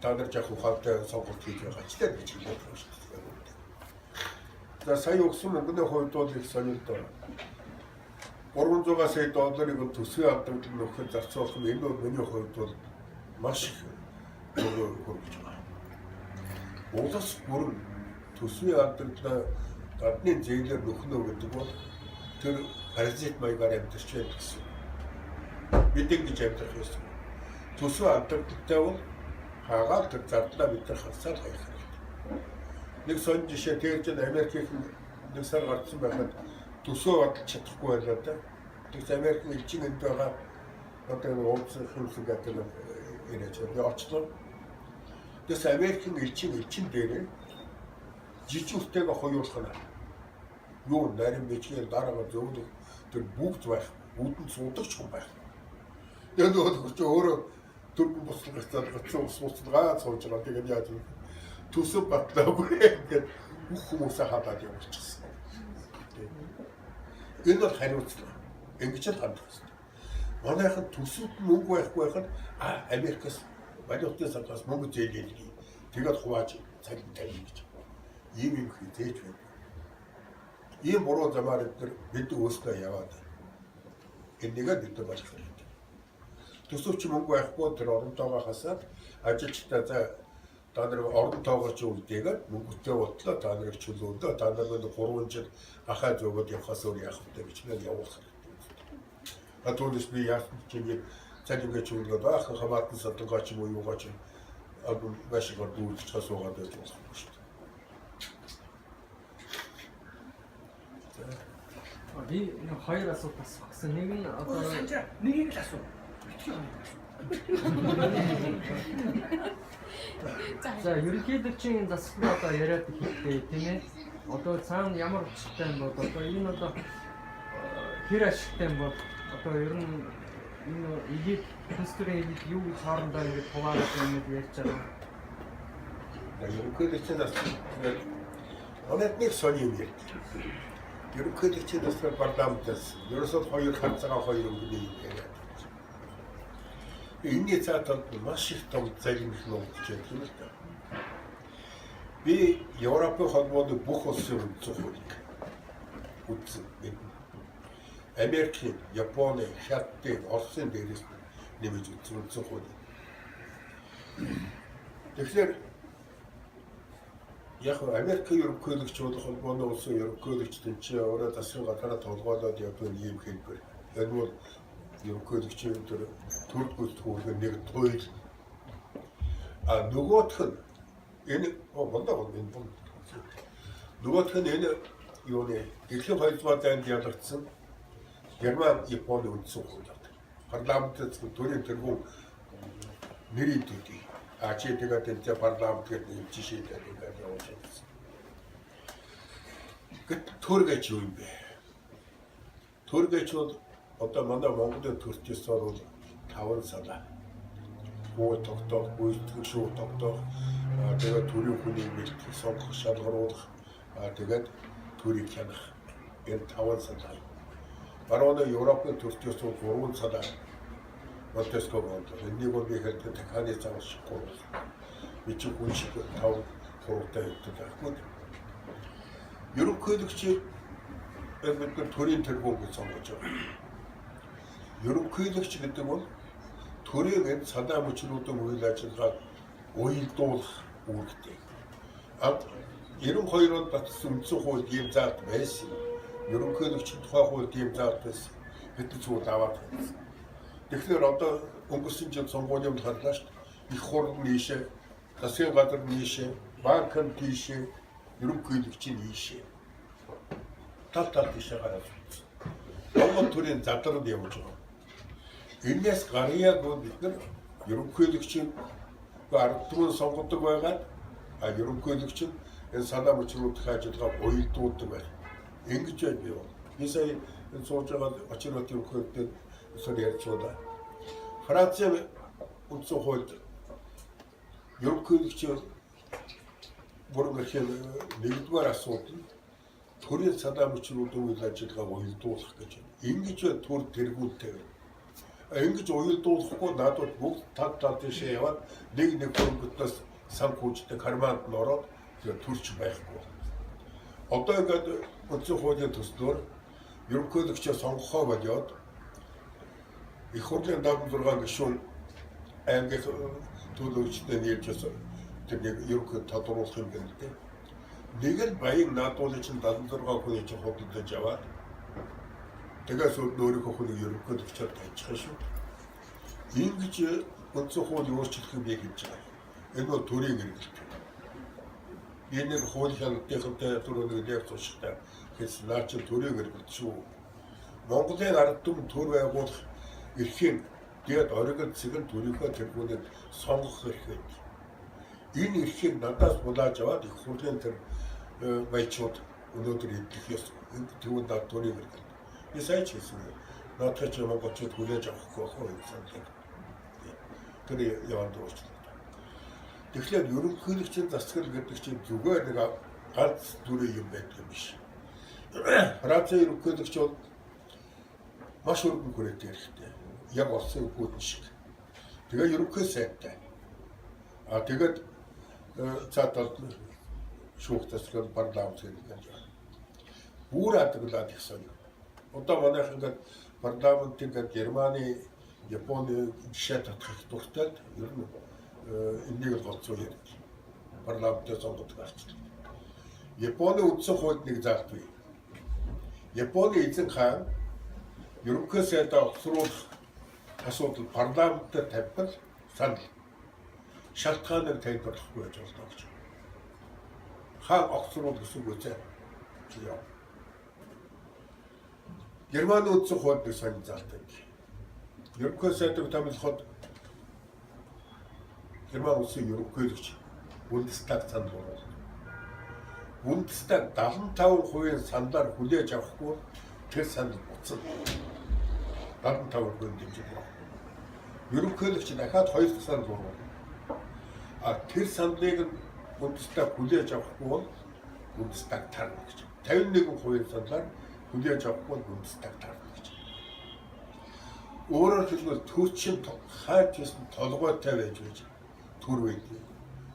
та нар жах ухаантай сонголт хийж байгаа ч гэж хэлээд байгаа шүү дээ. За сая өгсөн мөнгөний хувьд бол их сонирхолтой. 300 сая долларыг төсвийн алдагдлыг нөхөд зарцуулах нь энэ бол миний хувьд бол маш их хөргөж байгаа. Улс бүр төсвийн алдагдлаа гадны зээлээр нөхнө гэдэг бол тэр паразит маягаар амьдарч байдаг гэсэн. Бид ингэж амьдрах байсан. Төсвийн алдагдaltaй бол хаагаад тэр зардлаа бид нар хасаад хаях хэрэгтэй. Нэг сонь жишээ тэгж Америкийн нэг сар гарсан байхад төсөө бодож чадахгүй байлаа да. Тэгс Америкийн элчин энд байгаа одоо уулзсан хүмүүс гэдэг нь ирэж байгаа. Очлоо. Тэгс Америкийн элчин дээр жижигтэйг хоёулах нь юу нарийн бичгээр дараагаа зөвлөх тэр бүгд байх, үүдэн суудагч хүн байх. Яг нөгөө ч өөрөө дөрвөн бус гацсан сууцгаа цоож байгаа. Тэгээд яаж вэ? Төсөв батлаагүй ингээд бүх хүмүүсээ хадаад явуулчихсан. Энэ бол хариуцлага. Ингэж л хандах хэрэгтэй. Манайхан төсөвд мөнгө байхгүй байхад Америкаас валютын салбараас мөнгө зээлээ. Тэгээд хувааж цаг тавина гэж. Ийм хийж байна. Ийм буруу замаар бид өөрсдөө яваад. Энийгээ бид болж байна. Төсөвч мөнгө байхгүй тэр оронтойгоо хасаад ажилчдаа за та нар оронтойгоо ч үлдээгээд мөнгөтэй бодлоо та нарыг чөлөөлөө та нар 3 жил ахаа зөөгд явахаас өөр яах вэ гэж нэг явуулах хэрэгтэй. Атуулс би яасан ч ингэ цаг ингэ чөлөөд байх хамаатан садгаа ч юм уу юугаа ч машигаар дүүрч хасуугаад байж болох юм шүү дээ. Би хоёр асуулт асуусан. Нэг нь одоо нэгийг л асуу. За ерөнхийлөгчийн засал одоо яриад хэлдэг тийм ээ. Одоо цаана ямар ашигтай юм бол одоо энэ одоо хэр ашигтай юм бол одоо ер нь энэ элит конституцийн элит юу гэж хоорондоо ингэж хуваалж ингэж ярьж байгаа. Ерөнхийлөгчийн засал нэг сони юм ярьж. Ерөнхийлөгчийн засал парламентаас ерөөсөө хоёр ханцагаа хоёр өнгөний юм яриад. Энэний цаатад маш их том загинх нуугдж байна юм л да. Би Европын холбооны бүх улсын үндэслэлийг үзсэн. Америк, Японы, Хятадын, Оросын дээрээс нэмж үзсэн үндэслэлийг. Тэгэхээр яг Америкийн ерөнхийлөгчүүд холбооны улсын ерөнхийлөгчдөн чи өөрөө засгийн газараа толгойлоод явдаг юм хэлбэр. Яг бол ерөнхийлөгчийн төр бүлтгүүрийн нэг туйл. Нөгөөх нь энэ нөгөөх нь энэ юуны дэлхийн хоёрдугаар дайнд ялагдсан Герман, Японы үндсэн хууль. Парламентд төрийн тэргүүн нэрийн төдий. Чи тэгээд энэ парламент гэдэг жишээтэй ингээд явуулсан. Гэт төргөж юу юм бэ? Төргөж бол одоо манай Монголын төрч ёсоор бол 5 сая. Буу тогтоох, гүйцэтгэх шүү тогтоох, тэгээд төрийн хүний мэддэг сонгох шалгаруулах, тэгээд төрийг хянах. Энэ 5 сая. Барууны Европын төрч ёс бол 3 сая. Протестовод. Энийг бол би хэлдэг таханы цаас шихгүй. Би ч хүн шиг 5 хурдтай явдаг байхгүй. Ерөнхийлөгч бид төрийн тэргүүг сонгож байгаа. Ерөнхийлөгч гэдэг бол төрийн энэ санаа мөчрүүдийн үйл ажиллагааг уялдуулах үүрэгтэй. 92 онд батсан үндсэн хууль ийм заалт байсан. Ерөнхийлөгчийн тухай хууль ийм заалт байсан. Хэдэн зүйл аваад байсан. Тэгэхээр одоо өнгөрсөн жил сонгуулийн харлаа шүү дээ. Их хурд нийшээ, засгийн газар нийшээ, банк нь тийшээ, ерөнхийлөгчийн нийшээ. Тал тийшээ гараад ирсэн. Монгол төрийн задрууд явж байгаа. Энээс гарьяаг бид нар ерөнхийлөгчийн 14 сонгодог байгаад ерөнхийлөгч нь энэ санаа мөчрүүдийн ажиллагааг уялдуулдаг байна. Ингэж байв. Би сая энэ сууж байгаа очирот ерөнхийлөгчд өсөр ярьж байгаа. Францын үндсэн хуульд ерөнхийлөгч бүрэн эрхийн нэгдүгээр асуудал нь төрийн санаа мөчрүүдийн үйл ажиллагааг уялдуулах гэж байна. Ингэж төр тэргүүлтэй байна. Ингэж уялдуулахгүй надад бүгд тал тийшээ яваад нэг хөрөнгөтнөөс санхүүждэг карманд нь ороод төрч байхгүй. Одоо ингээд үндсэн хуулийн төслөөр ерөнхийлөгчөө сонгохоо болоод их хурлын 76 гишүүн аймгийн төлөөлөгчдөө нэрж тэр нэг ерөнхий тодруулах юм гэдэг. Нэг л баян наадуулын чинь 76 хүний чинь худалдаж аваад тэгээс өөрийнхөө хүнийг ерөнхийлөгчөөр тавьчих шүү. Ингэж үндсэн хууль өөрчлөх юм яг хийж байгаа. Энэ бол төрийн эргэлт. Энэ хуулийн хяналтынхантай төрөнийг яг туштай гэсэн наач төрийн эргэлт шүү. Монголын ард түмэн төр байгуулах эрхийн тэгээд оргил цэгэн төрийнхөө тэргүүнийг сонгох хэрэгтэй. Энэ эрхийг надаас булааж аваад их хурлын тэр баячууд өнөөдөр эдлэх ёс. Тэгвэл над төрийн эргэлт. Би сайн ч хэлсэн. наадах ч монголчууд хүлээж авахгүй байх саналыг тэр яванд уурчлаа. Тэгэхээр ерөнхийлөгчийн засаг гэдэг чинь зүгээр нэг ганц дүрээ юм байдаг юм биш. Францын ерөнхийлөгч бол маш өргөн хүрээтэй хэрэгтэй. Яг олсон хүүхэн шиг. Тэгээ ерөнхий сайтай. Тэгээд цаатал шүүх засаг парламент гэдэг юм. Бүр хадгалаад ихсэн. Одоо манайх ингээд парламент ингээд Германы, Японы жишээ татах дуртай ер нь энийг л гоцоо ярьж парламентээр сонгодог арчлаа. Японы үндсэн хуульд нэг заалт бий. Японы эзэн хаан ерөнхий сайдаа огцруулах асуудал парламентээр тавьбал санал шалтгааныг тайлбарлахгүй байж болно гэж. Хаан огцруул гэсэн үг үү? Яа. Германы үндсэн хуульд нэг санал заалтай. Ерөнхий сайдыг томилоход Герман улсын ерөнхийлөгч Бундестаг санал болгоо. Бундестаг 75% саналаар хүлээж авахгүй тэр санал буцсан. 75% дэмжиж байна. Ерөнхийлөгч дахиад 2 санал болгоо. Тэр саналыг Бундестаг хүлээж авахгүй бол Бундестаг тарна гэж. 51% саналаар хүлээж авахгүй бол Бундестаг тарна гэж. Өөрөөр хэлбэл түүчин хайт хийсэн толгойтой байж байж түр байдаг.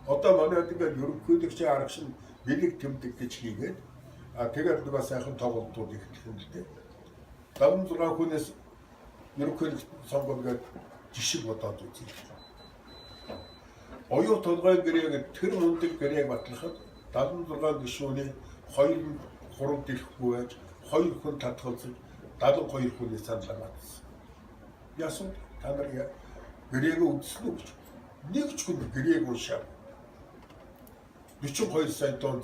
Одоо манайд ингээд ерөнхийлөгчийн арга шин бэлэг тэмдэг гэж хийгээд тэгээд нөгөө сайхан тоглолтууд ихтгэх юм л дээ. 76 хүнээс ерөнхийлөгч сонгоно жишг бодоод үзье. Оюу толгой гэрээг тэр мундаг гэрээг батлахад 76 гишүүний 2-3 дэлэхгүй байж 2 хүн татгалзаж 72 хүний саналаар батсан. Яасан та нар гэрээг үзсэн үү гэж. Нэг ч хүн гэрээг уншаа. 42 сая тонн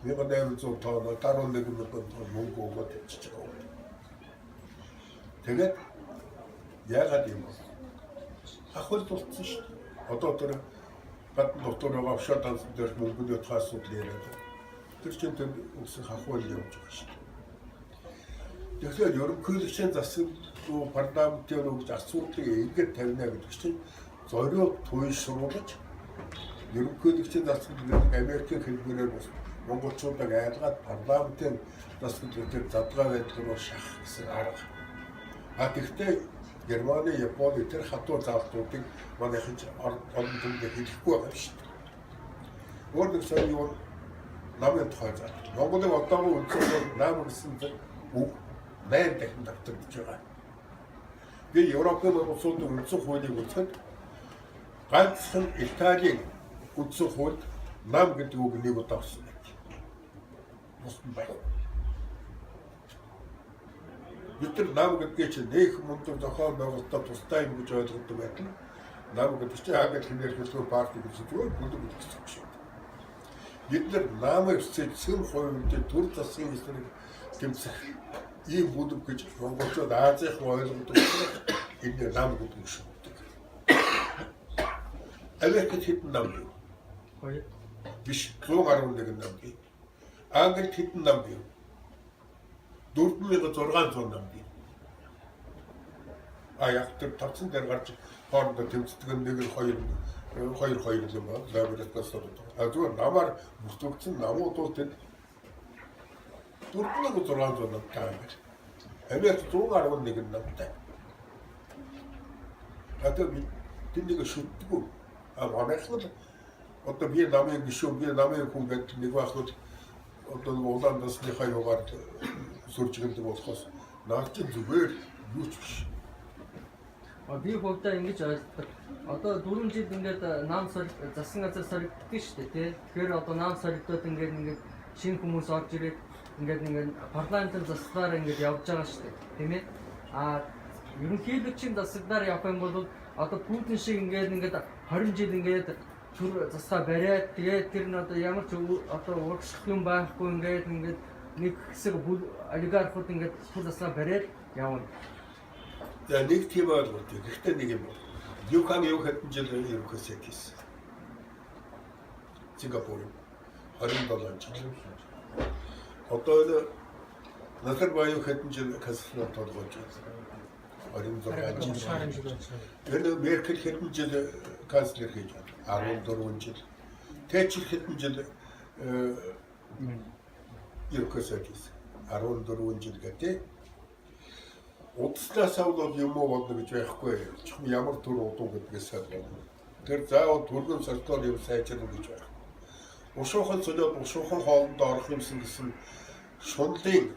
1800 тонн 11 мянган тонн мөнгө өгөөд ичиж байгаа. Тэгээд яагаад юм бэ? Ахвал дурдсан шүү дээ. Одоо тэр гадны дотор байгаа офшор данс дээр мөнгөний асуудал яриад. Тэр чинь тэр үсэх ахвал явж байгаа шүү дээ. Тэгэхээр ерөнхийлөгчийн засаг парламентын өгж асуудлыг ингээд тавина гэдэг чинь зориуд туйлшруулж ерөнхийлөгчийн засаг Америкийн хэлбэрээр монголчуудыг айлгаад парламентын засаг дээр задгаа байдаг нь шах гэсэн арга. Тэгэхдээ Германы, Японы тэр хатуу заалтуудыг манайхан олон түмдээ хэлэхгүй байгаа шүү дээ. Өөрөөр хэлбэл юу намын тухай заа. Монголын одоогийн үндсэн нам гэсэн үг 8 дахин давтагдж байгаа. Би Европын улсуудын үндсэн хуулийг үзэхэд ганцхан Италийн үндсэн хуульд нам гэдэг үг нэг удаа орсон байх. Бусдын байх. Бид нар нам гэдгийг чинь нэг мундаг зохион байгуулалтад тустай юм гэж ойлгодог байдаг. Нам гэдэг чинь хаагаад хэмнэр хөлтөө парти гэж зүгээр бүлэг гэсэн шүү. Бид нар намыг өсөж зөв хувьд төр засгийн эсрэг тэмцэх ийм бүлэг гэж монголчууд Азийн ойлгодог. Энэ нам гэдэг шүү. Америкт хэдэн нам бий? Хоёр. Биш 111 нам бий. Англид хэдэн нам бий? 4600 нам бий. Яг тэр тавцсан дээр гарч хоорондоо тэмцдэг нэг л хоёр юм байна. Лабораториас зүгээр намаар бүртгэгдсэн намууд бол тэр 4600 намтай байна. Америк 111 намтай. Одоо тэнийг шүтдэггүй. Манайхад одоо би намын гишүүн, би намын хүн гэдэг нэг байхад одоо улаан насныхаа югаар сүржгэлдэг болохоос наад чинь зүгээр юу ч биш. Би хувьдаа ингэж ойлгодог. Одоо 4 жил ингээд нам засгийн газар соригддаг шүү дээ, тий. Тэгэхээр одоо нам соригдоод ингээд шинэ хүмүүс орж ирээд ингээд парламентын засгаар ингээд явж байгаа шүү дээ, тийм ээ. Ерөнхийлөгчийн засаглаар явах юм бол одоо Путин шиг ингээд 20 жил ингээд төр засаа бариад тэгээд тэр нь одоо ямар ч одоо урагшлах юм байхгүй ингээд нэг хэсэг олигархууд ингээд төр засаа бариад явна. За нэг тийм ойлголт. Гэхдээ нэг юм. Юкан юу хэдэн жил ерөнхийдөө хийсэн. Сингапур 27 жил. Одоо Назар Баян хэдэн жил Казахстан толгойж байна. 26 жил. Энэ Меркель хэдэн жил канцлер хийж байна. 14 жил. Тэчл хэдэн жил ерөөсөө хийсэн. 14 жил гэдэг. Удааснаас бол юм уу болно гэж байхгүй. Чихэн ямар төр удуу гэдгээс болно. Тэр заавал түргэн сартаар юм сайжрна гэж байна. Ушуухан солиод ушуухан хоолнд орох юмсан гэсэн шунлын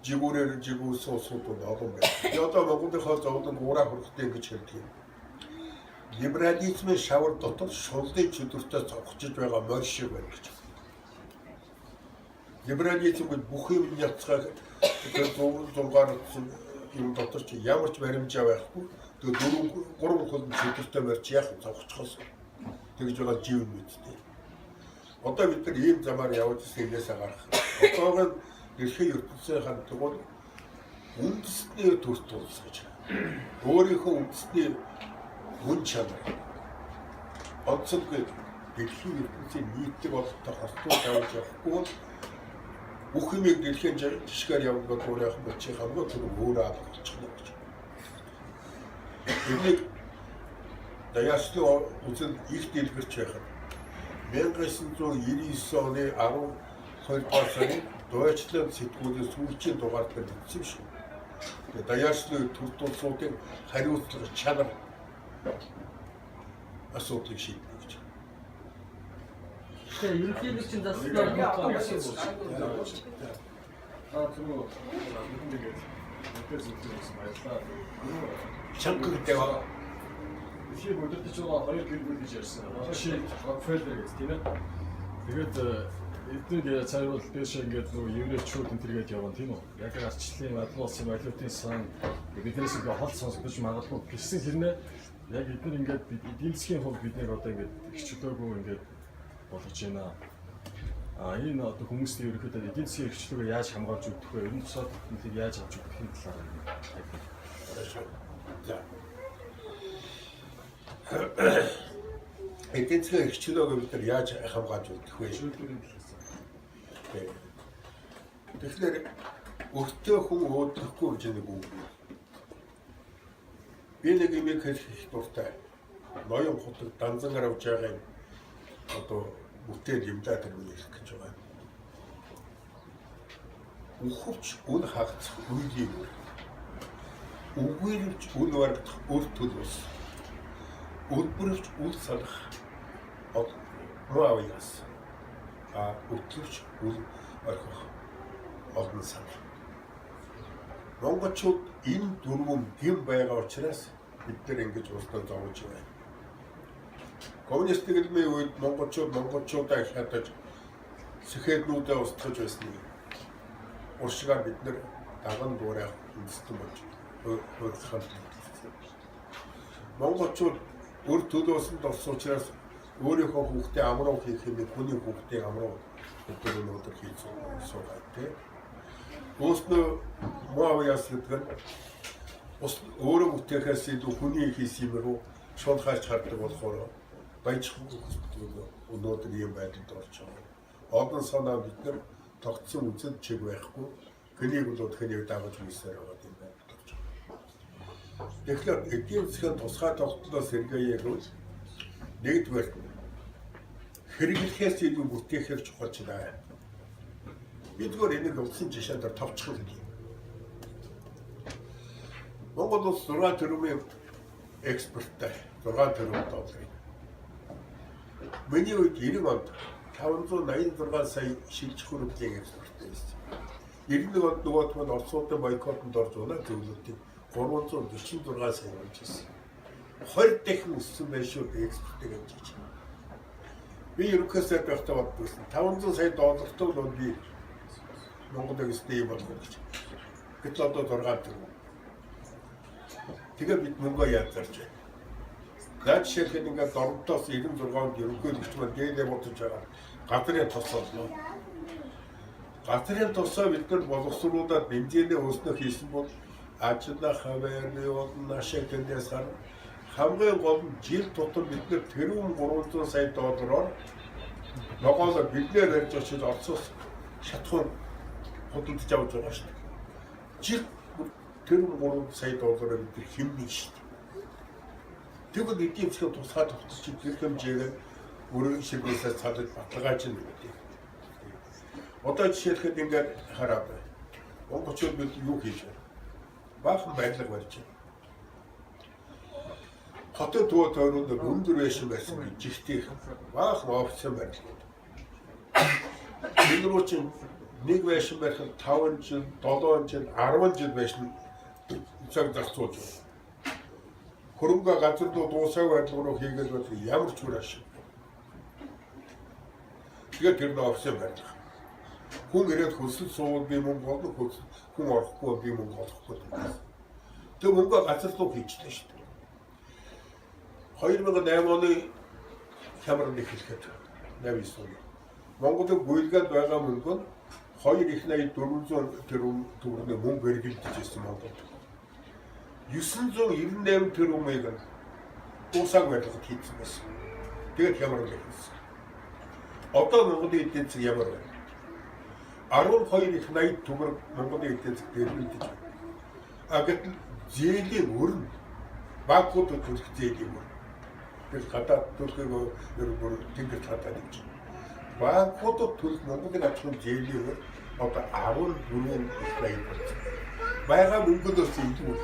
жигүүрээр жигүүрсэн улсууд олон байна. Одоо Монголынхаа зовлон гураа хөрөхтэй гэж хэлдэг юм. Либерализмын шавар дотор шунлын чөтгөртөө цогцож байгаа морь шиг байна гэж. Либерализм бүх юм яцгаа тэр зургаар юм дотор чи ямар ч баримжаа байхгүй. Тэр 3 хөл чөтгөртөө морь яах цогцохоос тэгж байгаа жив мэдтэй. Одоо бид нар ийм замаар явж ирсэнээс гарах. Одоогоо дэлхийн ертөнцийн хандлагууд бол үндэсний төрт улс гэж. Өөрийнхөө үндэсний үн чанар. Онцлог дэлхийн ертөнцийн нийтлэг бололтой хортууд явж явахгүй бүх юмыг дэлхийн жишгээр явуулдаг өөрийнх нь чи хамгаа тэр өөрөө авчихна гэж. Энийг даяарчны үзэл их дэлгэрч байх. 1999 оны 12 дугаар сарын Deutschland сэтгүүлийн сүүлчийн дугаар дээр бичсэн шүү. Тэгээд даяарчны төрт улсуудын хариуцлага чанар асуудлыг шийднэ гэж. Тэгээ ерөнхийдөө чинь засвар чангатай Дэлхийн бүдэрдэж байгаа 2 гэр бүл гэж ярьсан. Жишээ нь Рокфеллер гэж тийм ээ. Тэгээд эдгээр цаавал дэше ингээд нөгөө еврейчүүд энэ төргээд явна тийм үү? Яг арчлалын албан улсын валютын сан биднээс ингээ хол сонсогдож магадгүй гэсэн хэрнээ яг эдгээр ингээд эдийн засгийн хувьд бид нэг одоо ингээд ихчлөөгүй ингээд болгож байна. Энэ одоо хүмүүсийн ерөнхийдөө эдийн засгийн ихчлөөгөө яаж хамгаалж өгөх вэ? Ер нь тусаад бүхнийг яаж авч өгөхийн талаар За. Эдийн засгийн эрхчлөөг бид нар яаж хамгаалж өгөх вэ? Тэгэхээр өртөө хүн өөдрөхгүй гэж нэг үг. Би нэг юм хэлэх дуртай. Ноён хотод данзангаар авч байгаа юм. Одоо бүтээл юмдаа тэр үйл гэж байгаа. Уховч үн хагацх үеийг үгээрч үн барагдах үр төлөөс өдөрч үл салах муавьяас өдөрч үл орхих олон санаа. Монголчууд энэ дөрвөн гэм байгаа учраас бид нар ингэж устдаа зовж байна. Коммунист гэлмийн үед монголчуудаа хятаж сэхэднүүдэд устгаж байсан. Уршигаар бид нар даган дуурайх үндэстэн болж өөрсдөө монголчууд өр төлөөсөнд орсон учраас өөрийнхөө хүүхдээ амруу хийх юм хүний хүүхдээ амруу гэдэг нь өдөр хийсэн суугаад тийм. Өөрснөө муавьяас гэдэг нь өөрөө бүтээхээс илүү хүний хийсэн юм руу шунхаач хардаг болохоор баяж өнөөдөр ийм байдалд орж байгаа. Одон санаа бид нар тогтсон үзэл чиг байхгүй. Хэнийг бол хэнийг дагаж хийсээр байгаа юм байна. Тэгэхээр эдийн засгийн тусгай тогтнолоос сэргээе гэвэл нэгдүгээр хэрэглэхээс илүү бүтээхээр чухал ч байна. Бидгээр энийг улсын жишээн дээр товчхон хэлье. Монгол улс 6 тэрбум экспорттай 6 тэрбум доллар. Миний үед 90 онд 586 сая шилжих хөрөнгөний экспорттай байсан. 91 онд нөгөөдг нь Оросуудын бойкотод орж унаа зөвлөлтийг 346 сая болж ирсэн. 20 дахин өссөн байх шүү экспортыг хийж. Би ерөнхийдөө байхдаа боддогсон 500 сая доллартай бол би Монголыг стэй болгох гэж. Гэтэл одоо 6 тэрбум. Тэгээ бид мөнгө яаж зарж байна. Наад жишээлх ингээд дорнотоос 96-нд ерөнхийлөгч маань дээдээ бодож байгаа. Газрын тос болно. Газрын тосоо бид нар боловсруулаад бензинээ өснөх хийсэн бол ажлаа хаваарны болно ашиг тэндээс хамгийн гол нь жил тутам бид нар тэрүүн 300 сая доллараар ногоолоо биднээр ярьж очиж Оросоос шатхуун худалдаж авч байгаа шүү дээ. Жил тэр 3 сая доллараар бид хэмнэх шүү дээ. Тэгвэл эдийн засгийн тусгай тогтолцоо тэр хэмжээгээр өрөө ширхээсээ цадаж баталгааж нь гэдэг. Одоо жишээлхэд ингээд хараад байна. Монголчууд бид юу хийж байна? Баахан байдлага барьж байна. Хотод туу тойроод өндөр байшин байсан жигтэй баахан офисын барилгууд. Энэ руу чинь нэг байшин барихад 5 жил, 7 жил, 10 жил байшин цаг зарцуулж байна. Хөрөнгө газрууд дуусаа байдлага руу хийгээд бол ямар ч үр ашиг. Тэгээд тэр нь офисын барилга. Хүн ирээд хөсөл суул би мөнгө олно, хүн орохгүй би мөнгө олохгүй. Тэг мөнгө газар руу хийчихлээ шүү дээ. 2008 оны хямрал эхлэхэд 89 он. Монголын гуйлгаад байгаа мөнгө нь 2,400 төгрөгийн мөнгө эргэлдэж ирсэн Монголд. 998 тэрбумыг дуусааг барилгад хийсэн байсан. Тэгээд хямрал эхэлсэн. Одоо Монголын эдийн засаг ямар байна? 12,80 төгрөг Монголын эдийн засаг эргэлдэж байна. Гэтэл зээлийн өрн банкудад төлөх зээлийн өрн. Тэр гадаад төлөхийг ерөнхийдөө тэнгэрт хадаад гэж. Банкудад төлөх Монголын аж ахуйн зээлийн өрн одоо 14,80 болсон. Бага мөнгөнөөс илүү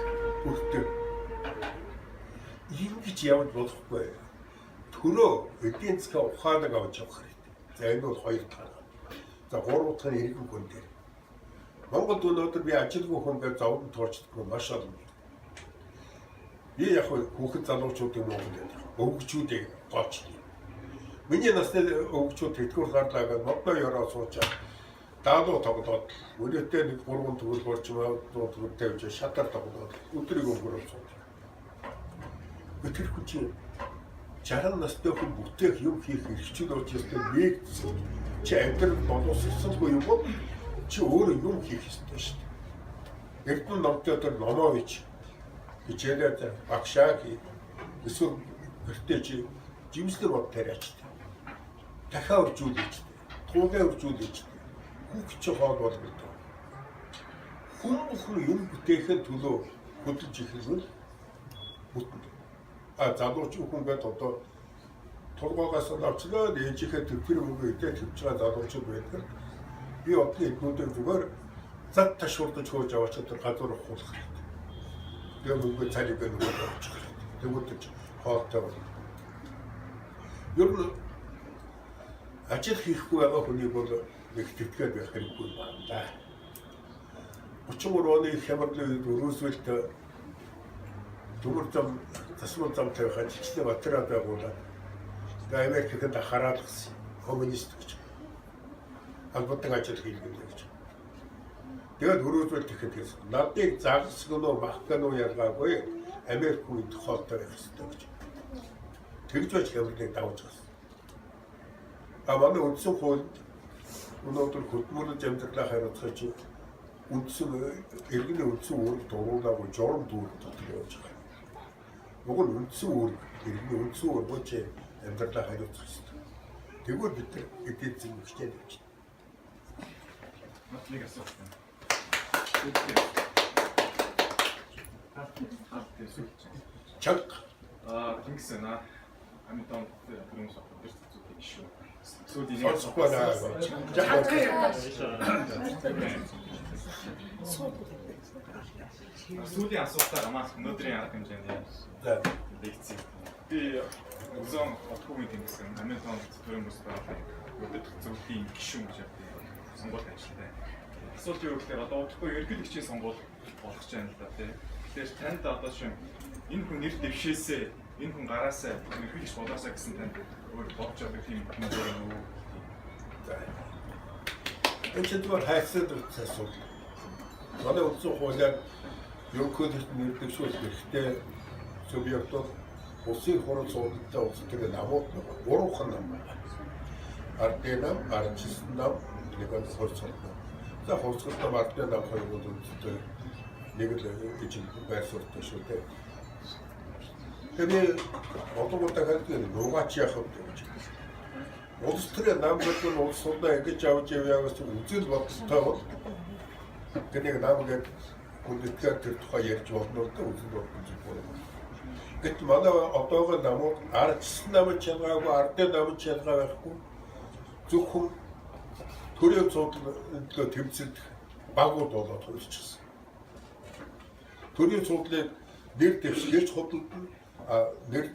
өртөө. Ингэж явж болохгүй. Төрөө эдийн засгийн ухааныг авч явах хэрэгтэй. За энэ бол 2 дахь. За 3 дахь нь иргэн хүн дээр. Монголд өнөөдөр би ажилгүй хүн гэж зовлон тоорчдоггүй маш олон. Би яг хүүхэд залуучуудын Монголд өвгчүүдийг гоочдгийг. Миний насны өвгчүүд тэтгэвэр гарлаа гэж модоо яраа суучаа. Даалуу тоглоод өнөөдөр нэг 3 төгрөг болж байгаа 100 төгрөг тавьж шатар тоглоод өдрийг өнгөрөөж сууж. Тэр хүн чинь 60 настай хүн бүтээх юм хийх эрхчлэл болж ирсэн нэг чи амьдрал боловсрсангүй юм бол чи өөрөө юм хийх ёстой шүү дээ. Эрдэнэ номтой тэр Номович хичээлээд багшааги эсвэл гэртээ чи жимслэг бод тариач. Дахиад үржүүлж, туугаа үржүүлж хүүхч хоол болгодог. Хүн юм бүтээхэд төлөө хөдөлж ихэлвэл бүтэн. Залууч хүнгээд одоо тургаагаас авчлаа ээжийнхээ төвхөр мөнгө идэх төвч байгаа залуучууд байдаг. Би одны эднүүдээр зүгээр зат ташуурдаж хөөж аваач тэр газар ухуулах хэрэгтэй. Тэгээ мөнгө цалиг өгөх хэрэгтэй. Тэгвэл хоолтой болно. Ер нь ажил хийхгүй байгаа хүний бол нэг тэтгээд байх хэрэггүй байна да. 33 оны хямралын Рузвельт төмөр зам засвар зам тавих ажилчны батраад байгуулаад Америкт хараад гисэн коммунист гэж. Албатан ажил хийлгэн гэж. Тэгээд Рузвельт ихэд гэсэн. Надыг загсгоноо махгано ялгаагүй Америк хүн тохиолдол байх хэрэгтэй гэж. Тэгж байж хямралыг давж гисэн. Манай үндсэн хууль өнөөдөр хөдөлмөрлөж амьдралаа хариуцах чинь үндсэн иргэний үндсэн үүрэг дуруулаагүй журам дүүрэг дотор явж байгаа. Уг нь үндсэн үүрэг иргэний үндсэн үүрэг чи амьдралаа хариуцах хэрэгтэй. Тэгвэл бид эдийн засгийн хичээл хийж байна. Матлыг асуух байна. Чаг Тэнгисэн амтан хүмүүс өдөрт зүгт шүү. Сүүлийн асуултаар хамаас өнөөдрийн арга хэмжээнд лекц. Би өзөн отгоомын тэнгисэн амтан төрийн бүс байгаа өдөрт зүгтийн гишүүн гэж сонгуульд ажилладаг. Асуулт юу гэхээр одоо удахгүй ерөнхийлөгчийн сонгуул болох гэж байна л да тий. Тэгэхээр танд одоо шин энэ хүн нэр дэвшээсээ энэ хүн гараасаа ерөнхийлөгч болоосаа гэсэн танд өөр бодож байгаа тийм юм уу? Энэ ч зүгээр хайрцаг асуудал. Манай үндсэн хуулиар ерөнхийлөгчд нэрдэвшүүлэх хэрэгтэй субъект бол улсын хурал суудалтай улс төрийн намууд гурван нам байна. Ардын нам, арчилсан нам, нэг нь хурцлал нам. За хурцлал нам ардын нам хоёр бол үнэтэй нэг л гэж байр суурьтай шүү дээ. Тэгээд олон удаа хэлдэг нугаач яах вэ гэж. Улс төрийн нам гэдэг нь улс судаа ингэж авч яваа гэсэн үзэл бодолтой бол 그냥 남에게 군대가 들 тухай ярьж болно гэдэг үзэл бодож байна. Гэтэл манай одоогоо намууд ардчсан намж чангаагүй, ардын намж чангаа байхгүй. Зөвхөн төрийн цуудлаа тэмцэлд багууд болоод хөрчихсөн. Төрийн цуудлыг нэр дэвшгээж худалдан нэр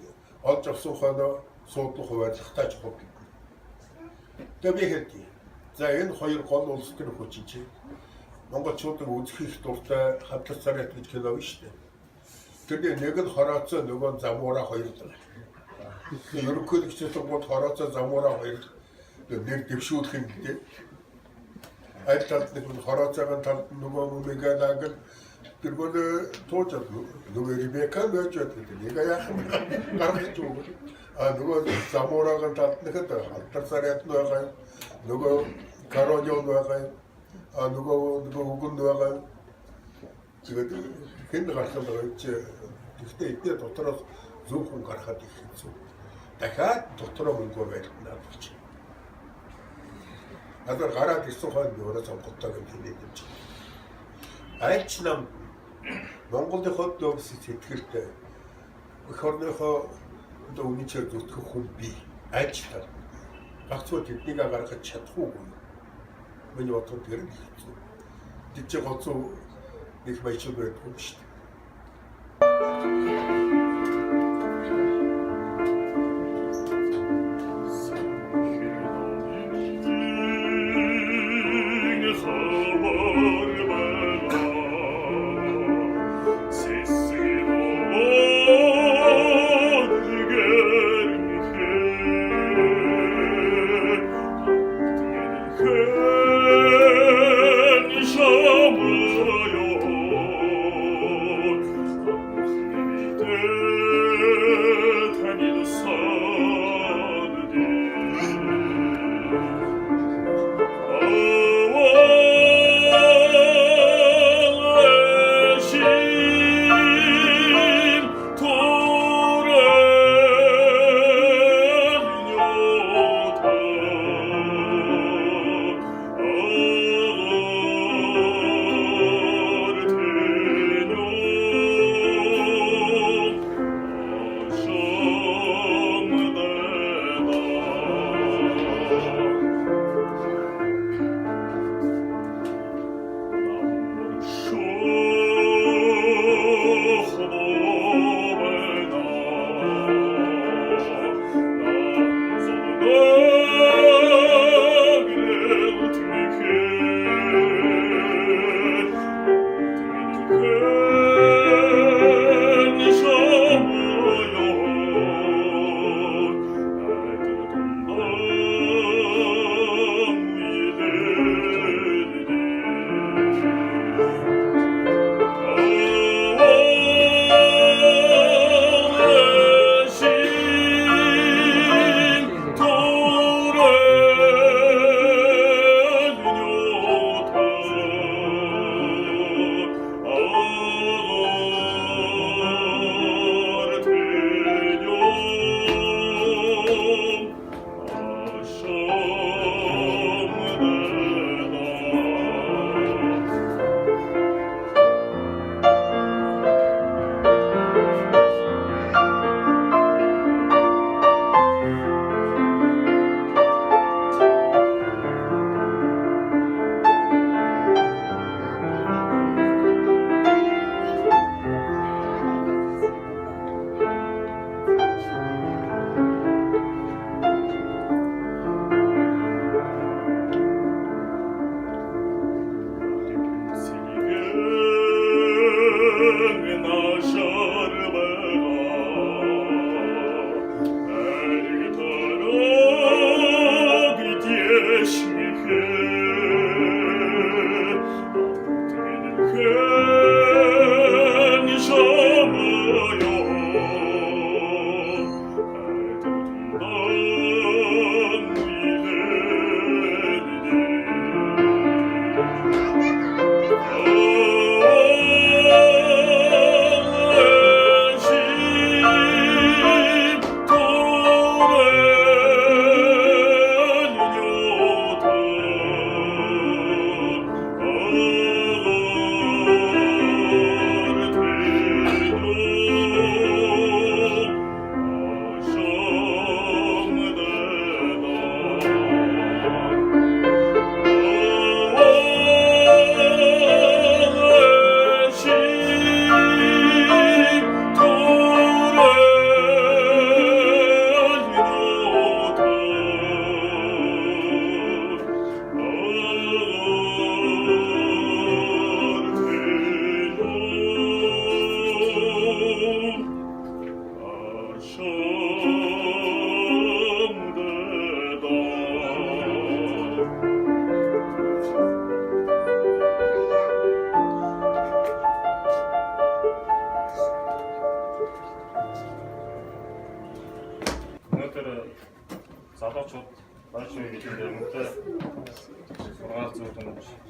олж авсан хойноо суудлах хуваарлахтайч худалдан. Тэгээ би хэлдэг. За энэ хоёр гол улс төр хүчин чинь монголчуудыг үзэх их дуртай хадлах царайт гэж кино биш үү? Тэрний нэг нь хорооцоо нөгөө замуураа хоёр л. Ерөнхийлөгчдийн гол хорооцоо замуураа хоёр нэр дэвшүүлэх юм гэдэг. Аль талд нэг нь хорооцоогийн талд нөгөө мөмиганаг тэргүүр туучаад нөгөө Ребека байж байдаг. Нэг яах юм гаргаж өгөх. Нөгөө замуураагийн талд нэхэд хадлах царайт байгаа. Нөгөө Каролион байгаа. Нөгөө үгэн байгаа. Тэгээд хэн гарах юм бэ чи гэхдээ эдгээр дотроос зөв хүн гарахад их хэцүү. Дахиад дотроо мөнгө байлгана гэж. Надад гараад ирсэн хойно өөрөө сонгогдоо гэж хэлээд байна. Айлч нам Монголынхоо дэвс сэтгэлтэй өх орныхоо үнэхээр зүтгэх хүн би айлч тал гагцуу тэднийг гаргаж чадахгүй. Миний бодоход тэр нь хэцүү. Тэд чи гоцоо их баячил байдаг юм шүү дээ.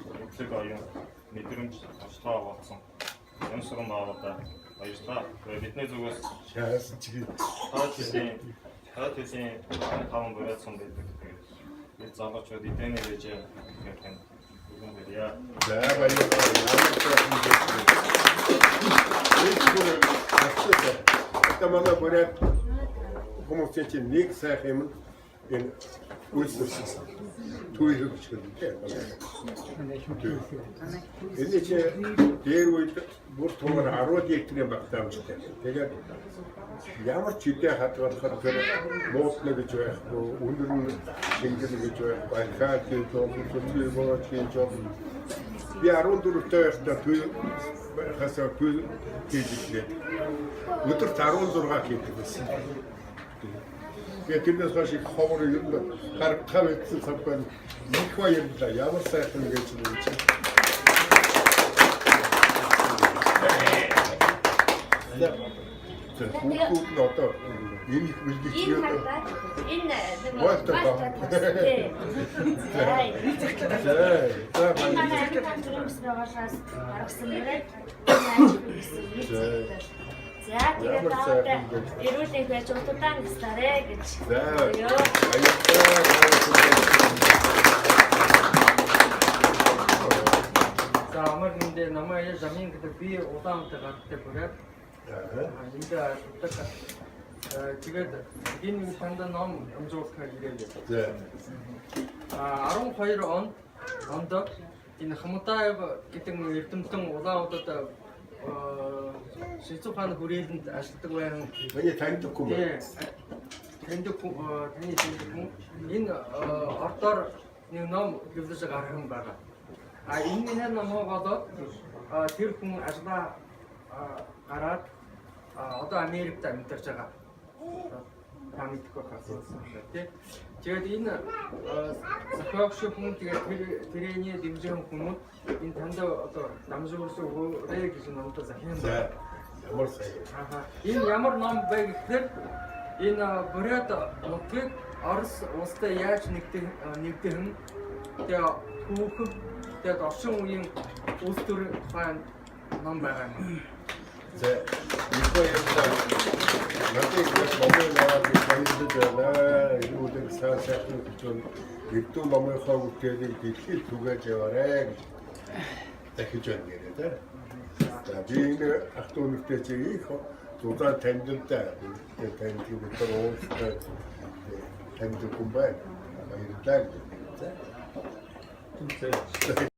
өглөг оюун мэдрэмж туршлага болсон. Byambasuren баавуудаа баярлалаа. Тэгээд бидний зүгээс Шаасан чигээр. хаад хэсийн таван бүрээсэн байдаг. Тэгээд залуучууд эдэний вэж гэх юм бүгэн бэрья. За баярлалаа. Одоо манай бүрээд хүмүүсийн чинь нэг сайхан юм энэ үйлсэлсэн. Түүхийг хэлчихлээ. Энэ чинь дээр үед бүр туугаар 10 литрийн багтаа амжтай. Тэгээд ямар ч үдэ хадгалахад тэр муутлаа гэж байхгүй, өндөр нь шингэл гэж байхгүй, хаа гэж бол би 14 тоо байхдаа түүх хасаа түүх хийжлээ. Өдөрт 16 хийдэг байсан. Тэгээд тэрнээс хойш их ховор юм харахаа мэдсэн самбай нэг баярлалаа. Ямар сайхан гэж юм чи. Тэр хүүхдүүд нь одоо энэ их бэлгийч юм. Энэ What манай төрөмс байгаагаас гаргасан мөрөд за тэгээд таавал эрүүлэх байж удаан гисарэ гэж. За За амар нэндээ намайг замын гэдэг би улаантай гадтай бүрээд энд авдаг. Тэгээд энэ танда ном амжуулахаар ирээд. За 12 онд энэ Хамутаев гэдэг эрдэмтэн улаануудад Шизухан хүрээлэнд ажилладаг байран миний таньдаг юм. таны хүн энэ ордоор нэг ном гэвлэж гарган байгаа. Энэ номоо болоод тэр хүн ажлаа гараад одоо Америкт амьдарч байгаа. Та мэдхгүй хасуулсан тийм. Тэгээд энэ зохиогч хүн тэгээд тэрний дэмжин хүмүүс энэ танд одоо намжуулсан өгөөрэй гэж номтой захиан байна. Ямар сайн. Энэ ямар ном бэ гэхээр энэ бүрээд нутгийг Орос улстай яаж нэгдэх нь тэгээд түүхэн тэгээд орчин үеийн улс төрийн тухайн ном байгаа юм. За их баярлалаа. Надад бас номын аваад баярлалаа. Энэ үеийн сайхан хүчин эрдүү номынхаа үгтэлийг дэлхийд түгээж яваарэ гэж дахиж байна гэдэг. За би энэ ах トゥ нүхтэй чи их зузаан таньдтай. Тэгээд таньд өдөр уустай таньд хүн байна. Баярлалаа. За.